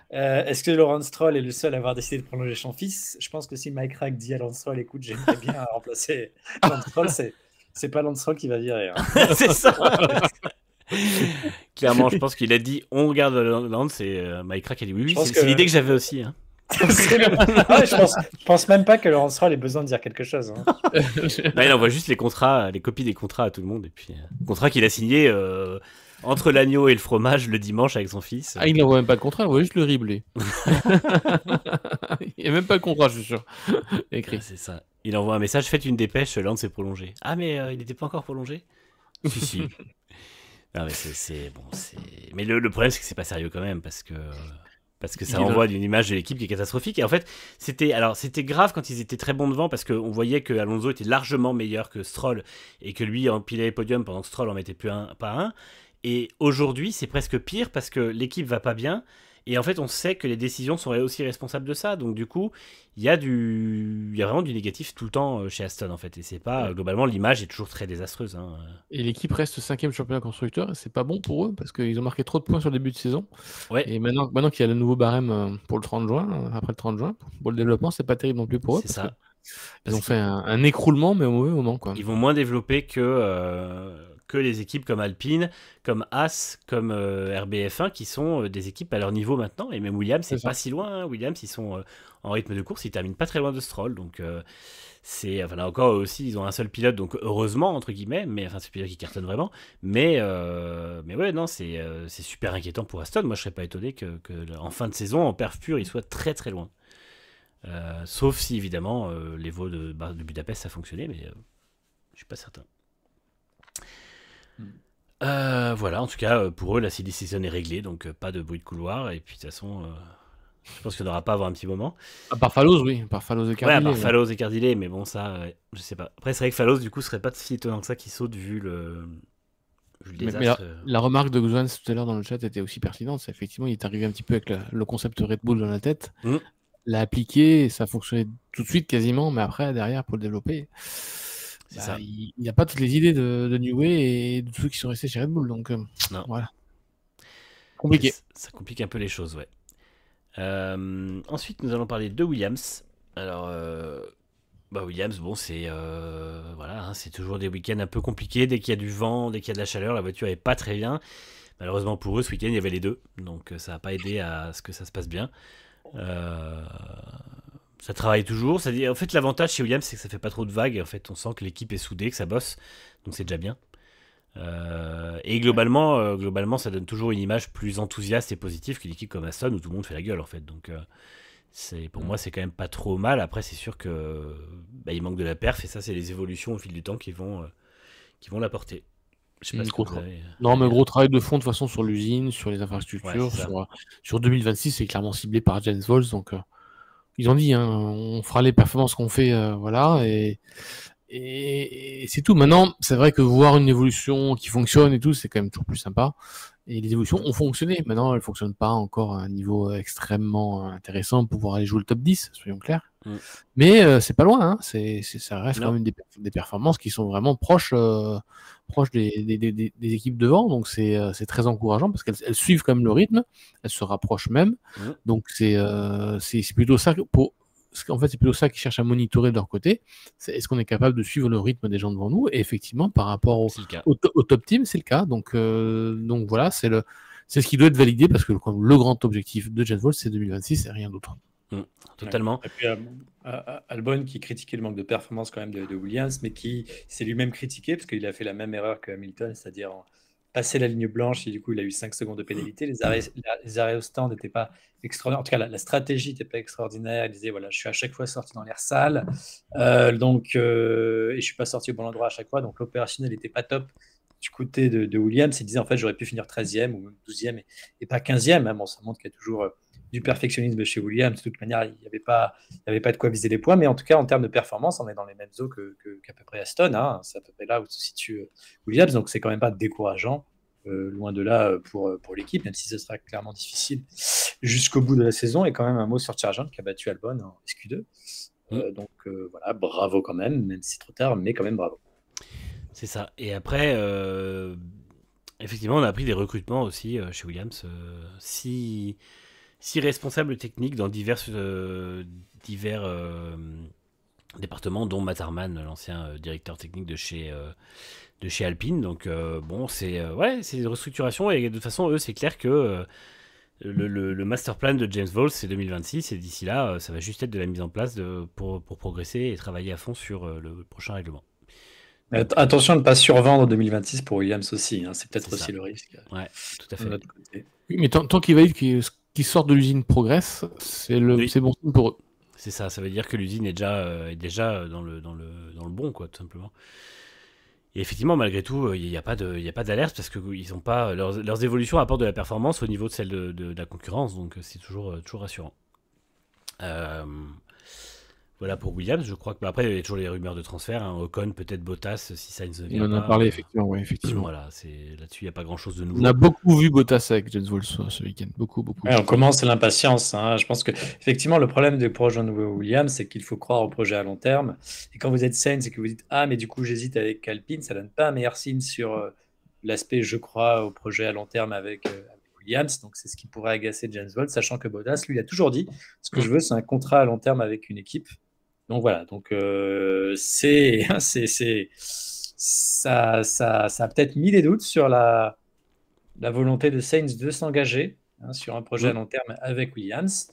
est-ce que Laurent Stroll est le seul à avoir décidé de prolonger son fils? Je pense que si Mike Rack dit à Laurent Stroll écoute, j'aimerais bien remplacer Laurent Stroll, C'est pas Lance Stroll qui va virer. Hein. C'est ça. Clairement, je pense qu'il a dit on regarde Lance et Mike Crack a dit oui, c'est l'idée que j'avais aussi. Hein. Je pense même pas que Lance Stroll ait besoin de dire quelque chose. Hein. Là, il envoie juste les contrats, les copies des contrats à tout le monde. Et puis, contrat qu'il a signé entre l'agneau et le fromage le dimanche avec son fils. Ah, il n'envoie même pas de contrat, il envoie juste le riblé. Il n'y a même pas de contrat, je suis sûr. Écrit. Ah, c'est ça. Il envoie un message, faites une dépêche, Lance est prolongé. Ah, mais il n'était pas encore prolongé. Si. Non, mais c'est bon, mais le problème, c'est que c'est pas sérieux quand même, parce que ça envoie d'une image de l'équipe qui est catastrophique. Et en fait, c'était grave quand ils étaient très bons devant, parce qu'on voyait que Alonso était largement meilleur que Stroll, et que lui empilait les podiums pendant que Stroll en mettait pas un. Et aujourd'hui, c'est presque pire, parce que l'équipe va pas bien, et en fait, on sait que les décisions sont aussi responsables de ça. Donc du coup, il y a vraiment du négatif tout le temps chez Aston, en fait. Et c'est pas, globalement, l'image est toujours très désastreuse. Hein. Et l'équipe reste 5e championnat constructeur, et c'est pas bon pour eux, parce qu'ils ont marqué trop de points sur le début de saison. Ouais. Et maintenant qu'il y a le nouveau barème pour le 30 juin, après le 30 juin, pour le développement, c'est pas terrible non plus pour eux. C'est ça. Ils ont fait un écroulement, mais au mauvais moment, quoi. Ils vont moins développer que les équipes comme Alpine, comme As, comme RBF1, qui sont des équipes à leur niveau maintenant. Et même Williams, c'est pas si loin. Hein. Williams, ils sont en rythme de course, ils terminent pas très loin de Stroll. Donc, là encore, eux aussi, ils ont un seul pilote, donc heureusement, entre guillemets, mais c'est le pilote qui cartonne vraiment. Mais ouais, non, c'est super inquiétant pour Aston. Moi, je serais pas étonné que en fin de saison, en perf pur, ils soient très très loin. Sauf si, évidemment, les veaux de Budapest, ça fonctionnait, mais je suis pas certain. Voilà, en tout cas, pour eux, la silly season est réglée, donc pas de bruit de couloir. Et puis, de toute façon, je pense qu'il n'y en aura pas avant un petit moment. À part Fallows, oui. À part Fallows et Cardile. Ouais, à part Fallows et Cardile, mais bon, ça, je sais pas. Après, c'est vrai que Fallows, du coup, serait pas si étonnant que ça qu'il saute vu le désastre. Mais la remarque de Guzans tout à l'heure dans le chat était aussi pertinente. C'est effectivement, il est arrivé un petit peu avec le concept Red Bull dans la tête. L'a appliqué, ça fonctionnait tout de suite quasiment, mais après, derrière, pour le développer, il n'y a pas toutes les idées de New Way et de tous ceux qui sont restés chez Red Bull. Donc, non. Voilà. Compliqué. Ça complique un peu les choses, ouais. Ensuite, nous allons parler de Williams. Alors, Williams, bon, c'est voilà, hein, c'est toujours des week-ends un peu compliqués. Dès qu'il y a du vent, dès qu'il y a de la chaleur, la voiture est pas très bien. Malheureusement pour eux, ce week-end, il y avait les deux, donc ça n'a pas aidé à ce que ça se passe bien. Ça travaille toujours. En fait, l'avantage chez Williams, c'est que ça fait pas trop de vagues. En fait, on sent que l'équipe est soudée, que ça bosse, donc c'est déjà bien. Et globalement, ça donne toujours une image plus enthousiaste et positive qu'une équipe comme Aston où tout le monde fait la gueule, en fait. Donc, pour moi, c'est quand même pas trop mal. Après, c'est sûr que il manque de la perf, et ça, c'est les évolutions au fil du temps qui vont l'apporter. Je sais pas gros travail de fond de toute façon sur l'usine, sur les infrastructures, sur 2026, c'est clairement ciblé par Jens Vols. Donc, ils ont dit, hein, on fera les performances qu'on fait, voilà, et c'est tout. Maintenant, c'est vrai que voir une évolution qui fonctionne et tout, c'est quand même toujours plus sympa. Et les évolutions ont fonctionné. Maintenant, elles ne fonctionnent pas encore à un niveau extrêmement intéressant pour pouvoir aller jouer le top 10, soyons clairs. Mais c'est pas loin. Hein. Ça reste quand même des performances qui sont vraiment proches des équipes devant. Donc, c'est très encourageant parce qu'elles suivent quand même le rythme. Elles se rapprochent même. Donc, c'est plutôt ça en fait, c'est plutôt ça qu'ils cherchent à monitorer de leur côté. Est-ce qu'on est capable de suivre le rythme des gens devant nous? Et effectivement, par rapport au top team, c'est le cas. Donc voilà, c'est ce qui doit être validé parce que le grand objectif de Jens Vols, c'est 2026 et rien d'autre. Totalement. Et puis Albon qui critiquait le manque de performance quand même de Williams, mais qui s'est lui-même critiqué parce qu'il a fait la même erreur que Hamilton, c'est-à-dire passer la ligne blanche et du coup il a eu 5 secondes de pénalité. Les arrêts au stand n'étaient pas extraordinaires. En tout cas, la stratégie n'était pas extraordinaire. Il disait voilà, je suis à chaque fois sorti dans l'air sale, et je suis pas sorti au bon endroit à chaque fois. Donc l'opérationnel n'était pas top du côté de Williams. Il disait en fait j'aurais pu finir 13e ou même 12e et pas 15e. Hein. Bon, ça montre qu'il y a toujours du perfectionnisme chez Williams. De toute manière, il n'y avait pas de quoi viser les points, mais en tout cas en termes de performance, on est dans les mêmes eaux qu'à peu près Aston. Hein. C'est à peu près là où se situe Williams, donc c'est quand même pas décourageant. Loin de là pour l'équipe, même si ce sera clairement difficile jusqu'au bout de la saison. Et quand même un mot sur Sargent qui a battu Albon en SQ2. Donc voilà, bravo quand même si c'est trop tard, mais quand même bravo. C'est ça. Et après, effectivement, on a pris des recrutements aussi chez Williams. Si responsables techniques dans divers département, dont Matt Harman, l'ancien directeur technique de chez Alpine. Donc bon, c'est une restructuration et de toute façon, eux, c'est clair que le master plan de James Vols, c'est 2026 et d'ici là, ça va juste être de la mise en place pour progresser et travailler à fond sur le prochain règlement. Attention de ne pas survendre 2026 pour Williams aussi, hein, c'est peut-être C'est aussi ça. le risque Ouais, tout à de fait. notre côté. Oui, mais tant qu'ils valident qu'ils sortent de l'usine progresse, c'est Oui. bon signe pour eux. C'est ça, ça veut dire que l'usine est déjà dans le bon, quoi, tout simplement. Et effectivement, malgré tout, il n'y a pas d'alerte parce que ils ont pas leurs évolutions apportent de la performance au niveau de celle de la concurrence, donc c'est toujours rassurant. Voilà pour Williams, je crois que après il y a toujours les rumeurs de transfert, hein, Ocon, peut-être Bottas si Sainz ne On vient en a pas. parlé, effectivement. Voilà, là-dessus il n'y a pas grand-chose de nouveau. On a beaucoup vu Bottas avec James Vols ce week-end. Beaucoup. Ouais, on commence l'impatience, hein. Je pense que effectivement le problème du projet de Williams, c'est qu'il faut croire au projet à long terme. Et quand vous êtes Sainz et que vous dites ah mais du coup j'hésite avec Alpine, ça donne pas un meilleur signe sur l'aspect je crois au projet à long terme avec Williams. Donc c'est ce qui pourrait agacer James Vols, sachant que Bottas lui a toujours dit ce que je veux c'est un contrat à long terme avec une équipe. Donc voilà, donc ça a peut-être mis des doutes sur la volonté de Sainz de s'engager sur un projet à long terme avec Williams.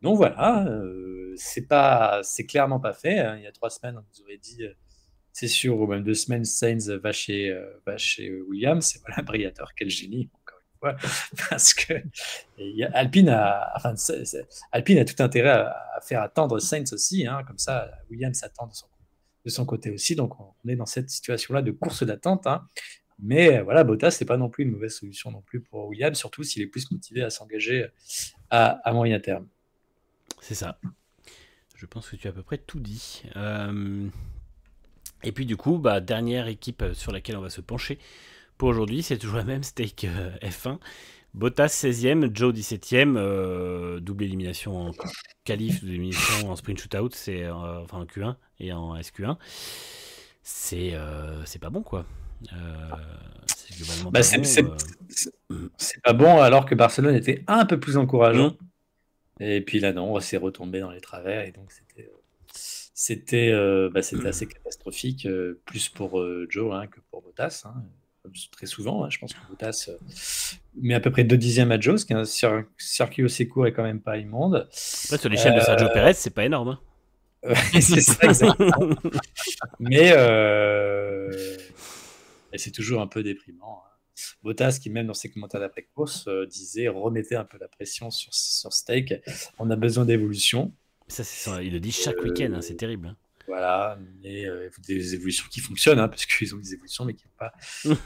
Donc voilà, c'est clairement pas fait, hein. Il y a 3 semaines, on nous aurait dit, c'est sûr, ou même 2 semaines, Sainz va chez Williams. Et voilà, Briator, quel génie, encore une fois, parce que Alpine a tout intérêt à faire attendre Sainz aussi, hein, comme ça, Williams attend de son côté aussi. Donc on est dans cette situation-là de course d'attente, hein. Mais voilà, Bottas, c'est pas non plus une mauvaise solution non plus pour Williams, surtout s'il est plus motivé à s'engager à moyen terme. C'est ça. Je pense que tu as à peu près tout dit. Et puis du coup, dernière équipe sur laquelle on va se pencher pour aujourd'hui, c'est toujours la même, Stake F1. Bottas 16e, Joe 17e, double élimination en qualif, double élimination en sprint shootout, enfin en Q1 et en SQ1. C'est pas bon, quoi. C'est globalement pas bon. C'est pas bon alors que Barcelone était un peu plus encourageant. Et puis là, non, on s'est retombé dans les travers et donc c'était assez catastrophique, plus pour Joe, hein, que pour Bottas, hein. Très souvent, hein, je pense que Bottas met à peu près 2 dixièmes à Joe, ce qui est un circuit aussi court et quand même pas immonde. Après, sur l'échelle de Sergio Pérez, c'est pas énorme, hein. C'est ça, exactement. Mais c'est toujours un peu déprimant, hein. Bottas, qui même dans ses commentaires d'après-course, disait remettez un peu la pression sur Stake, on a besoin d'évolution. Ça, il le dit chaque week-end, hein, c'est terrible, hein. Voilà, mais des évolutions qui fonctionnent, hein, parce qu'ils ont des évolutions mais qui n'ont pas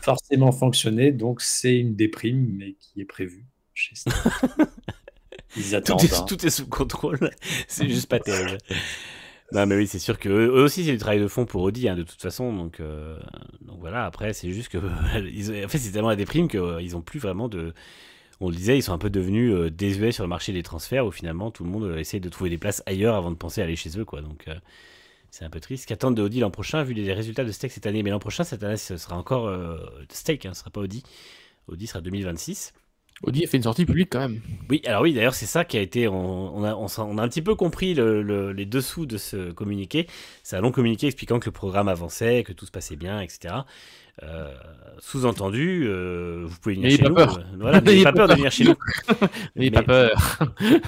forcément fonctionné, donc c'est une déprime mais qui est prévue chez Stake. Ils attendent. Tout est sous contrôle, c'est juste pas terrible. Non mais oui, c'est sûr que eux aussi c'est du travail de fond pour Audi, hein, de toute façon, donc voilà. Après c'est juste que en fait c'est tellement la déprime qu'ils ont plus vraiment de. On le disait, ils sont un peu devenus désuets sur le marché des transferts où finalement tout le monde essaye de trouver des places ailleurs avant de penser à aller chez eux, quoi. Donc c'est un peu triste. Qu'attendent de Audi l'an prochain vu les résultats de Stake cette année? Mais l'an prochain, cette année, ce sera encore Stake, hein, ce sera pas Audi. Audi sera 2026. Audi a fait une sortie publique quand même. Oui, alors oui, d'ailleurs c'est ça qui a été, on a un petit peu compris les dessous de ce communiqué. C'est un long communiqué expliquant que le programme avançait, que tout se passait bien, etc. Sous-entendu, vous pouvez venir chez nous. Voilà, n'ayez pas peur de venir chez nous. N'ayez pas peur.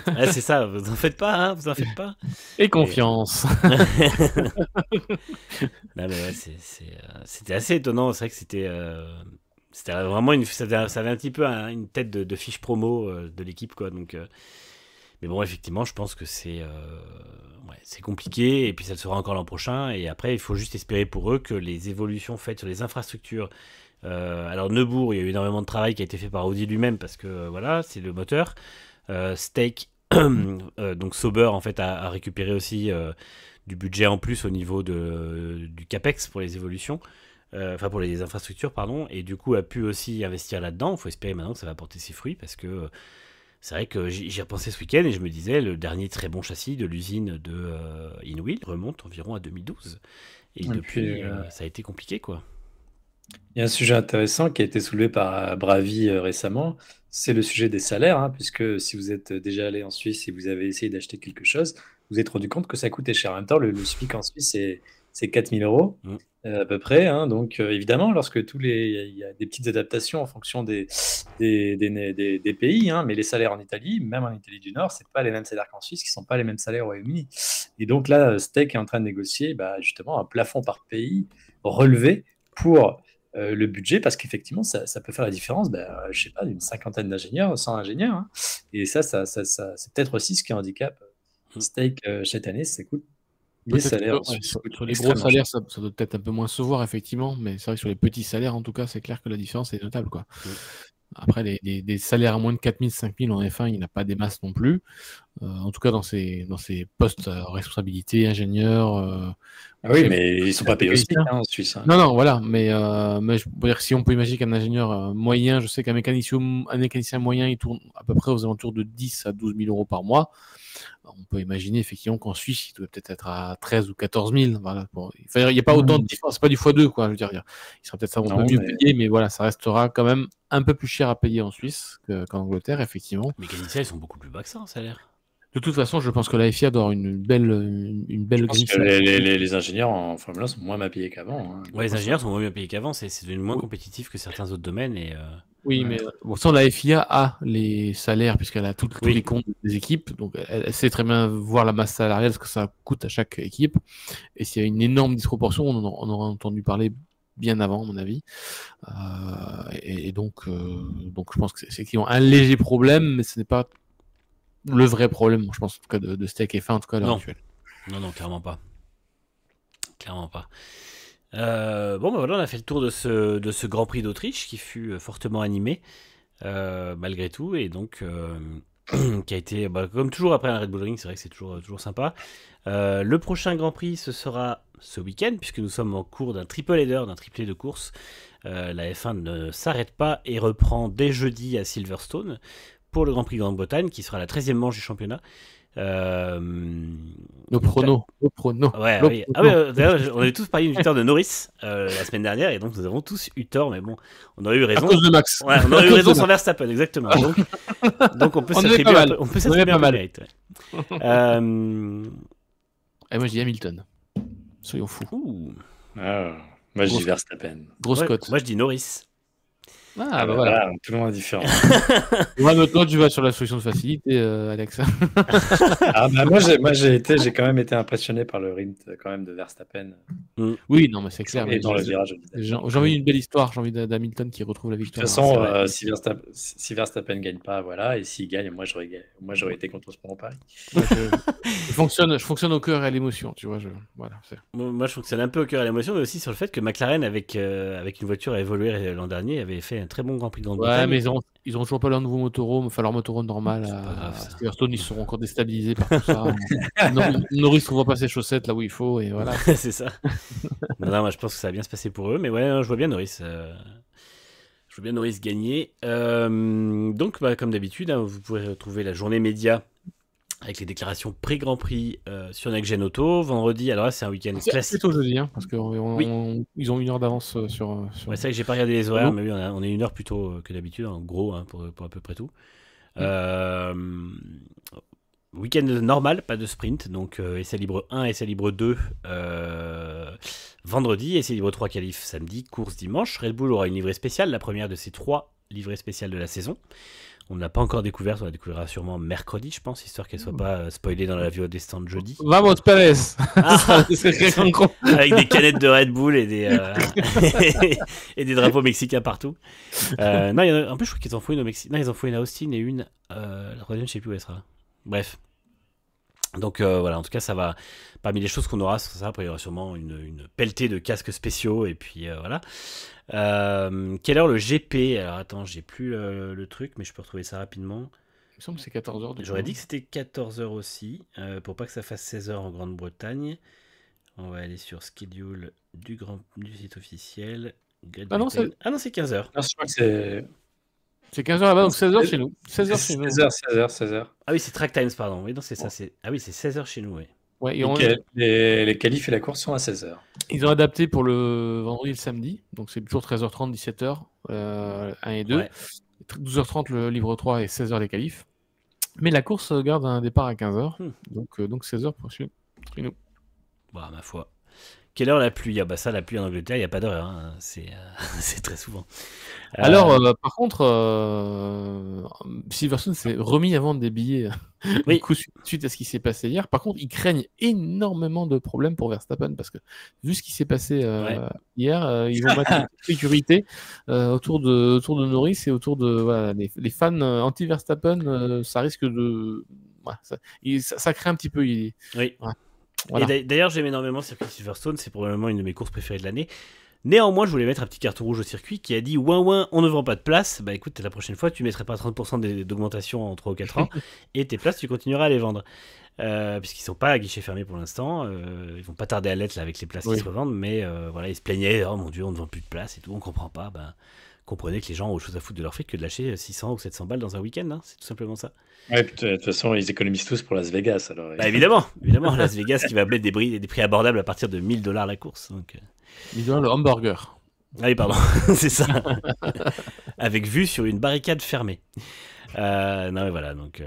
Ouais, c'est ça, vous en faites pas, hein, vous en faites pas. Et confiance. Non, mais ouais, c'était assez étonnant. C'est vrai que c'était vraiment ça avait un petit peu une tête de fiche promo de l'équipe, quoi. Donc, mais bon, effectivement, je pense que c'est compliqué et puis ça le sera encore l'an prochain. Et après, il faut juste espérer pour eux que les évolutions faites sur les infrastructures. Alors Neubourg, il y a eu énormément de travail qui a été fait par Audi lui-même parce que voilà, c'est le moteur. Stake, donc Sauber en fait a récupéré aussi du budget en plus au niveau du capex pour les évolutions. Enfin pour les infrastructures, pardon, et du coup a pu aussi investir là-dedans. Il faut espérer maintenant que ça va porter ses fruits parce que c'est vrai que j'y repensais ce week-end et je me disais le dernier très bon châssis de l'usine de Inwheel remonte environ à 2012 et depuis ça a été compliqué, quoi. Il y a un sujet intéressant qui a été soulevé par Bravi récemment, c'est le sujet des salaires, hein, puisque si vous êtes déjà allé en Suisse et vous avez essayé d'acheter quelque chose, vous êtes rendu compte que ça coûtait cher. En même temps, le SMIC en Suisse, c'est 4 000 euros à peu près. Hein. Donc, évidemment, lorsque il y a des petites adaptations en fonction des pays, hein, mais les salaires en Italie, même en Italie du Nord, c'est pas les mêmes salaires qu'en Suisse, qui sont pas les mêmes salaires au Royaume-Uni. Et donc là, Steak est en train de négocier justement un plafond par pays relevé pour le budget, parce qu'effectivement, ça peut faire la différence, je sais pas, d'une 50aine d'ingénieurs, 100 ingénieurs. Hein. Et ça c'est peut-être aussi ce qui handicape Steak cette année, c'est cool. Les salaires sur les gros salaires, ça doit peut-être un peu moins se voir, effectivement, mais c'est vrai que sur les petits salaires, en tout cas, c'est clair que la différence est notable, quoi. Après, des salaires à moins de 4 000, 5 000 en F1, il n'y en a pas des masses non plus. En tout cas, dans ces postes à responsabilité, ingénieur. Oui, mais ils ne sont pas payés aussi en Suisse. Hein. Non, voilà. Mais je peux dire que si on peut imaginer qu'un ingénieur moyen, je sais qu'un mécanicien moyen, il tourne à peu près aux alentours de 10 à 12 000 euros par mois. On peut imaginer effectivement qu'en Suisse, il doit peut-être être à 13 ou 14 000. Voilà. Bon, il n'y a pas autant de différence, c'est pas du x2, quoi. Je veux dire, il sera peut-être un peu mieux payé, mais voilà, ça restera quand même un peu plus cher à payer en Suisse qu'en Angleterre, effectivement. Les mécaniciens, ils sont beaucoup plus bas que ça en salaire. De toute façon, je pense que la FIA doit avoir une belle grille. Les ingénieurs en Formule 1 sont moins bien payés qu'avant. Hein. Ouais, les ingénieurs sont moins bien payés qu'avant, c'est devenu moins compétitif que certains autres domaines. Oui, mais sans la FIA a les salaires, puisqu'elle a tous les comptes des équipes, donc elle sait très bien voir la masse salariale, ce que ça coûte à chaque équipe. Et s'il y a une énorme disproportion, on aura entendu parler bien avant, à mon avis. Et donc, je pense que c'est qu'ils ont un léger problème, mais ce n'est pas le vrai problème, je pense, en tout cas, de Steak F1, en tout cas à l'heure actuelle. Non, clairement pas. Clairement pas. Voilà, on a fait le tour de ce Grand Prix d'Autriche qui fut fortement animé, malgré tout, et donc qui a été, comme toujours après un Red Bull Ring, c'est vrai que c'est toujours sympa. Le prochain Grand Prix, ce sera ce week-end, puisque nous sommes en cours d'un triple header, d'un triplé de course. La F1 ne s'arrête pas et reprend dès jeudi à Silverstone pour le Grand Prix de Grande-Bretagne, qui sera la 13e manche du championnat. Nos pronos. Ouais, oui. D'ailleurs, on avait tous parié une victoire de Norris la semaine dernière, et donc nous avons tous eu tort, mais bon, on aurait eu raison. À cause de Max. Ouais, on aurait eu raison sans Verstappen, exactement. Donc on peut s'attribuer un peu de mérite. Et moi je dis Hamilton. Soyons fous. Moi je dis Verstappen. Grosse cote. Moi je dis Norris. Voilà, tout le monde est différent. Maintenant, tu vas sur la solution de facilité, Alex. Moi, j'ai quand même été impressionné par le rythme quand même de Verstappen. Oui, non, mais c'est clair. Et dans le virage. J'ai envie d'une belle histoire. J'ai envie d'Hamilton qui retrouve la victoire. De toute façon, si Verstappen gagne pas, voilà, et s'il gagne, moi j'aurais été contre ce pari. Je fonctionne au cœur et à l'émotion, tu vois. Moi, je fonctionne un peu au cœur et à l'émotion, mais aussi sur le fait que McLaren, avec une voiture évoluée l'an dernier, avait fait un très bon Grand Prix de Grande-Bretagne. Ouais, mais ils ont toujours pas leur nouveau motorhome, enfin leur motorhome normal. À Silverstone, ils seront encore déstabilisés par tout ça. Norris ne trouve pas ses chaussettes là où il faut, et voilà. C'est ça. Moi je pense que ça va bien se passer pour eux, mais ouais, je vois bien Norris. Je vois bien Norris gagner. Donc, comme d'habitude, vous pourrez retrouver la journée média avec les déclarations pré-Grand Prix sur Next Gen Auto. Vendredi, alors là, c'est un week-end classique. C'est plutôt jeudi, parce qu'ils ont 1 heure d'avance sur... Ouais, c'est vrai que j'ai pas regardé les horaires, mais oui, on est 1 heure plus tôt que d'habitude, en gros, pour à peu près tout. Week-end normal, pas de sprint, donc essai libre 1, essai libre 2 vendredi, essai libre 3 qualif samedi, course dimanche. Red Bull aura une livrée spéciale, la première de ces 3 livrées spéciales de la saison. On ne l'a pas encore découverte, on la découvrira sûrement mercredi, je pense, histoire qu'elle soit pas spoilée dans la vidéo des stands jeudi. Vamos Pérez. Avec des canettes de Red Bull et des drapeaux mexicains partout. Non, en plus, je crois qu'ils en font une au Mexique. Non, ils en font une à Austin et une. La troisième, je sais plus où elle sera. Bref. Donc voilà, en tout cas, ça va. Parmi les choses qu'on aura, c'est ça. Après, il y aura sûrement une pelletée de casques spéciaux. Et puis voilà. Quelle heure le GP? Alors attends, j'ai plus le truc, mais je peux retrouver ça rapidement. Il me semble que c'est 14h. J'aurais dit que c'était 14h aussi, pour pas que ça fasse 16h en Grande-Bretagne. On va aller sur schedule du site officiel. Ah non, c'est 15h. Non, je crois que c'est 15h là-bas, donc 16h chez nous. 16h chez nous. 16h. Ah oui, c'est Track Times, pardon. Oui, non, c'est ça. Ah oui, c'est 16h chez nous, oui. Ouais, les qualifs et la course sont à 16h. Ils ont adapté pour le vendredi et le samedi, donc c'est toujours 13h30, 17h, 1 et 2. Ouais. 12h30 le livre 3 et 16h les qualifs. Mais la course garde un départ à 15h, Hmm. donc 16h pour nous. Bah, ma foi. Quelle heure la pluie? Ah bah ça, la pluie en Angleterre, il n'y a pas d'heure, hein. C'est très souvent. Alors, par contre, Silverstone s'est remis à vendre des billets Oui. du coup, suite à ce qui s'est passé hier. Par contre, ils craignent énormément de problèmes pour Verstappen parce que vu ce qui s'est passé hier, ils vont mettre une sécurité autour de Norris et autour de voilà, les fans anti-Verstappen. Ça risque de... Ouais, ça crée un petit peu. Oui. Ouais. Voilà. Et d'ailleurs, j'aime énormément le circuit Silverstone, c'est probablement une de mes courses préférées de l'année. Néanmoins, je voulais mettre un petit carton rouge au circuit qui a dit ouin, on ne vend pas de place. Bah écoute, la prochaine fois, tu mettrais pas 30% d'augmentation en 3 ou 4 ans et tes places, tu continueras à les vendre. Puisqu'ils sont pas à guichet fermé pour l'instant. Ils vont pas tarder à l'être là, avec les places qui se revendent, mais voilà, ils se plaignaient, oh mon dieu, on ne vend plus de place et tout, on comprend pas. Ben, comprenez que les gens ont autre chose à foutre de leur fric que de lâcher 600 ou 700 balles dans un week-end, hein, c'est tout simplement ça. Ouais, de toute façon, ils économisent tous pour Las Vegas. Alors. Bah évidemment, Las Vegas qui va mettre des prix abordables à partir de $1000 la course. Donc, $1000 le hamburger. Ah oui, pardon, c'est ça. Avec vue sur une barricade fermée. Non mais voilà, donc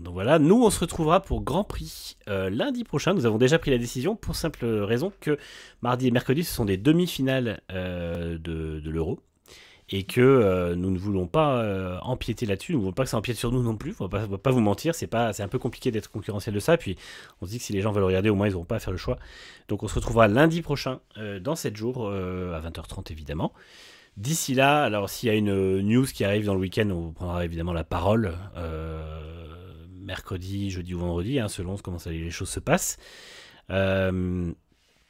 voilà, nous on se retrouvera pour Grand Prix lundi prochain. Nous avons déjà pris la décision pour simple raison que mardi et mercredi ce sont des demi-finales de l'Euro. Et que nous ne voulons pas empiéter là-dessus, nous ne voulons pas que ça empiète sur nous non plus, on va pas vous mentir, c'est un peu compliqué d'être concurrentiel de ça, puis on se dit que si les gens veulent regarder, au moins ils n'auront pas à faire le choix. Donc on se retrouvera lundi prochain, dans 7 jours, à 20h30 évidemment. D'ici là, alors s'il y a une news qui arrive dans le week-end, on vous prendra évidemment la parole, mercredi, jeudi ou vendredi, hein, selon comment les choses se passent.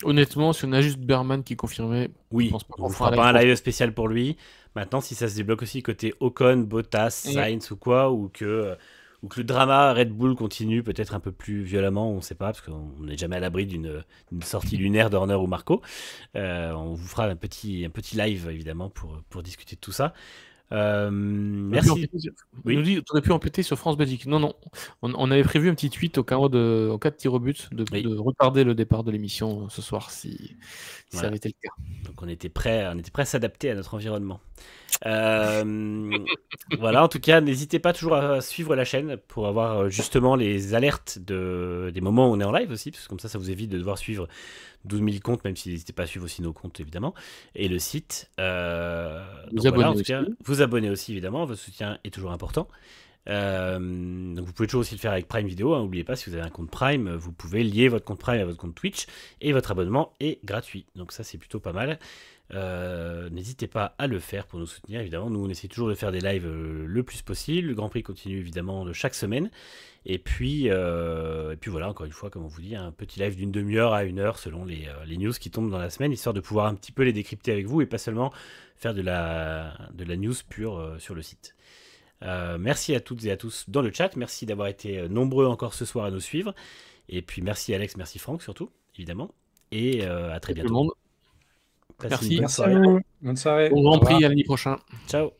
Honnêtement, si on a juste Berman qui confirmait, oui, je pense pas on ne fera pas un live spécial pour lui. Maintenant, si ça se débloque aussi côté Ocon, Bottas, Sainz ou quoi, ou que le drama Red Bull continue peut-être un peu plus violemment, on ne sait pas, parce qu'on n'est jamais à l'abri d'une sortie lunaire d'Horner ou Marco. On vous fera un petit live, évidemment, pour discuter de tout ça. Merci. Oui. Nous dit, tu aurais pu empiéter sur France-Belgique. Non. On avait prévu un petit tweet au cas de tir au but de retarder le départ de l'émission ce soir si ça avait été le cas. Donc on était prêt à s'adapter à notre environnement. Voilà, en tout cas, n'hésitez pas toujours à suivre la chaîne pour avoir justement les alertes des moments où on est en live aussi, parce que comme ça vous évite de devoir suivre 12 000 comptes, même si n'hésitez pas à suivre aussi nos comptes évidemment, et le site. Vous abonnez aussi évidemment, votre soutien est toujours important. Donc vous pouvez toujours aussi le faire avec Prime Video, hein. N'oubliez pas, si vous avez un compte Prime, vous pouvez lier votre compte Prime à votre compte Twitch et votre abonnement est gratuit, donc ça c'est plutôt pas mal. N'hésitez pas à le faire pour nous soutenir évidemment. Nous on essaie toujours de faire des lives le plus possible. Le Grand Prix continue évidemment de chaque semaine et puis voilà, encore une fois comme on vous dit, un petit live d'une demi-heure à 1 heure selon les news qui tombent dans la semaine, histoire de pouvoir un petit peu les décrypter avec vous et pas seulement faire de la news pure sur le site. Merci à toutes et à tous dans le chat, merci d'avoir été nombreux encore ce soir à nous suivre, et puis merci Alex, merci Franck surtout évidemment, et à très bientôt. Tout le monde. Merci à vous. Bonne soirée. Bon Grand Prix à l'année prochaine. Ciao.